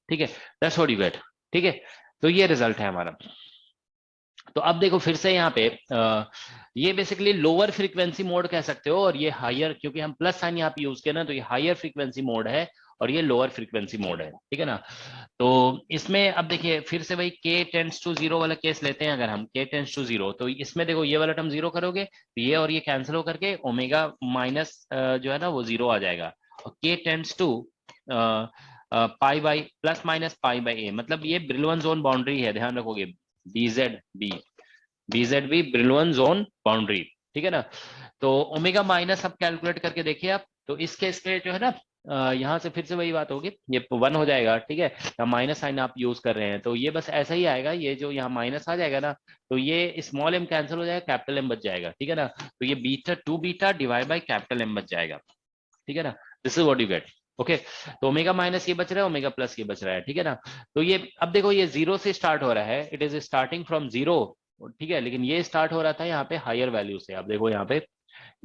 [SPEAKER 2] ठीक है। दैट्स व्हाट यू गेट, ठीक है। तो ये रिजल्ट है हमारा। तो अब देखो फिर से यहाँ पे ये बेसिकली लोअर फ्रीक्वेंसी मोड कह सकते हो, और ये हायर, क्योंकि हम प्लस साइन यहाँ पे यूज किया ना, तो ये हायर फ्रीक्वेंसी मोड है और ये लोअर फ्रीक्वेंसी मोड है, ठीक है ना। तो इसमें अब देखिए फिर से वही k टेंड्स टू 0 वाला केस लेते हैं। अगर हम k टेंड्स टू 0, तो इसमें देखो ये वाला टर्म 0 करोगे तो ये और ये कैंसिल हो करके ओमेगा माइनस जो है ना वो 0 आ जाएगा, और k tends to pi by plus minus pi by a, मतलब ये ब्रिलवन जोन बाउंड्री है, ध्यान रखोगे, BZB ब्रिलवन जोन बाउंड्री, ठीक है ना। तो ओमेगा माइनस अब कैलकुलेट करके देखिए आप, तो इस केस में जो है ना यहाँ से फिर से वही बात होगी, ये 1 हो जाएगा, ठीक है, या माइनस साइन आप यूज कर रहे हैं तो ये बस ऐसा ही आएगा, ये जो यहाँ माइनस आ जाएगा ना तो ये स्मॉल m कैंसिल हो जाएगा, कैपिटल M बच जाएगा, ठीक है ना। तो ये beta 2 beta divide by capital M बच जाएगा, ठीक है ना। This is what you get, okay. तो ओमेगा माइनस ये बच रहा है, ओमेगा प्लस ये बच रहा है, ठीक है ना। तो ये अब देखो ये 0 से स्टार्ट हो रहा है, इट इज स्टार्टिंग फ्रॉम 0, ठीक है, लेकिन ये स्टार्ट हो रहा था यहाँ पे हायर वैल्यू से। आप देखो यहाँ पे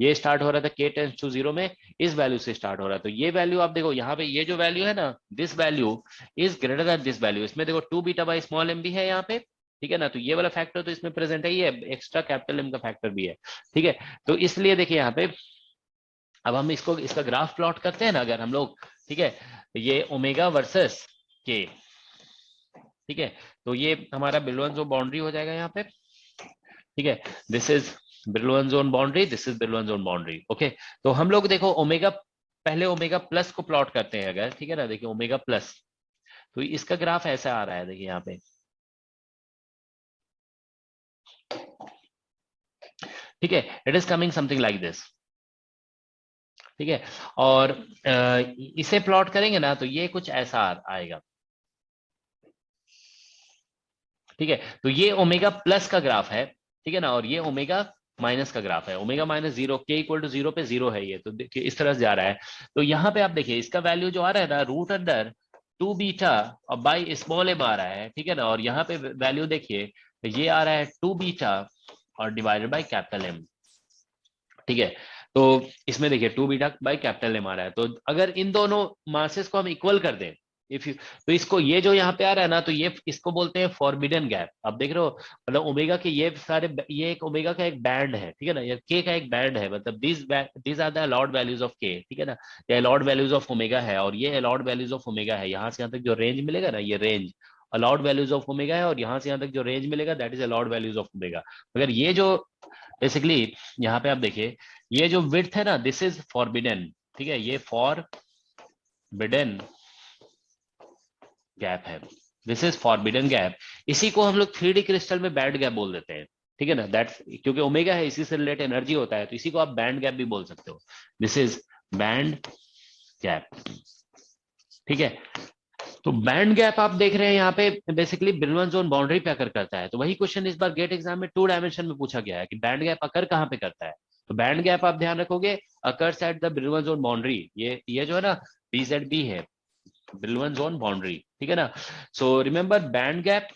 [SPEAKER 2] ये स्टार्ट हो रहा था k टेंड्स टू 0 में, इस वैल्यू से स्टार्ट हो रहा है। तो ये वैल्यू आप देखो यहाँ पे, ये जो वैल्यू है ना, this value is greater than this value. इसमें देखो 2 बीटा बाई स्मॉल m भी है यहाँ पे, ठीक है ना। तो ये वाला फैक्टर तो इसमें प्रेजेंट है, ये एक्स्ट्रा कैपिटल M का फैक्टर भी है, ठीक है। तो इसलिए देखिए यहाँ पे अब हम इसका ग्राफ प्लॉट करते हैं ना अगर हम लोग, ठीक है, ये ओमेगा वर्सेस k, ठीक है। तो ये हमारा ब्रिलवन जोन बाउंड्री हो जाएगा यहाँ पे, ठीक है। This is Brillouin zone boundary, this is Brillouin zone boundary, okay. तो हम लोग देखो ओमेगा, पहले ओमेगा प्लस को प्लॉट करते हैं अगर, ठीक है ना। देखिए ओमेगा प्लस, तो इसका ग्राफ ऐसा आ रहा है, देखिए यहाँ पे, ठीक है, it is coming something like this, ठीक है। और इसे प्लॉट करेंगे ना तो ये कुछ ऐसा आएगा, ठीक है। तो ये ओमेगा प्लस का ग्राफ है, ठीक है ना, और ये ओमेगा माइनस का ग्राफ है। Omega minus 0, k equal to 0 पे 0 है ये, तो देखिए इस तरह से जा रहा है। तो यहाँ पे आप देखिए इसका वैल्यू जो आ रहा है ना, रूट अंडर 2 बीटा और बाई स्मॉल m आ रहा है, ठीक है ना। और यहाँ पे वैल्यू देखिए तो ये आ रहा है 2 बीटा और डिवाइडेड बाई कैपिटल M, ठीक है। तो इसमें देखिए 2 बीटा बाई कैपिटल M आ रहा है। तो अगर इन दोनों मासेस को हम इक्वल कर दें, इफ यू, तो इसको ये जो यहाँ पे आ रहा है ना, तो ये इसको बोलते हैं फॉरबिडन गैप। आप देख रहे हो, मतलब ओमेगा के ये सारे, ये एक ओमेगा का एक बैंड है, ठीक है ना, ये के का एक बैंड है, मतलब this are the allowed values of K, ठीक है ना। ये अलाउड वैल्यूज ऑफ ओमेगा है और ये अलाउड वैल्यूज ऑफ ओमेगा है। यहाँ से यहाँ तक जो रेंज मिलेगा ना, ये range allowed values of omega है, और यहाँ से यहाँ तक जो रेंज मिलेगा that is allowed values of omega. मगर ये जो बेसिकली यहाँ पे आप देखिए ये जो विड्थ है ना, दिस इज फॉरबिडन, ठीक है, ये फॉरबिडन गैप है, दिस इज फॉरबिडन गैप। इसी को हम लोग 3D क्रिस्टल में बैंड गैप बोल देते हैं, ठीक है ना। दैट्स क्योंकि ओमेगा है, इसी से रिलेटेड एनर्जी होता है, तो इसी को आप बैंड गैप भी बोल सकते हो। दिस इज बैंड गैप, ठीक है। तो बैंड गैप आप देख रहे हैं यहाँ पे बेसिकली ब्रिलवन जोन बाउंड्री पे अकर करता है। तो वही क्वेश्चन इस बार गेट एग्जाम में 2 डायमेंशन में पूछा गया है कि बैंड गैप अकर कहाँ पे करता है। तो बैंड गैप आप ध्यान रखोगे occurs at the Brillouin zone boundary, ये जो है ना BZB है, ब्रिलवन जोन बाउंड्री, ठीक है ना। So remember band gap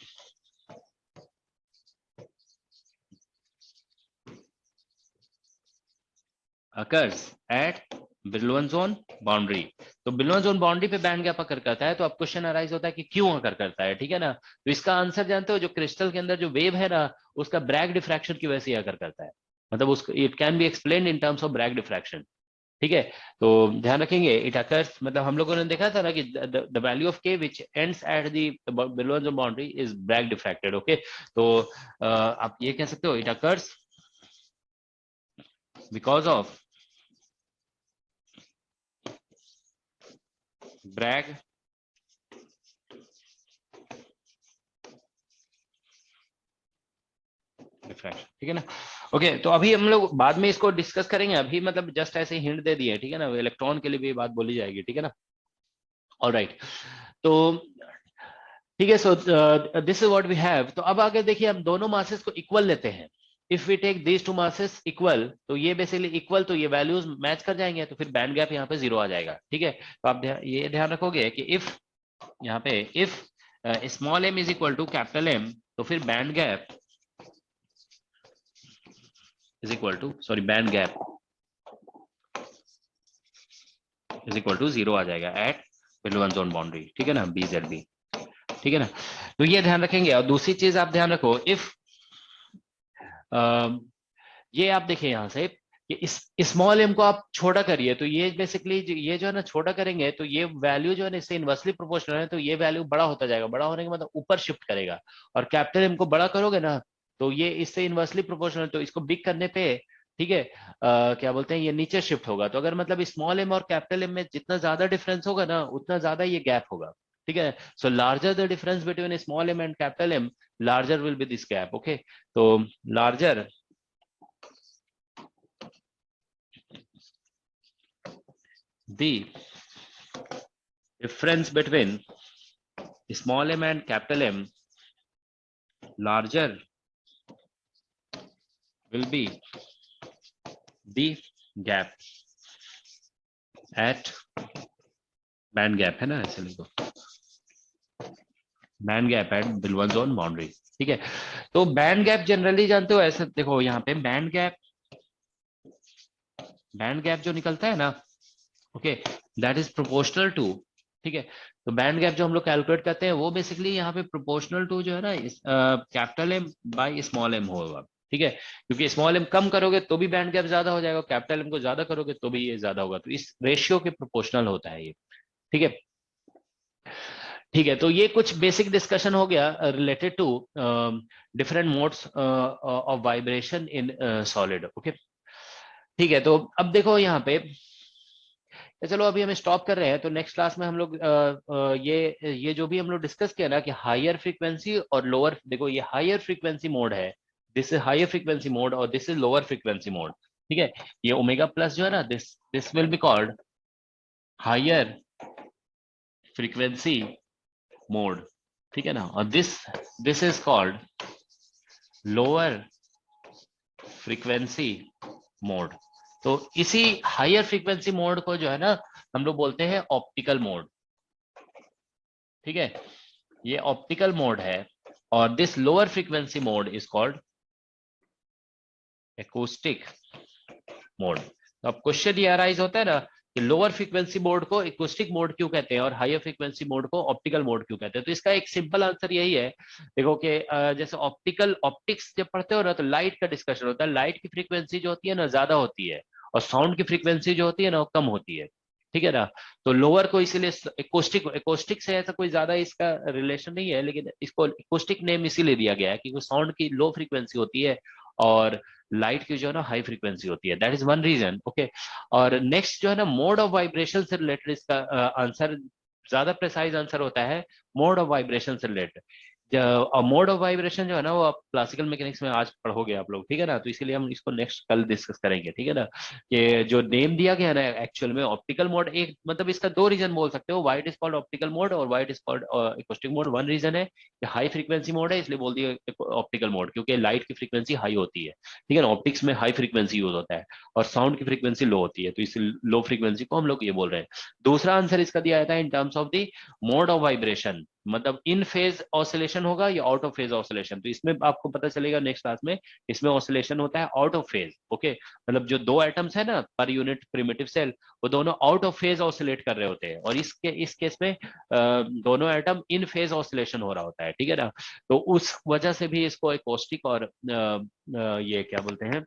[SPEAKER 2] occurs at Brillouin zone boundary. तो ब्रिलवन जोन बाउंड्री पे बैंड गैप अकर करता है। तो अब क्वेश्चन अराइज होता है कि क्यों अकर करता है, ठीक है ना। तो इसका आंसर जानते हो, जो क्रिस्टल के अंदर जो वेव है ना, उसका ब्रैग डिफ्रैक्शन की वजह से अकर करता है, मतलब उसको it can be explained in terms of Bragg diffraction, ठीक है। तो ध्यान रखेंगे इट अकर्स, मतलब हम लोगों ने देखा था ना कि the value of k which ends at the Brillouin zone boundary is Bragg diffracted, okay. तो आप ये कह सकते हो it occurs because of Bragg diffraction, ठीक है ना। ओके, तो अभी हम लोग बाद में इसको डिस्कस करेंगे, अभी मतलब जस्ट ऐसे हिंट दे दिए, ठीक है ना। इलेक्ट्रॉन के लिए भी बात बोली जाएगी, ठीक है ना। ऑलराइट, तो ठीक है। So this is what we have. तो अब आगे देखिए हम दोनों मासेस को इक्वल लेते हैं। If we take these 2 masses equal, तो ये बेसिकली इक्वल, तो ये वैल्यूज मैच कर जाएंगे, तो फिर बैंड गैप यहाँ पे 0 आ जाएगा, ठीक है। तो आप ये ध्यान रखोगे कि इफ यहाँ पे if small m is equal to capital M, तो फिर band gap is equal to band gap is equal to 0 आ जाएगा एट ब्रिलवन जोन बाउंड्री, ठीक है ना, BZB, ठीक है ना। तो ये ध्यान रखेंगे। और दूसरी चीज आप ध्यान रखो, इफ ये आप देखिए यहाँ से कि इस स्मॉल m को आप छोटा करिए, तो ये बेसिकली ये जो है ना छोटा करेंगे तो ये वैल्यू जो है ना इससे इनवर्सली प्रोपोर्शनल है, तो ये वैल्यू बड़ा होता जाएगा, बड़ा होने के मतलब ऊपर शिफ्ट करेगा। और कैपिटल M को बड़ा करोगे ना तो ये इससे इनवर्सली प्रोपोर्शनल, तो इसको बिग करने पे ठीक है क्या बोलते हैं ये नीचे शिफ्ट होगा। तो अगर मतलब स्मॉल m और कैपिटल M में जितना ज्यादा डिफरेंस होगा ना उतना ज्यादा ये गैप होगा, ठीक है। So larger the difference between small m and capital M, larger will be this gap. Okay, तो larger the difference between small m and capital M, larger will be the gap at band gap, है ना, ऐसे लिखो band gap at Brillouin zone boundary, ठीक है। तो band gap generally जानते हो ऐसे, देखो यहाँ पे बैंड गैप जो निकलता है ना, okay, that is proportional to, ठीक है। तो बैंड गैप जो हम लोग कैलकुलेट करते हैं वो बेसिकली यहाँ पे प्रोपोर्शनल टू जो है ना capital M by small m होगा, ठीक है। क्योंकि स्मॉल m कम करोगे तो भी बैंड गैप ज्यादा हो जाएगा, कैपिटल M को ज्यादा करोगे तो भी ये ज्यादा होगा, तो इस रेशियो के प्रोपोर्शनल होता है ये, ठीक है। ठीक है, तो ये कुछ बेसिक डिस्कशन हो गया related to different modes of vibration in solid. Okay, ठीक है। तो अब देखो यहाँ पे, चलो अभी हम स्टॉप कर रहे हैं, तो नेक्स्ट क्लास में हम लोग ये जो भी हम लोग डिस्कस किया ना कि हायर फ्रीक्वेंसी और लोअर, देखो ये हायर फ्रीक्वेंसी मोड है, this is higher frequency mode और this is lower frequency mode, ठीक है। ये ओमेगा प्लस जो है ना, this will be called higher frequency mode, ठीक है ना, और this is called lower frequency mode. तो इसी हायर फ्रीक्वेंसी मोड को जो है ना हम लोग बोलते हैं ऑप्टिकल मोड, ठीक है, ये ऑप्टिकल मोड है। और this lower frequency mode is called acoustic mode. तो अब क्वेश्चन ये अराइज होता है ना कि लोअर फ्रीक्वेंसी मोड को एकॉस्टिक मोड क्यों कहते हैं और हायर फ्रीक्वेंसी मोड को ऑप्टिकल मोड क्यों कहते हैं। तो इसका एक सिंपल आंसर यही है, देखो कि जैसे ऑप्टिक्स जब पढ़ते हो ना तो लाइट का डिस्कशन होता है, लाइट की फ्रीक्वेंसी जो होती है ना ज्यादा होती है और साउंड की फ्रीक्वेंसी जो होती है ना वो कम होती है, ठीक है ना। तो लोअर को इसीलिए एकॉस्टिक से ऐसा कोई ज्यादा इसका रिलेशन नहीं है, लेकिन इसको एकॉस्टिक नेम इसीलिए दिया गया है क्योंकि साउंड की लो फ्रीक्वेंसी होती है और लाइट की जो है ना हाई फ्रीक्वेंसी होती है, that is one reason. Okay, और नेक्स्ट जो है ना मोड ऑफ वाइब्रेशन से रिलेटेड इसका आंसर ज्यादा प्रिसाइज आंसर होता है मोड ऑफ वाइब्रेशन से रिलेटेड। मोड ऑफ वाइब्रेशन जो है ना वो आप क्लासिकल मैकेनिक्स में आज पढ़ोगे आप लोग, ठीक है ना। तो इसीलिए हम इसको नेक्स्ट कल डिस्कस करेंगे, ठीक है ना। कि जो नेम दिया गया है ना एक्चुअल में ऑप्टिकल मोड, एक मतलब इसका दो रीजन बोल सकते हो, why it is called optical mode और why it is called acoustic mode. One reason है कि हाई फ्रीक्वेंसी मोड है इसलिए बोल दिया ऑप्टिकल मोड क्योंकि लाइट की फ्रीक्वेंसी हाई होती है, ठीक है ना। ऑप्टिक्स में हाई फ्रीक्वेंसी यूज होता है और साउंड की फ्रीक्वेंसी लो होती है, तो इस लो फ्रीक्वेंसी को हम लोग ये बोल रहे हैं। दूसरा आंसर इसका दिया जाता है इन terms of the mode of vibration, मतलब इन फेज ऑसिलेशन होगा या आउट ऑफ फेज ऑसिलेशन। तो इसमें आपको पता चलेगा नेक्स्ट क्लास में, इसमें ऑसिलेशन होता है आउट ऑफ फेज। ओके, मतलब जो दो एटम्स है ना पर यूनिट प्रिमिटिव सेल वो दोनों आउट ऑफ फेज ऑसिलेट कर रहे होते हैं और इस केस में दोनों एटम इन फेज ऑसिलेशन हो रहा होता है, ठीक है ना। तो उस वजह से भी इसको एकॉस्टिक और ये क्या बोलते हैं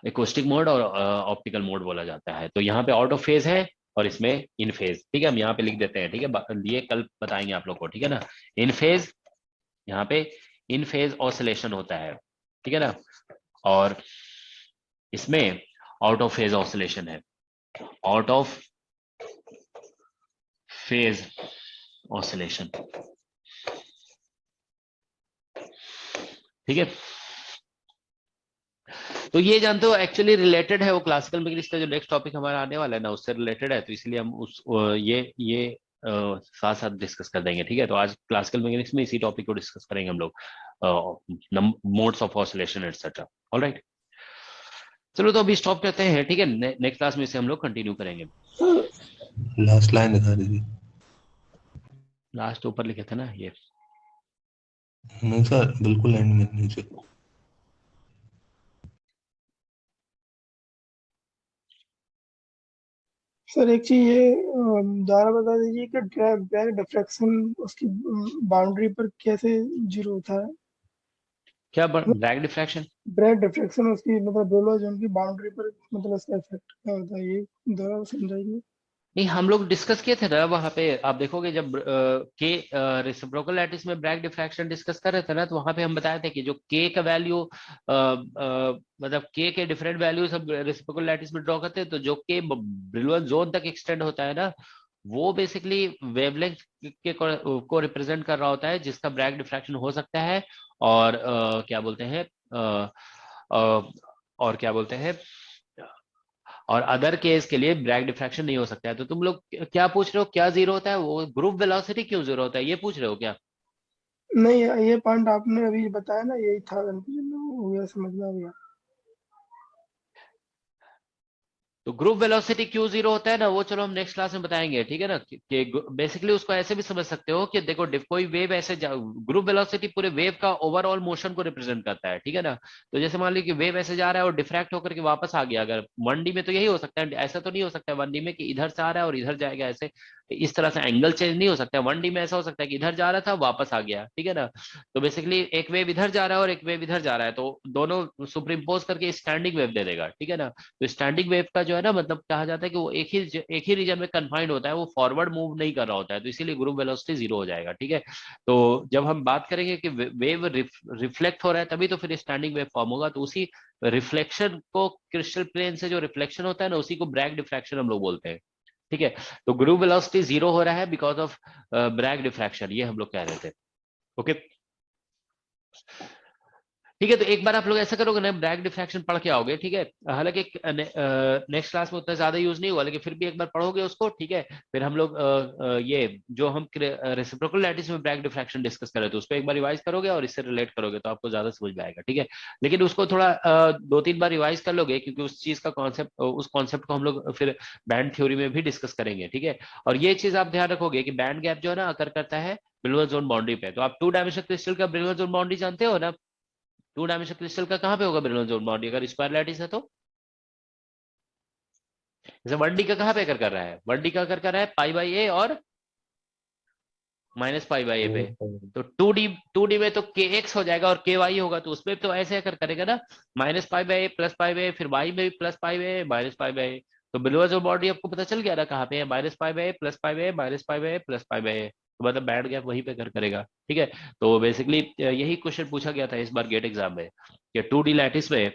[SPEAKER 2] एकॉस्टिक मोड और ऑप्टिकल मोड बोला जाता है। तो यहाँ पे आउट ऑफ फेज है और इसमें इन फेज, ठीक है, हम यहाँ पे लिख देते हैं, ठीक है, ये कल बताएंगे आप लोग को, ठीक है ना। इन फेज, यहाँ पे इन फेज ऑसिलेशन होता है, ठीक है ना, और इसमें आउट ऑफ फेज ऑसिलेशन है, आउट ऑफ फेज ऑसिलेशन, ठीक है। तो ये जानते हो एक्चुअली रिलेटेड है, वो क्लासिकल मैकेनिक्स का जो नेक्स्ट टॉपिक हमारा आने वाला है ना उससे रिलेटेड है, तो इसलिए हम उस ये साथ साथ डिस्कस कर देंगे, ठीक है। तो आज क्लासिकल मैकेनिक्स में इसी टॉपिक को डिस्कस करेंगे हम लोग, modes of oscillation etcetera. Alright, चलो तो अभी स्टॉप करते हैं, ठीक है। नेक्स्ट क्लास में इसे हम लोग कंटिन्यू करेंगे।
[SPEAKER 8] लास्ट लाइन दिखा दीजिए।
[SPEAKER 2] लास्ट ऊपर लिखे थे ना ये,
[SPEAKER 8] नहीं सर, बिल्कुल एंड में नीचे।
[SPEAKER 1] सर एक चीज ये दोबारा बता दीजिए कि ब्लैक डिफ्रैक्शन उसकी बाउंड्री पर कैसे जीरो होता है।
[SPEAKER 2] क्या ब्रैग डिफ्रैक्शन?
[SPEAKER 1] ब्रैग डिफ्रैक्शन उसकी मतलब ब्रिलॉइड जोन की बाउंड्री पर मतलब इसका इफेक्ट क्या होता है, ये दोबारा समझाइए।
[SPEAKER 2] नहीं, हम लोग डिस्कस किए थे ना वहां पे, आप देखोगे जब के रेसिप्रोकल लैटिस में ब्रैग डिफ्रैक्शन डिस्कस कर रहे थे ना, तो वहां पे हम बताए थे कि जो के का वैल्यू मतलब के डिफरेंट वैल्यूज हम रेसिप्रोकल लैटिस में ड्रॉ करते हैं, तो जो के ब्रिलॉइड जोन तक एक्सटेंड होता है ना, वो बेसिकली वेवलेंथ के को रिप्रेजेंट कर रहा होता है, जिसका ब्रैग डिफ्रैक्शन हो सकता है। और क्या बोलते हैं और क्या बोलते हैं, और अदर केस के लिए ब्रैग डिफ्रैक्शन नहीं हो सकता है। तो तुम लोग क्या पूछ रहे हो, क्या जीरो होता है, वो ग्रुप वेलोसिटी क्यों जीरो होता है, ये पूछ रहे हो क्या?
[SPEAKER 1] नहीं, ये पॉइंट आपने अभी बताया ना, यही था कंफ्यूजन, हो गया, समझ में आ गया।
[SPEAKER 2] तो ग्रुप वेलोसिटी क्यों जीरो होता है ना, वो चलो हम नेक्स्ट क्लास में बताएंगे, ठीक है ना। कि बेसिकली उसको ऐसे भी समझ सकते हो कि देखो कोई वेव ऐसे ग्रुप वेलोसिटी पूरे वेव का ओवरऑल मोशन को रिप्रेजेंट करता है, ठीक है ना। तो जैसे मान लीजिए कि वेव ऐसे जा रहा है और डिफ्रैक्ट होकर के वापस आ गया, अगर 1D में तो यही हो सकता है, ऐसा तो नहीं हो सकता है 1D में कि इधर से आ रहा है और इधर जाएगा, ऐसे इस तरह से एंगल चेंज नहीं हो सकता है। 1D में ऐसा हो सकता है कि इधर जा रहा था वापस आ गया, ठीक है ना। तो बेसिकली एक वेव इधर जा रहा है और एक वेव इधर जा रहा है, तो दोनों सुपर इम्पोज करके स्टैंडिंग वेव दे देगा, ठीक है ना। तो स्टैंडिंग वेव का जो है ना, मतलब कहा जाता है कि वो एक ही रीजन में कन्फाइंड होता है, वो फॉरवर्ड मूव नहीं कर रहा होता है, तो इसीलिए ग्रुप वेलोसिटी जीरो हो जाएगा, ठीक है। तो जब हम बात करेंगे कि वेव रिफ्लेक्ट हो रहा है, तभी तो फिर स्टैंडिंग वेव फॉर्म होगा। तो उसी रिफ्लेक्शन को, क्रिस्टल प्लेन से जो रिफ्लेक्शन होता है ना, उसी को ब्रैग डिफ्रैक्शन हम लोग बोलते हैं, ठीक है। तो ग्रुप वेलोसिटी जीरो हो रहा है बिकॉज ऑफ ब्रैग डिफ्रैक्शन, ये हम लोग कह रहे थे, ओके। ठीक है, तो एक बार आप लोग ऐसा करोगे ना, ब्रैग डिफ्रैक्शन पढ़ के आओगे, ठीक है। हालांकि नेक्स्ट क्लास में उतना ज्यादा यूज नहीं हुआ, लेकिन फिर भी एक बार पढ़ोगे उसको, ठीक है। फिर हम लोग ये जो हम रेसिप्रोकल लैटिस में ब्रैग डिफ्रैक्शन डिस्कस कर रहे थे, उसको एक बार रिवाइज करोगे और इससे रिलेट करोगे, तो आपको ज्यादा समझ में आएगा, ठीक है। लेकिन उसको थोड़ा 2-3 बार रिवाइज कर लोगे, क्योंकि उस चीज का कॉन्सेप्ट, उस कॉन्सेप्ट को हम लोग फिर बैंड थ्योरी में भी डिस्कस करेंगे, ठीक है। और ये चीज आप ध्यान रखोगे कि बैंड गैप जो है ना, अकर करता है ब्रिलॉइड जोन बाउंड्री पे। तो आप 2 डायमेंशनल क्रिस्टल का ब्रिलॉइड जोन बाउंड्री जानते हो ना, 2 डायमेंशनल क्रिस्टल का कहां पे होगा ब्रिलॉइड जोन बाउंड्री, अगर स्क्वायर लैटिस है तो? जैसे 1D का कहां पे कर रहा है, 1D का कर रहा है पाई बाई ए और माइनस पाई बाई ए पे। तो 2D में तो के एक्स हो जाएगा और के वाई होगा, तो उसमें तो ऐसे करेगा ना, minus pi by a plus pi by a, फिर वाई में भी plus pi by a minus pi by a. तो ब्रिलॉइड जोन बाउंड्री आपको पता चल गया ना कहाँ पे है, minus pi by a plus pi by a minus pi by a plus pi by a. तो मतलब बैंड गैप वहीं पे करेगा, ठीक है। तो बेसिकली यही क्वेश्चन पूछा गया था इस बार गेट एग्जाम में, कि 2D लैटिस में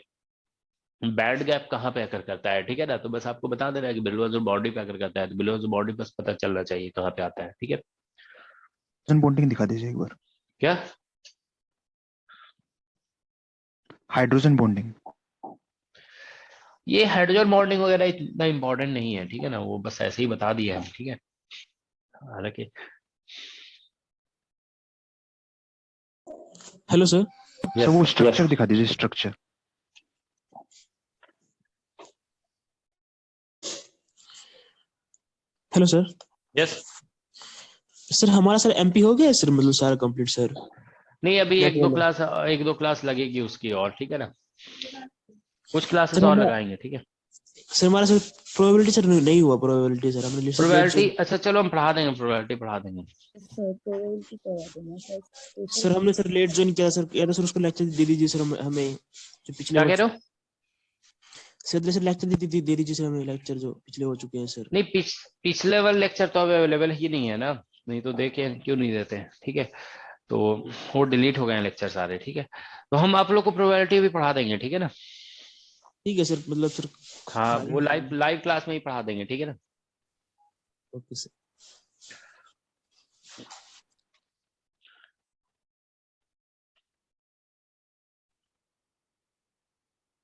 [SPEAKER 2] बैंड गैप कहाँ पे अकर करता है, ठीक है ना। तो बस आपको बता देना है कि ब्रिलॉइड जोन बाउंड्री पे अकर करता है, तो ब्रिलॉइड जोन बाउंड्री बस पता चलना चाहिए कहाँ पे आता है, ठीक है।
[SPEAKER 3] बॉन्डिंग दिखा दीजिए एक बार।
[SPEAKER 2] क्या?
[SPEAKER 3] Hydrogen bonding.
[SPEAKER 2] ये हाइड्रोजन बॉन्डिंग वगैरह इतना इंपॉर्टेंट नहीं है, ठीक है ना, वो बस ऐसे ही बता दिया है, ठीक है। हालांकि
[SPEAKER 9] हेलो सर।
[SPEAKER 3] सर वो स्ट्रक्चर दिखा दीजिए, structure.
[SPEAKER 9] Hello sir.
[SPEAKER 2] Yes
[SPEAKER 9] sir हमारा सर एमपी हो गया है सर, मतलब सारा कंप्लीट सर?
[SPEAKER 2] नहीं, अभी
[SPEAKER 9] या
[SPEAKER 2] एक दो क्लास लगेगी उसकी और, ठीक है ना, कुछ क्लासेस
[SPEAKER 9] सर
[SPEAKER 2] और
[SPEAKER 9] हमारा
[SPEAKER 2] लगाएंगे, ठीक है।
[SPEAKER 9] सर हमारा सर प्रोबेबिलिटी सर नहीं हुआ, प्रोबेबिलिटी सर हमने
[SPEAKER 2] प्रोबेबिलिटी, अच्छा चलो हम पढ़ा देंगे, प्रोबेबिलिटी पढ़ा देंगे।
[SPEAKER 9] सर हमने सर लेट ज्वाइन किया सर, या तो सर उसको लेक्चर दे दीजिए सर, हमें जो पिछले
[SPEAKER 2] क्या कह रहे हो?
[SPEAKER 9] सर लेक्चर दे दीजिए सर, हमें लेक्चर जो पिछले हो चुके हैं सर।
[SPEAKER 2] नहीं, पिछले वाले लेक्चर तो अवेलेबल ही नहीं है ना, नहीं तो देखे क्यों नहीं देते हैं, ठीक है। तो वो डिलीट हो गए हैं लेक्चर सारे, ठीक है। तो हम आप लोग को प्रोबेबिलिटी भी पढ़ा देंगे, ठीक है ना।
[SPEAKER 9] ठीक है सर, मतलब सर
[SPEAKER 2] हाँ, वो लाइव क्लास में ही पढ़ा देंगे, ठीक है ना।
[SPEAKER 9] Okay sir.